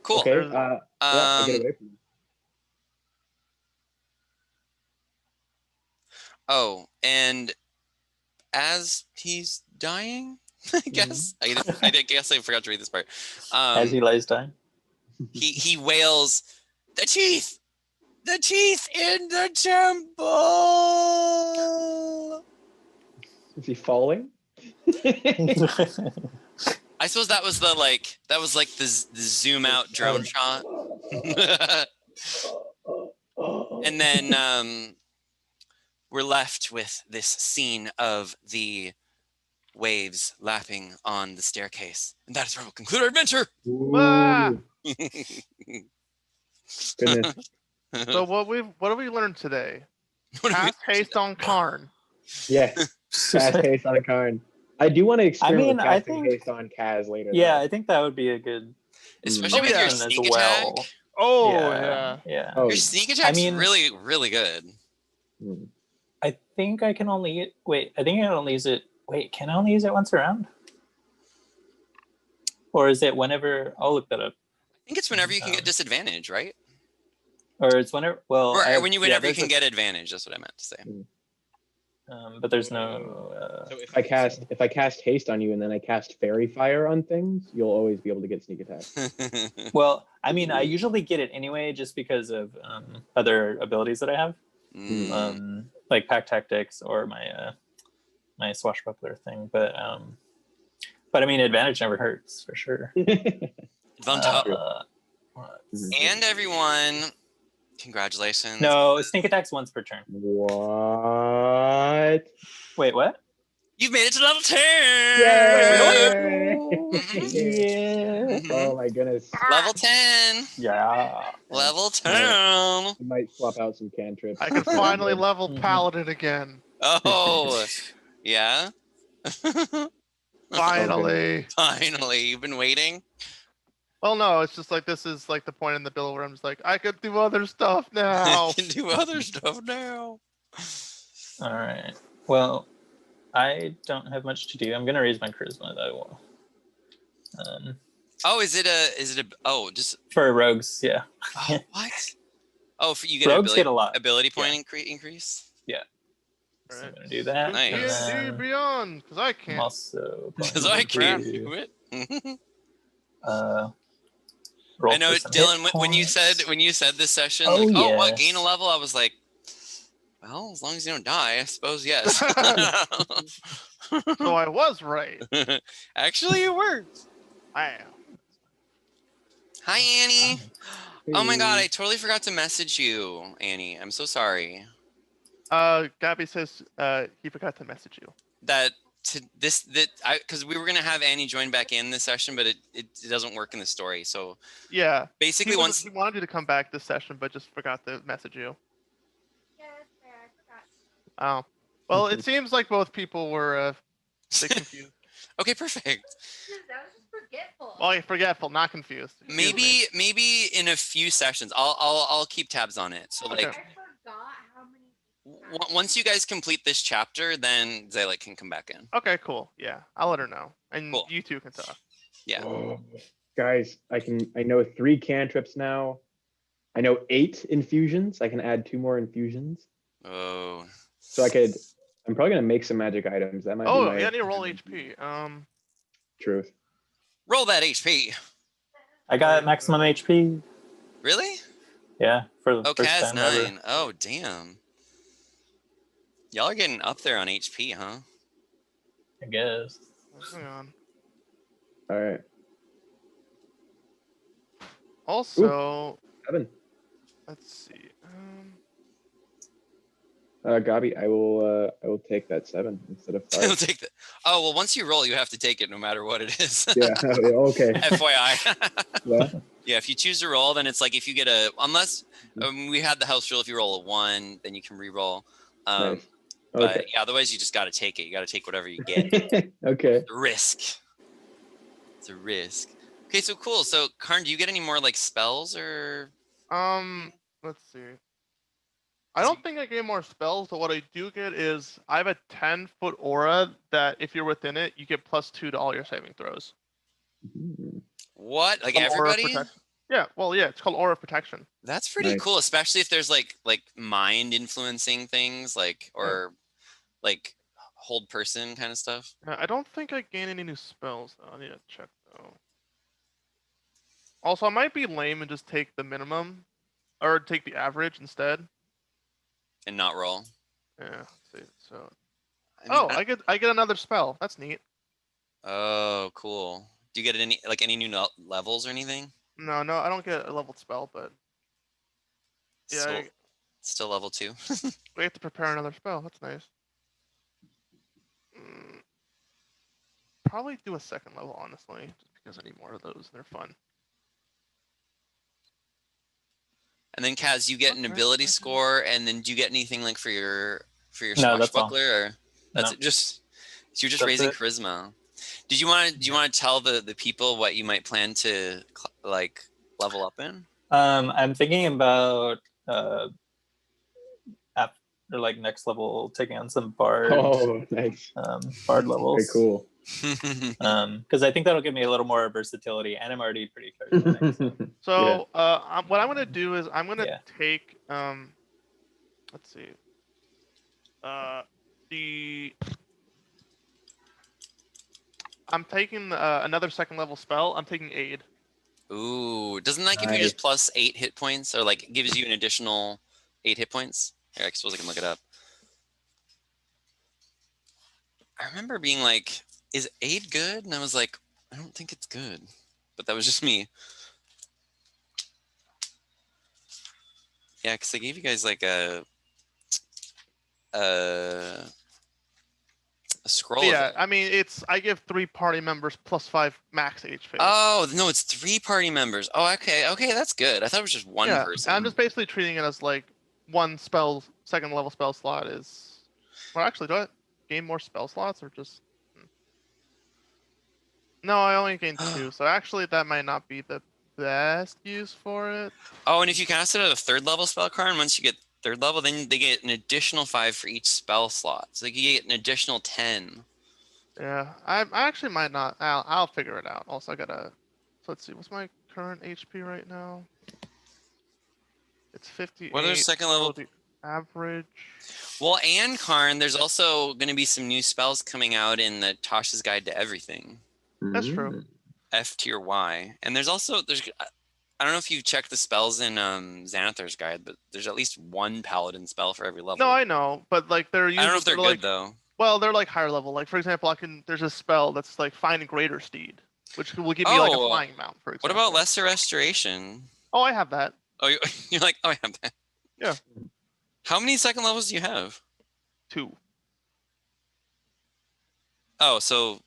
S2: Cool.
S3: Okay.
S1: There's-
S3: Yeah, I get
S2: Um,
S3: away from him.
S2: oh, and as he's dying, I guess I guess I forgot to read this part.
S4: As he lies dying.
S2: He wails, the teeth in the temple.
S3: Is he falling?
S2: I suppose that was the the zoom out drone shot. And then we're left with this scene of the waves lapping on the staircase. And that is where we'll conclude our adventure.
S1: Ah!
S3: Ooh, goodness.
S1: So what have we learned today?
S2: What do we-
S1: Cast haste on Karn.
S3: Yes. Cast haste on Karn. I do want to experiment with
S4: I
S3: casting
S4: think-
S3: haste on Kaz later.
S4: Yeah,
S3: though.
S4: I think that would be a good
S2: Especially
S1: Oh,
S2: with your
S1: yeah.
S2: sneak
S4: as
S2: attack.
S4: well.
S1: Oh
S4: Yeah.
S3: Oh,
S2: Your sneak attack's
S4: mean-
S2: really, really good.
S3: hmm.
S4: I think I can only wait. I think I can only use it. Wait, can I only use it once around? Or is it whenever? I'll look that up.
S2: I think it's whenever you can get disadvantage, right?
S4: Or it's whenever. Well,
S2: Or
S4: I have-
S2: whenever you
S4: there's
S2: can
S4: a-
S2: get advantage. That's what I meant to say.
S4: But there's no.
S3: So if I cast haste on you and then I cast fairy fire on things, you'll always be able to get sneak attack.
S4: Well, I mean, I usually get it anyway, just because of other abilities that I have,
S2: Mm.
S4: like pack tactics or my my swashbuckler thing. But I mean, advantage never hurts for sure.
S2: Advantage.
S3: Mhm.
S2: And everyone, congratulations.
S4: No, sneak attacks once per turn.
S3: What?
S4: Wait, what?
S2: You've made it to level 10.
S3: Yay! Oh my goodness.
S2: Level 10.
S4: Yeah.
S2: Level 10.
S3: I might swap out some cantrips.
S1: I can finally level
S4: Mhm.
S1: Paladin again.
S2: Oh, yeah.
S1: Finally.
S2: Finally, you've been waiting.
S1: Well, no, it's just like this is like the point in the build where I'm just like, I could do other stuff now.
S2: I can do other stuff now.
S4: All right. Well, I don't have much to do. I'm gonna raise my charisma though.
S2: Oh, is it a? Oh, just
S4: For rogues, yeah.
S2: oh, what? Oh, for you get
S4: Rogues
S2: ability,
S4: get a lot.
S2: ability point increase.
S4: So I'm
S1: Right.
S4: gonna do that.
S2: Nice.
S4: and
S1: D&D
S4: then
S1: Beyond, because I
S4: I'm
S1: can't.
S4: also
S2: Because
S4: going
S2: I can't
S4: to,
S2: do it.
S4: roll
S2: I know,
S4: for some
S2: Dylan.
S4: hit
S2: When you
S4: points.
S2: said this session,
S4: Oh,
S2: like, oh, what,
S4: yes.
S2: gain a level? I was like, well, as long as you don't die, I suppose yes.
S1: So I was right.
S2: Actually, it worked.
S1: Wow.
S2: Hi, Annie. Oh my God, I totally forgot to message you, Annie. I'm so sorry.
S1: Gabby says he forgot to message you.
S2: Because we were gonna have Annie join back in this session, but it doesn't work in the story. So
S1: Yeah.
S2: basically,
S1: He wanted you to come back this session, but just forgot to message you.
S5: Yeah, that's fair. I forgot.
S1: Oh. Well, it seems like both people were a bit confused.
S2: Okay, perfect.
S5: I was just forgetful.
S1: Well, you're forgetful, not confused. Excuse me.
S2: Maybe in a few sessions, I'll keep tabs on it. So
S1: Okay.
S2: like
S5: I forgot how many.
S2: once you guys complete this chapter, then Zayla can come back in.
S1: Okay, cool. Yeah, I'll let her know, and
S2: Cool.
S1: you two can talk.
S2: Yeah.
S3: Oh, guys, I know 3 cantrips now. I know 8 infusions. I can add 2 more infusions.
S2: Oh.
S3: So I'm probably gonna make some magic items. That might be
S1: Oh,
S3: my
S1: yeah, I need to roll HP.
S3: truth.
S2: Roll that HP.
S4: I got maximum HP.
S2: Really?
S4: Yeah, for the
S2: Oh,
S4: first
S2: Kaz
S4: time ever.
S2: 9. Oh, damn. Y'all are getting up there on HP, huh?
S4: I guess.
S1: Hang on.
S3: All right.
S1: Also,
S3: 7.
S1: let's see.
S3: Gabi, I will take that 7 instead of
S2: I'll
S3: 5.
S2: take that. Oh, well, once you roll, you have to take it no matter what it is.
S3: Yeah. Okay.
S2: FYI.
S3: Yeah.
S2: Yeah, if you choose to roll, then it's like if you get unless we had the house rule, if you roll a 1, then you can re-roll.
S3: Nice.
S2: But
S3: Okay.
S2: yeah, otherwise you just got to take it. You got to take whatever you get. It's
S3: Okay.
S2: a risk. It's a risk. Okay, so cool. So Karn, do you get any more like spells or?
S1: Let's see. I don't think I get more spells, but what I do get is I have a 10-foot aura that if you're within it, you get +2 to all your saving throws.
S2: What? Like
S1: Called Aura of
S2: everybody?
S1: Protection. Yeah, well, yeah, it's called Aura of Protection.
S2: That's pretty
S3: Nice.
S2: cool, especially if there's like mind influencing things, like or like hold person kind of stuff.
S1: I don't think I gain any new spells though. I need to check though. Also, I might be lame and just take the minimum, or take the average instead.
S2: And not roll.
S1: Yeah. Let's see. So.
S2: I mean,
S1: I get another spell. That's neat.
S2: Oh, cool. Do you get any new levels or anything?
S1: No, I don't get a leveled spell, but yeah,
S2: Still level 2.
S1: we have to prepare another spell. That's nice. Probably do a second level, honestly, just because I need more of those. They're fun.
S2: And then Kaz, you get an ability score, and then do you get anything like for your
S4: No, that's all.
S2: swashbuckler, or that's
S4: No.
S2: it? So you're just
S4: That's
S2: raising
S4: it.
S2: charisma. Do you want to tell the people what you might plan to like level up in?
S4: I'm thinking about after like next level taking on some bard.
S3: Oh, nice.
S4: Bard levels.
S3: Very cool.
S4: Because I think that'll give me a little more versatility, and I'm already pretty charismatic.
S1: So, what I'm gonna do is I'm gonna take let's see, I'm taking another second level spell. I'm taking Aid.
S2: Ooh, doesn't that give you just +8 hit points, or like gives you an additional 8 hit points? Here, I suppose I can look it up. I remember being like, "Is Aid good?" And I was like, "I don't think it's good," but that was just me. Yeah, because I gave you guys like a scroll.
S1: Yeah, I mean I give 3 party members +5 max HP.
S2: Oh no, it's 3 party members. Oh, okay, that's good. I thought it was just one person.
S1: I'm just basically treating it as like one second level spell slot is. Well, actually, do I gain more spell slots or just? No, I only gained 2, so actually that might not be the best use for it.
S2: Oh, and if you cast it at a 3rd level spell card, and once you get 3rd level, then they get an additional 5 for each spell slot. So you get an additional 10.
S1: Yeah, I actually might not. I'll figure it out. Also, I gotta. So let's see. What's my current HP right now? It's 58.
S2: What are second level?
S1: The average.
S2: Well, and Karn, there's also going to be some new spells coming out in the Tasha's Guide to Everything.
S1: That's true.
S2: F tier Y, and there's I don't know if you've checked the spells in Xanathar's guide, but there's at least one paladin spell for every level.
S1: No, I know, but like they're usually.
S2: I don't know if they're good
S1: like,
S2: though.
S1: Well, they're like higher level. Like for example, there's a spell that's like Find Greater Steed, which will give me like a flying mount. For example.
S2: What about Lesser Restoration?
S1: Oh, I have that.
S2: Oh, you're like, oh, I have that.
S1: Yeah.
S2: How many second levels do you have?
S1: 2.
S2: Oh, so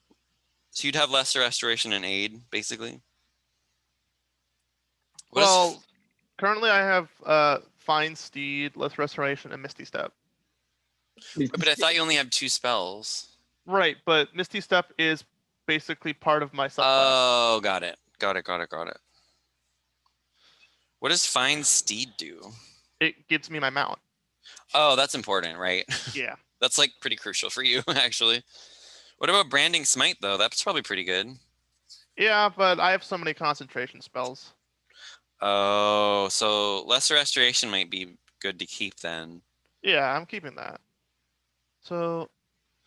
S2: you'd have Lesser Restoration and Aid, basically?
S1: Currently I have Find Steed, Lesser Restoration, and Misty Step.
S2: But I thought you only have 2 spells.
S1: Right, but Misty Step is basically part of my subclass.
S2: Oh, got it. What does Find Steed do?
S1: It gives me my mount.
S2: Oh, that's important, right?
S1: Yeah.
S2: That's like pretty crucial for you, actually. What about Branding Smite, though? That's probably pretty good.
S1: Yeah, but I have so many concentration spells.
S2: Oh, so Lesser Restoration might be good to keep then.
S1: Yeah, I'm keeping that. So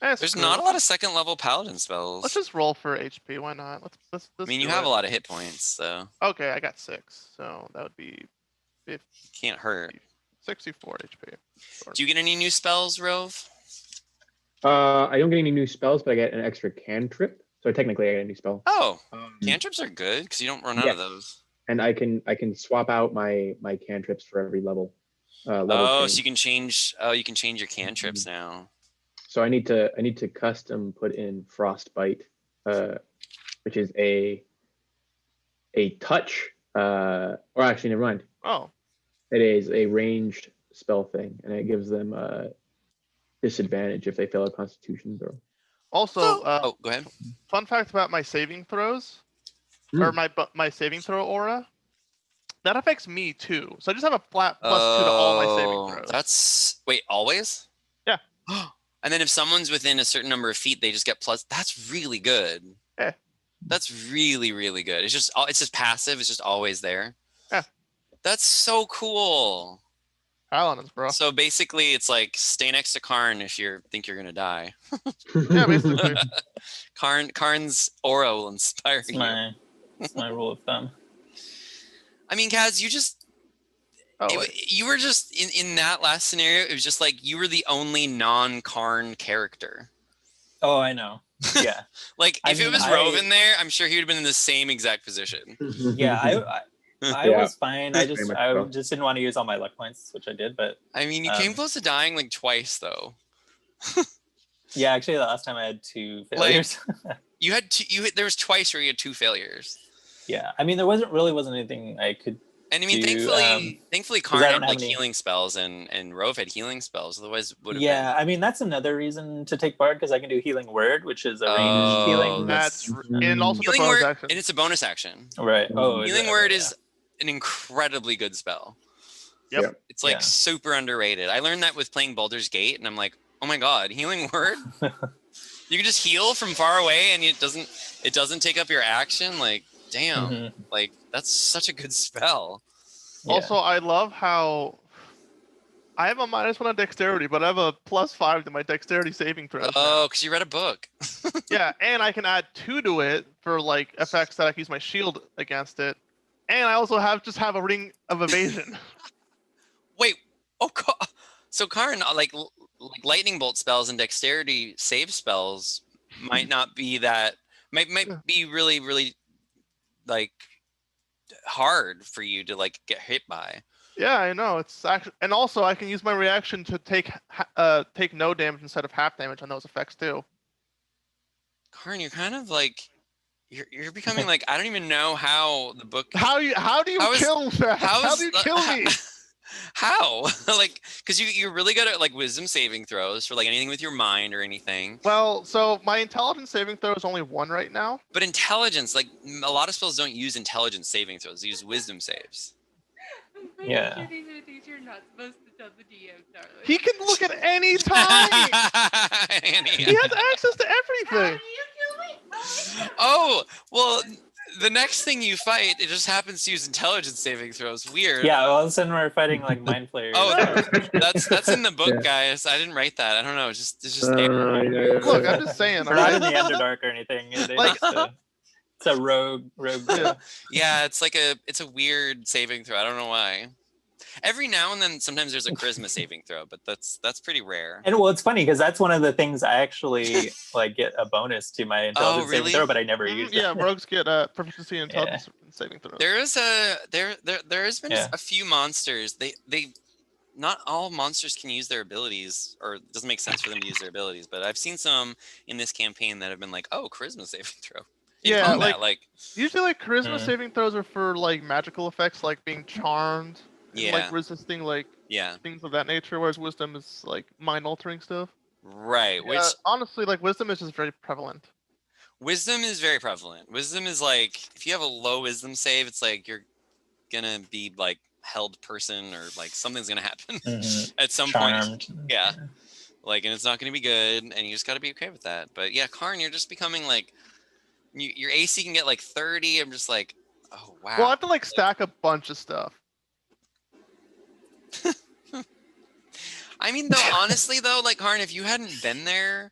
S2: there's not a lot of second level paladin spells.
S1: Let's just roll for HP. Why not? Let's
S2: I mean, you have a lot of hit points, so.
S1: Okay, I got 6, so that would be 50,
S2: can't hurt.
S1: 64 HP. Sure.
S2: Do you get any new spells, Rove?
S3: I don't get any new spells, but I get an extra cantrip. So technically, I get a new spell.
S2: Oh, cantrips are good because you don't run out of those.
S3: And I can swap out my cantrips for every level.
S2: So you can change. Oh, you can change your cantrips now.
S3: So I need to custom put in Frostbite, which is a touch. Or actually, never mind.
S1: Oh.
S3: It is a ranged spell thing, and it gives them a disadvantage if they fail a Constitution throw.
S1: Also,
S2: go ahead.
S1: Fun fact about my saving throws, or my saving throw aura. that affects me too. So I just have a flat +2 to all my saving throws.
S2: That's always?
S1: Yeah.
S2: And then if someone's within a certain number of feet, they just get plus. That's really good.
S1: Yeah.
S2: That's really, really good. It's just passive. It's just always there.
S1: Yeah.
S2: That's so cool.
S1: Paladins, bro.
S2: So basically, it's like stay next to Karn if you think you're gonna die.
S1: Yeah, basically.
S2: Karn's aura will inspire you.
S4: That's my rule of thumb.
S2: I mean, Kaz, you were just in that last scenario. It was just like you were the only non-Karn character.
S4: Oh, I know. Yeah.
S2: Like if it was Rove in there, I'm sure he would have been in the same exact position.
S4: Yeah, I
S3: Yeah.
S4: was fine. I just didn't want to use all my luck points, which I did. But
S2: I mean, you came close to dying like twice, though.
S4: yeah, actually, the last time I had 2 failures.
S2: You had there was twice where you had 2 failures.
S4: Yeah, I mean, there wasn't anything I could.
S2: And I mean, thankfully, Karn had like healing spells, and Rove had healing spells. Otherwise, would have been.
S4: I mean, that's another reason to take Bard, because I can do Healing Word, which is a ranged healing.
S1: That's and also
S2: Healing
S1: the bonus
S2: Word,
S1: action.
S2: and it's a bonus action.
S4: Right. Oh,
S2: Healing Word is an incredibly good spell.
S1: Yep.
S2: It's like super underrated. I learned that with playing Baldur's Gate, and I'm like, oh my god, Healing Word. You can just heal from far away, and it doesn't take up your action. Like, damn, like that's such a good spell.
S1: Yeah. Also, I love how I have a -1 on dexterity, but I have a +5 to my dexterity saving throws.
S2: Oh, because you read a book.
S1: Yeah, and I can add 2 to it for like effects that I can use my shield against it, and I also have a ring of evasion.
S2: Wait, so Karn, like lightning bolt spells and dexterity save spells might not be that might be really, really like hard for you to like get hit by.
S1: Yeah, I know. It's actually, and also I can use my reaction to take no damage instead of half damage on those effects too.
S2: Karn, you're kind of like you're becoming like I don't even know how the book.
S1: How do you kill that? How do you kill me?
S2: How? Like, because you're really good at like wisdom saving throws for like anything with your mind or anything.
S1: Well, so my intelligence saving throw is only 1 right now.
S2: But intelligence, like a lot of spells don't use intelligence saving throws; they use wisdom saves.
S4: Yeah.
S5: Sure these are the things you're not supposed to tell the DM, darling.
S1: He can look at any time. He has access to
S5: How
S1: everything.
S5: do you kill me?
S2: Oh, well, the next thing you fight, it just happens to use intelligence saving throws. Weird.
S4: Yeah, all of a sudden we're fighting like mind flayers.
S2: Oh, that's in the book, guys. I didn't write that. I don't know. It's just there.
S1: Look, I'm just saying.
S4: We're not in the Underdark or anything. It's a rogue.
S2: Yeah, it's a weird saving throw. I don't know why. Every now and then, sometimes there's a charisma saving throw, but that's pretty rare.
S4: And well, it's funny because that's one of the things I actually like get a bonus to my intelligence saving throw, but I never use it.
S1: Yeah, rogues get proficiency in intelligence saving throws.
S2: There has been a few monsters. They not all monsters can use their abilities, or it doesn't make sense for them to use their abilities. But I've seen some in this campaign that have been like, oh, charisma saving throw.
S1: Yeah,
S2: combat,
S1: like usually like charisma saving throws are for like magical effects, like being charmed. And, like resisting like things of that nature, whereas wisdom is like mind altering stuff.
S2: Right. Which
S1: honestly, like wisdom is just very prevalent.
S2: Wisdom is very prevalent. Wisdom is like if you have a low wisdom save, it's like you're gonna be like held person or like something's gonna happen at some point. Yeah. Like, and it's not gonna be good, and you just gotta be okay with that. But yeah, Karn, you're just becoming like your AC can get like 30. I'm just like, oh wow.
S1: Well, I have to like stack a bunch of stuff.
S2: I mean, though, honestly, though, like Karn, if you hadn't been there,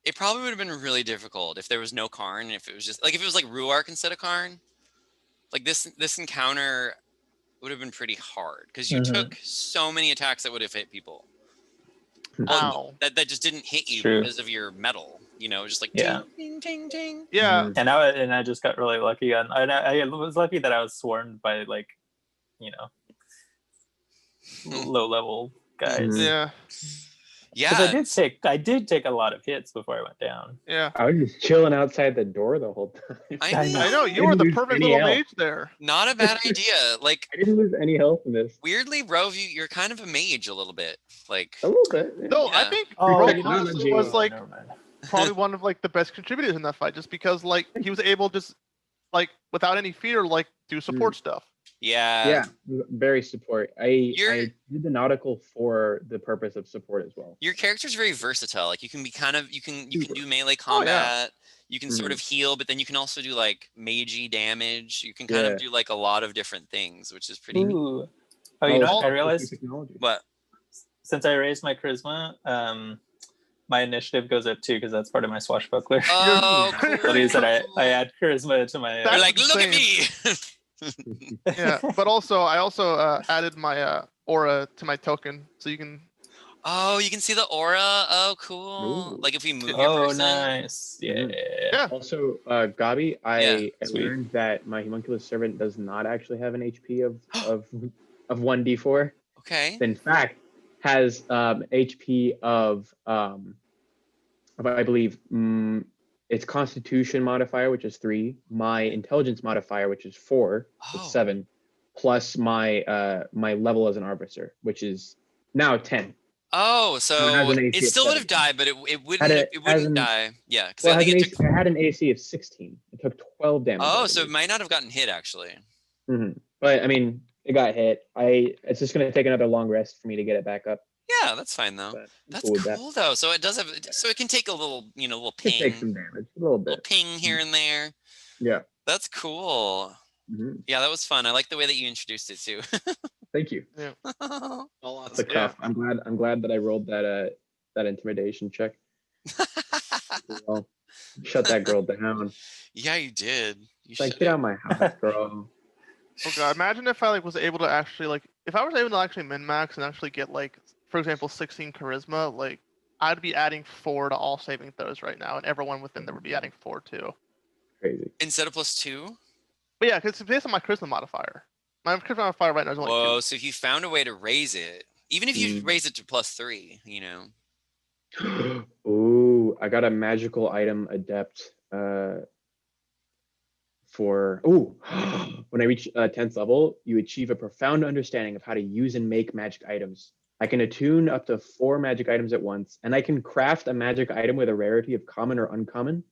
S2: it probably would have been really difficult if there was no Karn. If it was just like if it was like Ruark instead of Karn, like this encounter would have been pretty hard because you took so many attacks that would have hit people. That just didn't hit you because of your metal. You know, just like ting, ting, ting, ting.
S1: Yeah.
S4: And I just got really lucky, and I was lucky that I was swarmed by like, low level guys.
S1: Yeah.
S2: Yeah.
S4: I did take a lot of hits before I went down.
S1: Yeah.
S3: I was just chilling outside the door the whole time.
S2: I
S1: know you were the perfect little mage there.
S2: Not a bad idea. Like
S3: I didn't lose any health in this.
S2: Weirdly, Rove, you're kind of a mage a little bit. Like
S3: a little bit. Yeah.
S1: No, I think Rove was like probably one of like the best contributors in that fight, just because like he was able just like without any fear like do support stuff.
S3: Yeah, very support. I
S2: You're-
S3: did the nautical for the purpose of support as well.
S2: Your character's very versatile. Like you can be you can
S3: Super.
S2: do melee
S1: Oh, yeah.
S2: combat. You can sort of heal, but then you can also do like magey damage. You can kind of do like a lot of different things, which is pretty neat.
S4: Ooh. Oh, you know what? I realized
S3: technology.
S2: What?
S4: since I raised my charisma, my initiative goes up too because that's part of my swashbuckler.
S2: Oh, cool.
S4: Abilities that I add charisma to my.
S2: You're like, look at me.
S1: Yeah, but also I also added my aura to my token, so you can.
S2: Oh, you can see the aura. Oh, cool.
S3: Ooh.
S2: Like if we move your
S4: Oh,
S2: person.
S4: nice. Yeah.
S1: Yeah.
S3: Also, Gabi, I
S4: Sweet.
S3: learned that my homunculus servant does not actually have an HP of 1d4.
S2: Okay.
S3: In fact, has HP of I believe its Constitution modifier, which is 3, my Intelligence modifier, which is 4, it's
S2: Oh.
S3: 7, plus my my level as an Artificer, which is now 10.
S2: Oh,
S3: So it has
S2: so
S3: an AC
S2: it
S3: of
S2: still would have
S3: 17.
S2: died, but it wouldn't die. Yeah, because
S3: Well,
S2: I think it
S3: it
S2: took.
S3: had an AC of 16. It took 12 damage.
S2: Oh,
S3: I
S2: so it
S3: believe.
S2: might not have gotten hit actually.
S3: But I mean, it got hit. It's just gonna take another long rest for me to get it back up.
S2: Yeah, that's fine though.
S3: But I'm
S2: That's
S3: cool with that.
S2: cool though. So it does have. So it can take a little, little
S3: It
S2: ping,
S3: takes some damage, a little
S2: little
S3: bit.
S2: ping here and there.
S3: Yeah.
S2: That's cool. Yeah, that was fun. I like the way that you introduced it too.
S3: Thank you.
S1: Yeah.
S3: Lots of cuff. I'm glad that I rolled that intimidation check. Well, shut that girl down.
S2: Yeah, you did. You
S3: Like,
S2: should.
S3: get out of my house, girl.
S1: Oh god, imagine if I was able to actually if I was able to actually min max and actually get for example 16 charisma, I'd be adding 4 to all saving throws right now, and everyone within there would be adding 4 too.
S3: Crazy.
S2: Instead of +2.
S1: But yeah, because it's based on my charisma modifier. My charisma modifier right now is only 2.
S2: Whoa! So if you found a way to raise it, even if you raise it to +3,
S3: Ooh, I got a magical item adept for when I reach 10th level, you achieve a profound understanding of how to use and make magic items. I can attune up to 4 magic items at once, and I can craft a magic item with a rarity of common or uncommon,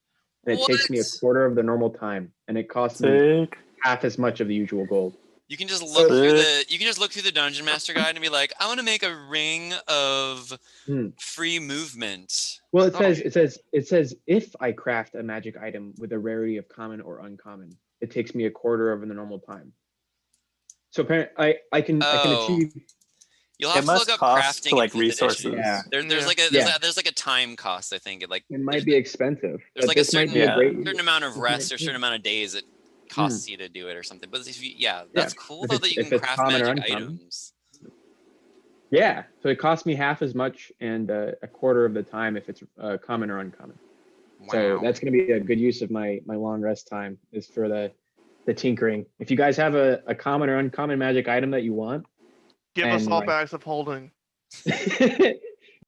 S3: and it takes me a quarter of the normal time, and it costs me half as much of the usual gold.
S2: You can just look through the Dungeon Master Guide and be like, I want to make a ring of free movement.
S3: Well, it says if I craft a magic item with a rarity of common or uncommon, it takes me a quarter of the normal time. So apparently, I can achieve.
S2: You'll have to look up crafting
S4: to like
S2: in 5th
S4: resources.
S2: edition.
S3: Yeah.
S2: There's like a time cost. I think it
S3: might be expensive.
S2: There's like a certain amount of
S3: this
S2: rest
S3: might
S2: or certain amount of days it costs you to do it or something. But if that's cool though that you can craft magic items.
S3: Yeah, so it costs me half as much and a quarter of the time if it's common or uncommon.
S2: Wow.
S3: So that's going to be a good use of my long rest time is for the tinkering. If you guys have a common or uncommon magic item that you want,
S1: give us all bags of holding.